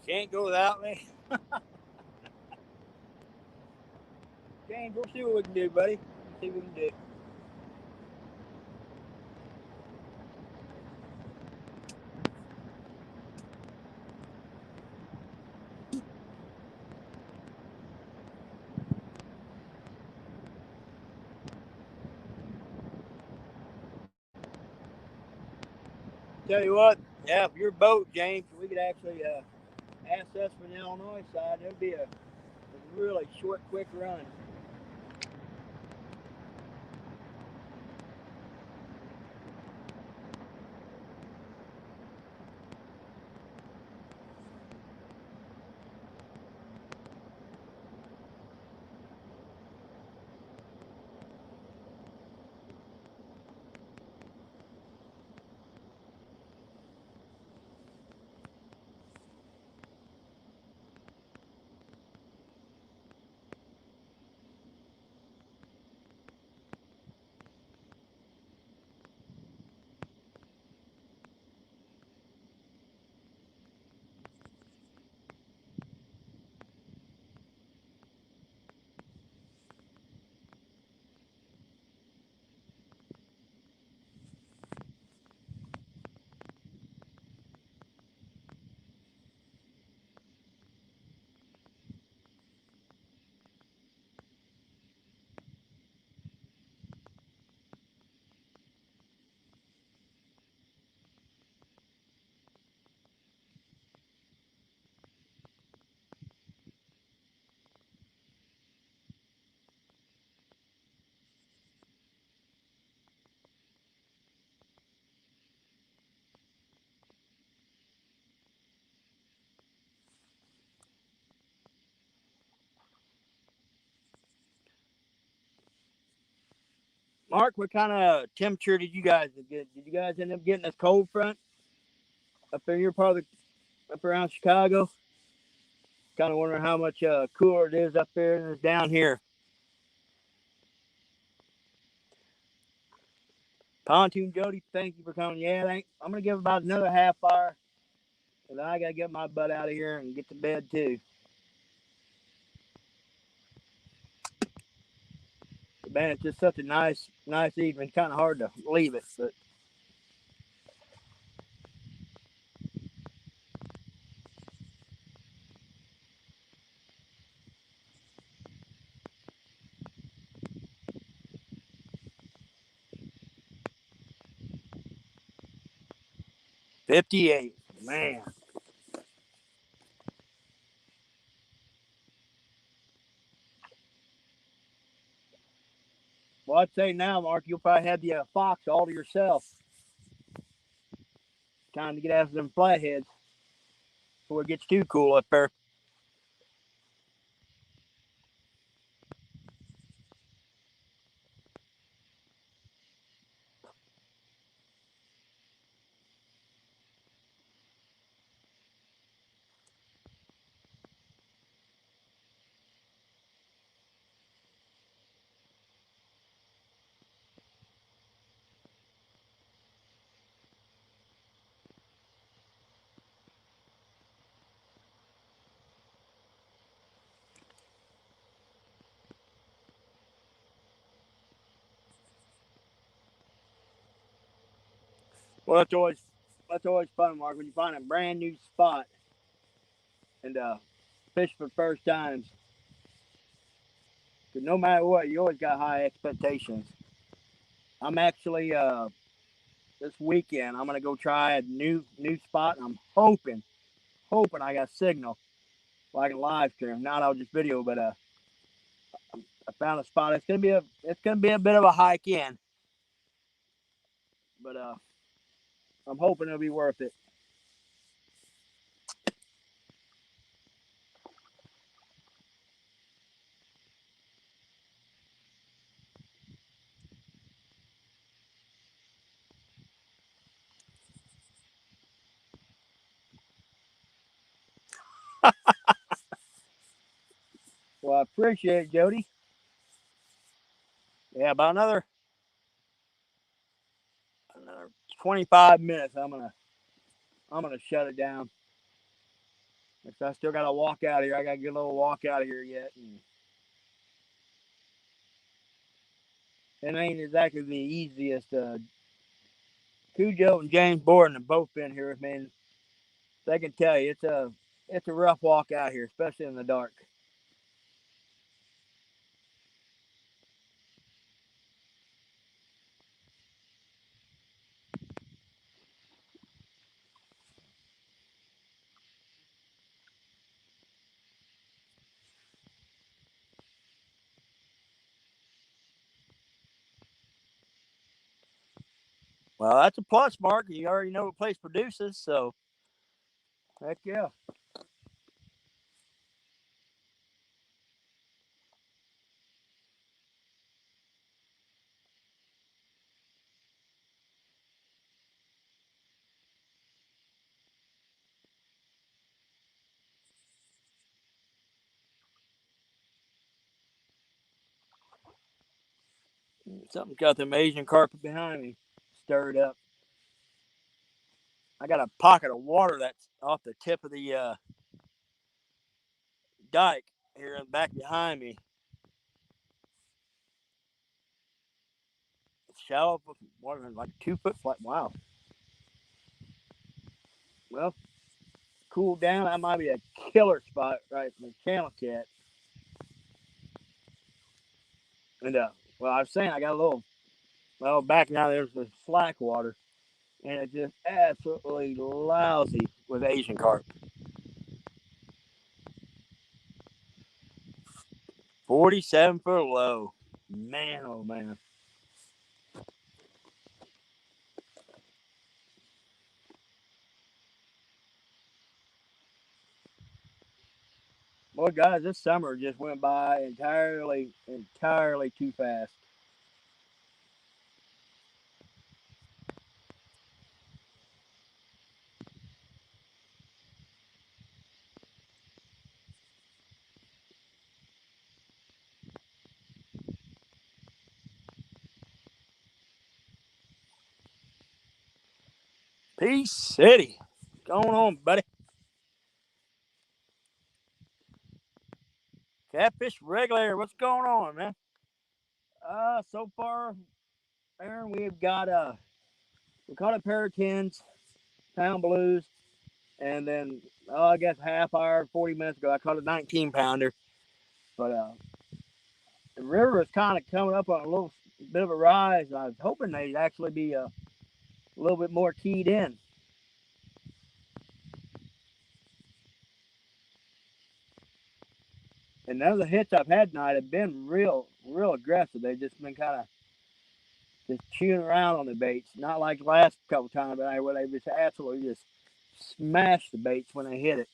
Can't go without me. James, we'll see what we can do, buddy. We'll see what we can do. Tell you what, yeah, if your boat, James, we could actually access from the Illinois side. It'd be a really short, quick run. Mark, what kind of temperature did you guys get? Did you guys end up getting this cold front up in your part of up around Chicago? Kind of wondering how much cooler it is up there than it's down here. Pontoon Jody, thank you for coming. Yeah, I'm gonna give about another half hour. And then I got to get my butt out of here and get to bed too. But man, it's just such a nice evening. Kind of hard to leave it, but 58, man. Well, I'd say now, Mark, you'll probably have the fox all to yourself. Time to get after them flatheads before it gets too cool up there. Well, that's always fun, Mark, when you find a brand new spot and fish for the first time. Because no matter what, you always got high expectations. I'm actually this weekend I'm gonna go try a new spot. And I'm hoping I got signal so I can live stream. Not I'll just video, but I found a spot. It's gonna be a bit of a hike in, but I'm hoping it'll be worth it. Well, I appreciate it, Jody. Yeah, about another 25 minutes. I'm gonna shut it down. If I still gotta walk out of here, I gotta get a little walk out of here yet. And it ain't exactly the easiest. Cujo and James Borden have both been here with me. And they can tell you it's a rough walk out here, especially in the dark. Well, that's a plus, Mark. You already know what place produces, so heck yeah. Something's got them Asian carpet behind me stirred up. I got a pocket of water that's off the tip of the dike here in the back behind me. It's shallow, water like 2 foot flat. Wow. Well, cool down. That might be a killer spot right from the channel cat. And well, I was saying I got a little well back now. There's the slack water, and it's just absolutely lousy with Asian carp. 47 foot low. Man, oh man. Well, guys, this summer just went by entirely too fast. Peace City. What's going on, buddy? Catfish regulator, what's going on, man? So far, Aaron, we've got we caught a pair of 10s, pound blues, and then I guess a half hour, 40 minutes ago, I caught a 19 pounder. But the river is kind of coming up on a little bit of a rise. I was hoping they'd actually be a little bit more keyed in. And none of the hits I've had tonight have been real aggressive. They've just been kind of just chewing around on the baits, not like the last couple times, but where they just absolutely just smash the baits when they hit it.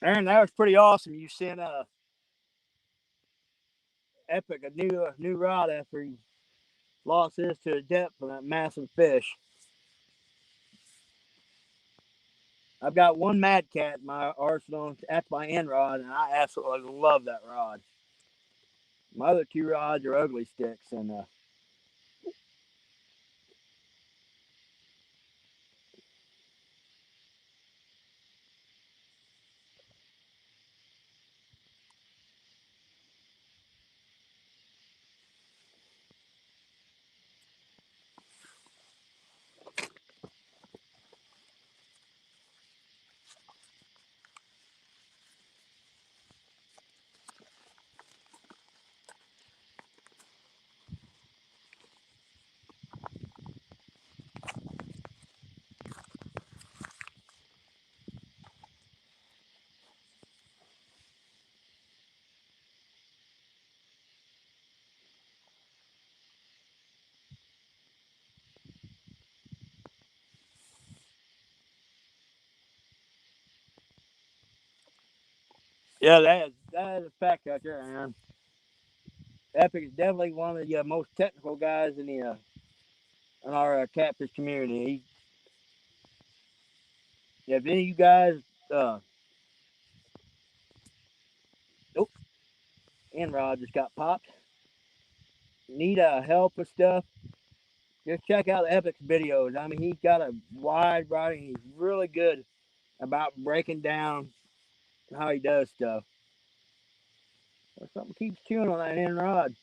Aaron, that was pretty awesome. You sent Epic a new rod after he lost his to the depth of that massive fish. I've got one Mad Cat in my arsenal. That's my end rod, and I absolutely love that rod. My other two rods are ugly sticks, and yeah, that is a fact out there, Aaron. Epic is definitely one of the most technical guys in our catfish community. If any of you guys, uh, oh, Enrod just got popped. Need help with stuff? Just check out Epic's videos. I mean, he's got a wide variety. He's really good about breaking down how he does stuff. Something keeps chewing on that end rod.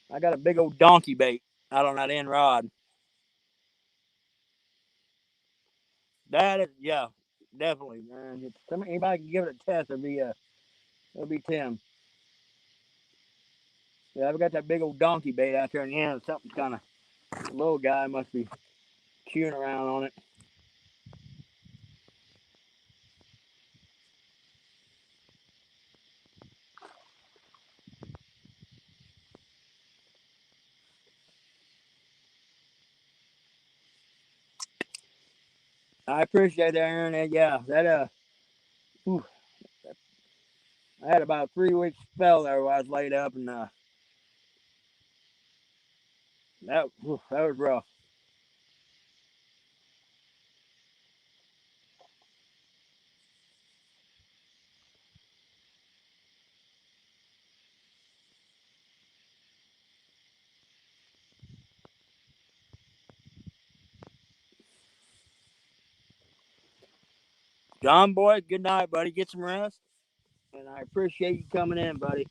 I got a big old donkey bait out on that end rod. That is, yeah, definitely, man. If anybody can give it a test, it'll be Tim. Yeah, I've got that big old donkey bait out there in the end. Something's kind of little guy must be chewing around on it. I appreciate that, Aaron. And yeah, whew, I had about a 3 week spell there where I was laid up, and that was rough. John Boy, good night, buddy. Get some rest, and I appreciate you coming in, buddy.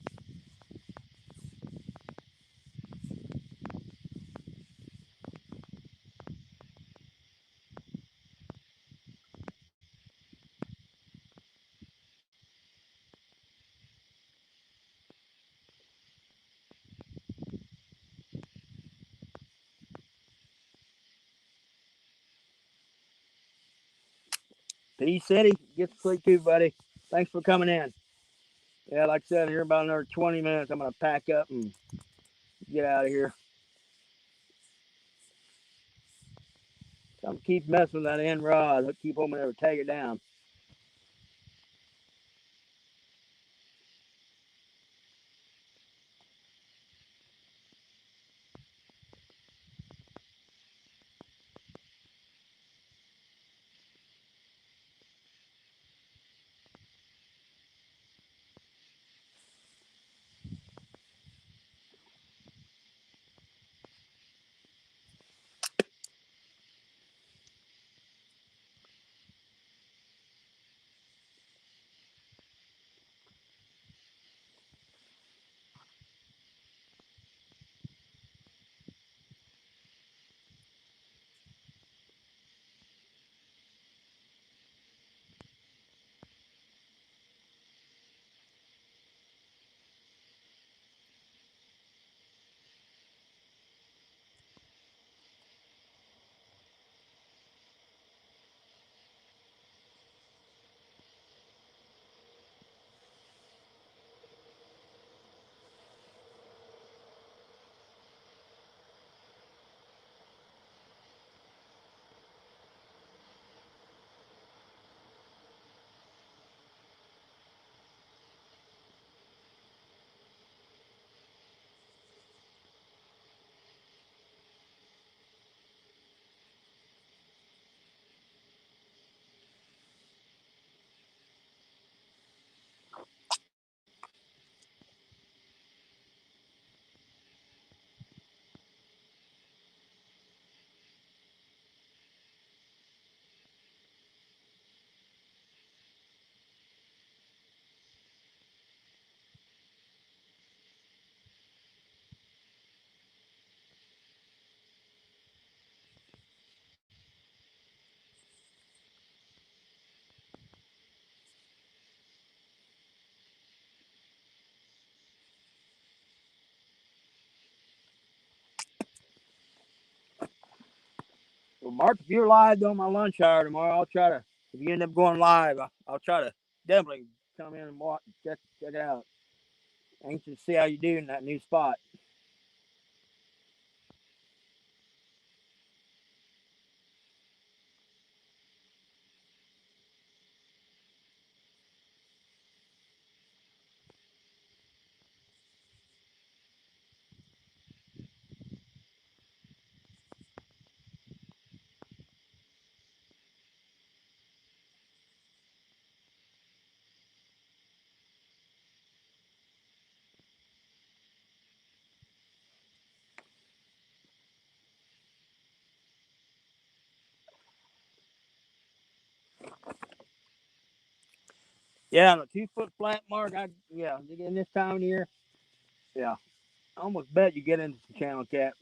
Peace City, get to sleep too, buddy. Thanks for coming in. Yeah, like I said, here about another 20 minutes, I'm gonna pack up and get out of here. I'm keep messing with that end rod. I keep hoping to take it down. Well, Mark, if you're live during my lunch hour tomorrow, I'll try to. If you end up going live, I'll try to definitely come in and watch, check it out. Anxious to see how you do in that new spot. Yeah, on a 2 foot flat, Mark. In this time of year, yeah, I almost bet you get into some channel cat.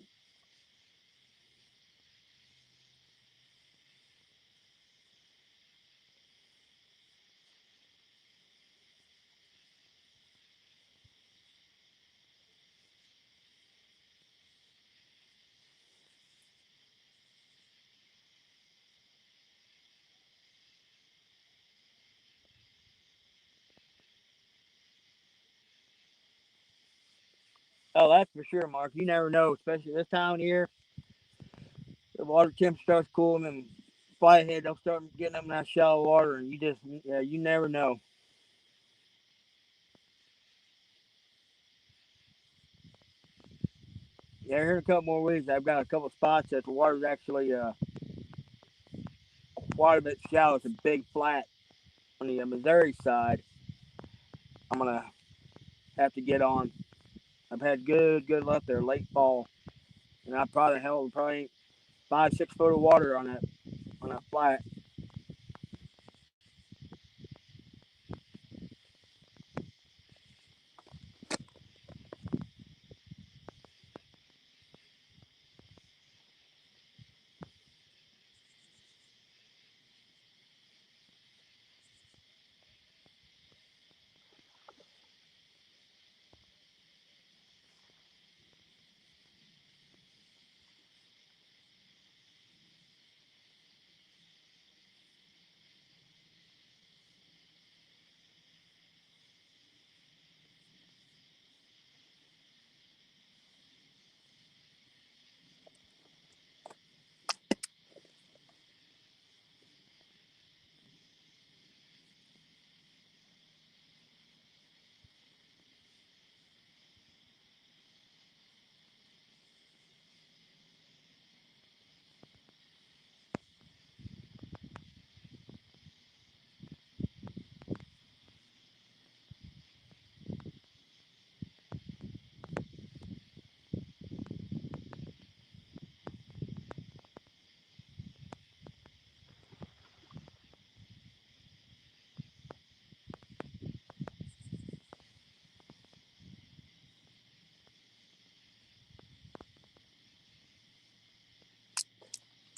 Oh, that's for sure, Mark. You never know, especially this time of year. The water temperature starts cooling, and flathead don't start getting up in that shallow water, and you never know. Yeah, here in a couple more weeks, I've got a couple spots that the water's actually quite a bit shallow. It's a big flat on the Missouri side. I'm gonna have to get on. I've had good luck there late fall, and I probably held 5 6 foot of water on that flat.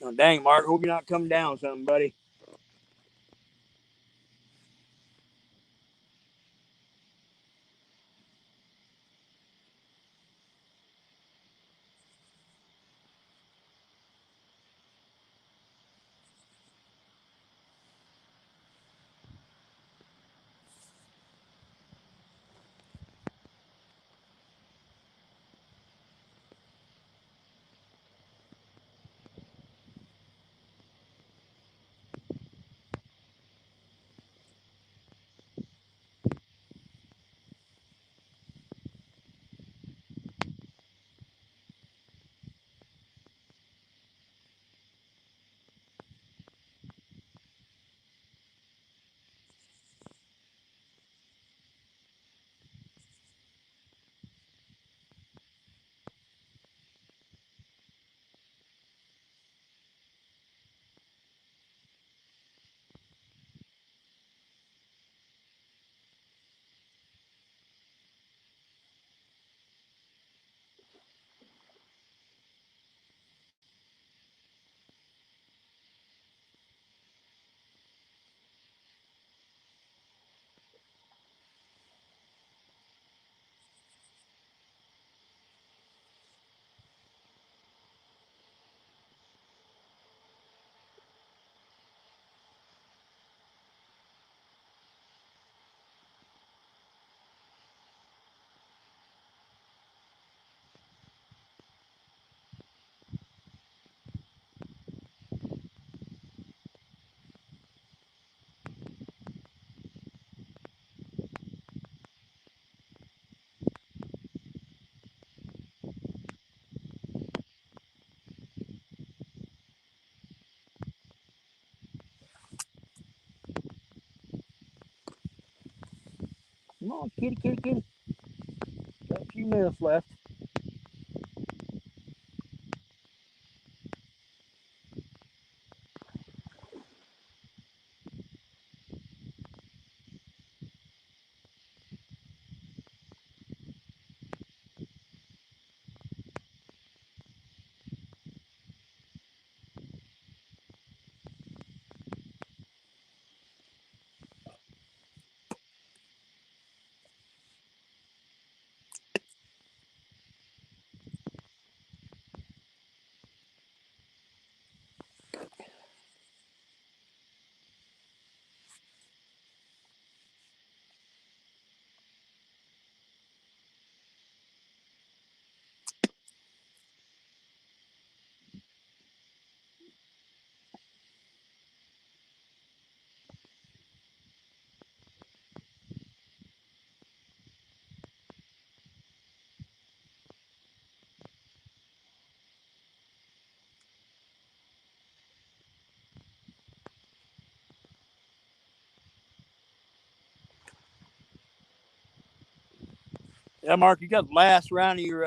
Oh, dang, Mark, hope you're not coming down something, buddy. Come on, kitty, kitty, kitty. Got a few minutes left. Yeah, Mark, you got the last round of your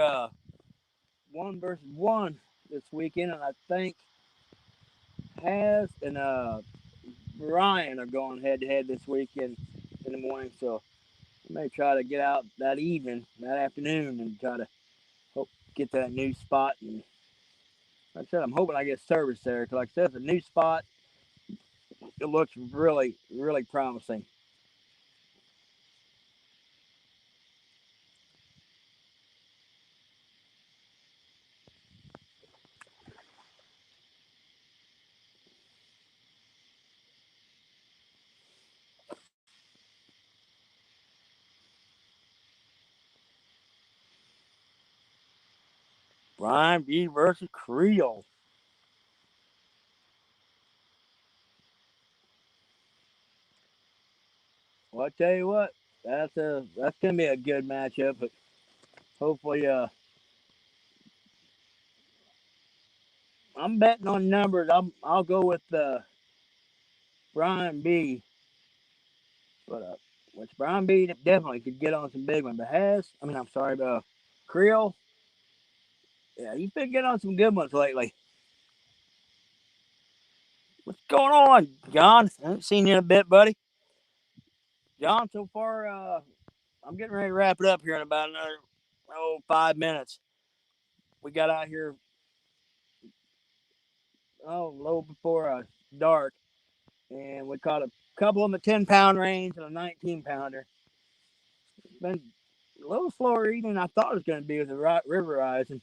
1 versus 1 this weekend, and I think Has and Ryan are going head to head this weekend in the morning. So I may try to get out that evening, that afternoon, and try to hope get that new spot. And like I said, I'm hoping I get service there because, like I said, it's a new spot. It looks really, really promising. Brian B versus Creole. Well, I tell you what, that's gonna be a good matchup. But hopefully, I'm betting on numbers. I'll go with Brian B. But which Brian B definitely could get on some big ones. But I'm sorry, Creole. Yeah, he's been getting on some good ones lately. What's going on, John? I haven't seen you in a bit, buddy. John, so far, I'm getting ready to wrap it up here in about another 5 minutes. We got out here a little before dark, and we caught a couple in the 10 pound range and a 19 pounder. It's been a little slower eating than I thought it was going to be with the river rising.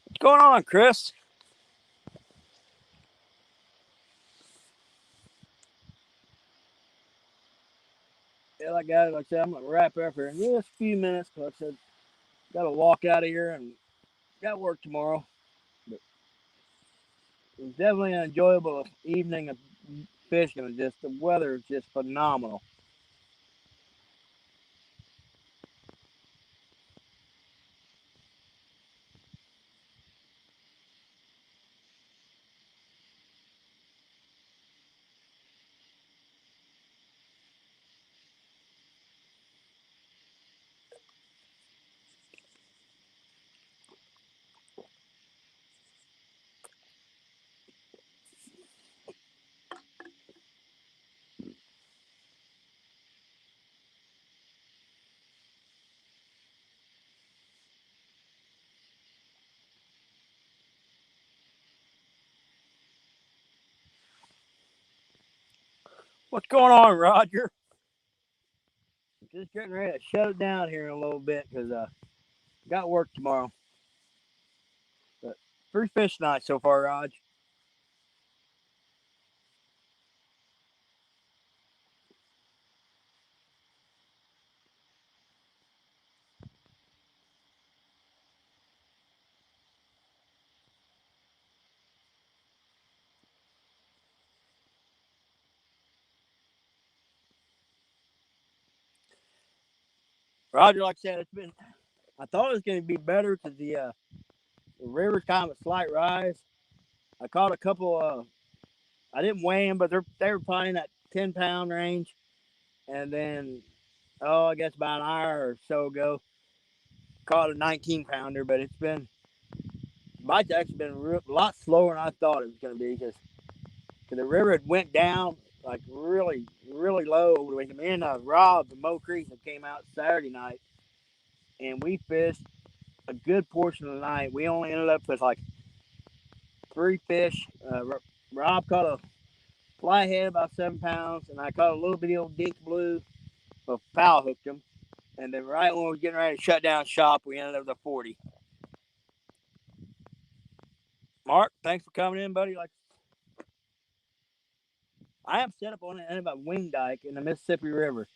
What's going on, Chris? Yeah, like I said, I'm gonna wrap it up here in just a few minutes. Like I said, got to walk out of here and got work tomorrow. But it was definitely an enjoyable evening of fishing. Just the weather is just phenomenal. What's going on, Roger? Just getting ready to shut it down here in a little bit because got work tomorrow. But free fish night so far, Raj. Roger, like I said, it's been. I thought it was going to be better because the river's kind of a slight rise. I caught a couple. I didn't weigh them, but they were probably in that 10-pound range. And then, I guess about an hour or so ago, caught a 19-pounder. But it's been bite's actually been a lot slower than I thought it was going to be because the river had went down like really, really low. When me and Rob and Mo Creek came out Saturday night, and we fished a good portion of the night. We only ended up with like 3 fish. Rob caught a flyhead about 7 pounds, and I caught a little bitty old dink blue. Well, foul hooked him, and then right when we were getting ready to shut down shop, we ended up with a 40. Mark, thanks for coming in, buddy. Like I am set up on the end of a wing dike in the Mississippi River.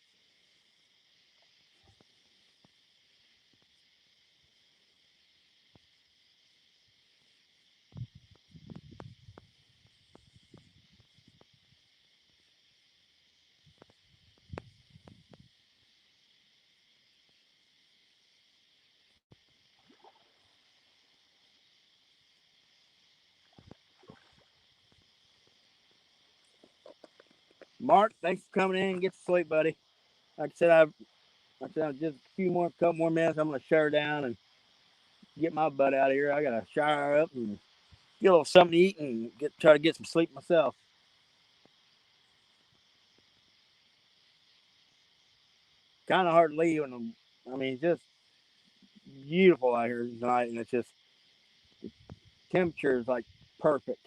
Mark, thanks for coming in. Get to sleep, buddy. Like I said, just couple more minutes. I'm gonna shut her down and get my butt out of here. I gotta shower up and get a little something to eat and try to get some sleep myself. Kind of hard to leave, and I mean, it's just beautiful out here tonight, and it's just temperature is like perfect,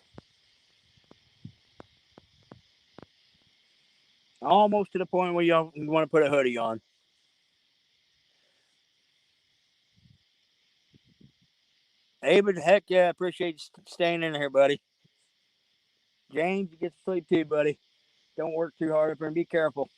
almost to the point where you don't want to put a hoodie on. David, heck yeah, I appreciate you staying in here, buddy. James, you get to sleep too, buddy. Don't work too hard up here and be careful.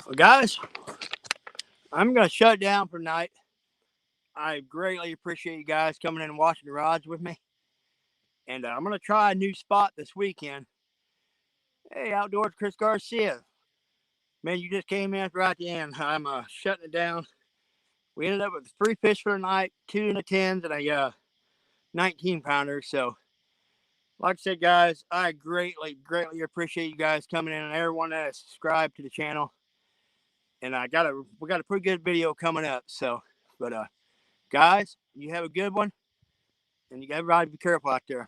Well, guys, I'm going to shut it down for tonight. I greatly appreciate you guys coming in and watching the rods with me. And I'm going to try a new spot this weekend. Hey, Outdoors Chris Garcia. Man, you just came in right at the end. I'm shutting it down. We ended up with 3 fish for the night, 2 in the 10s, and a 19 pounder. So, like I said, guys, I greatly appreciate you guys coming in and everyone that has subscribed to the channel. And we got a pretty good video coming up. So, but guys, you have a good one, and you everybody be careful out there.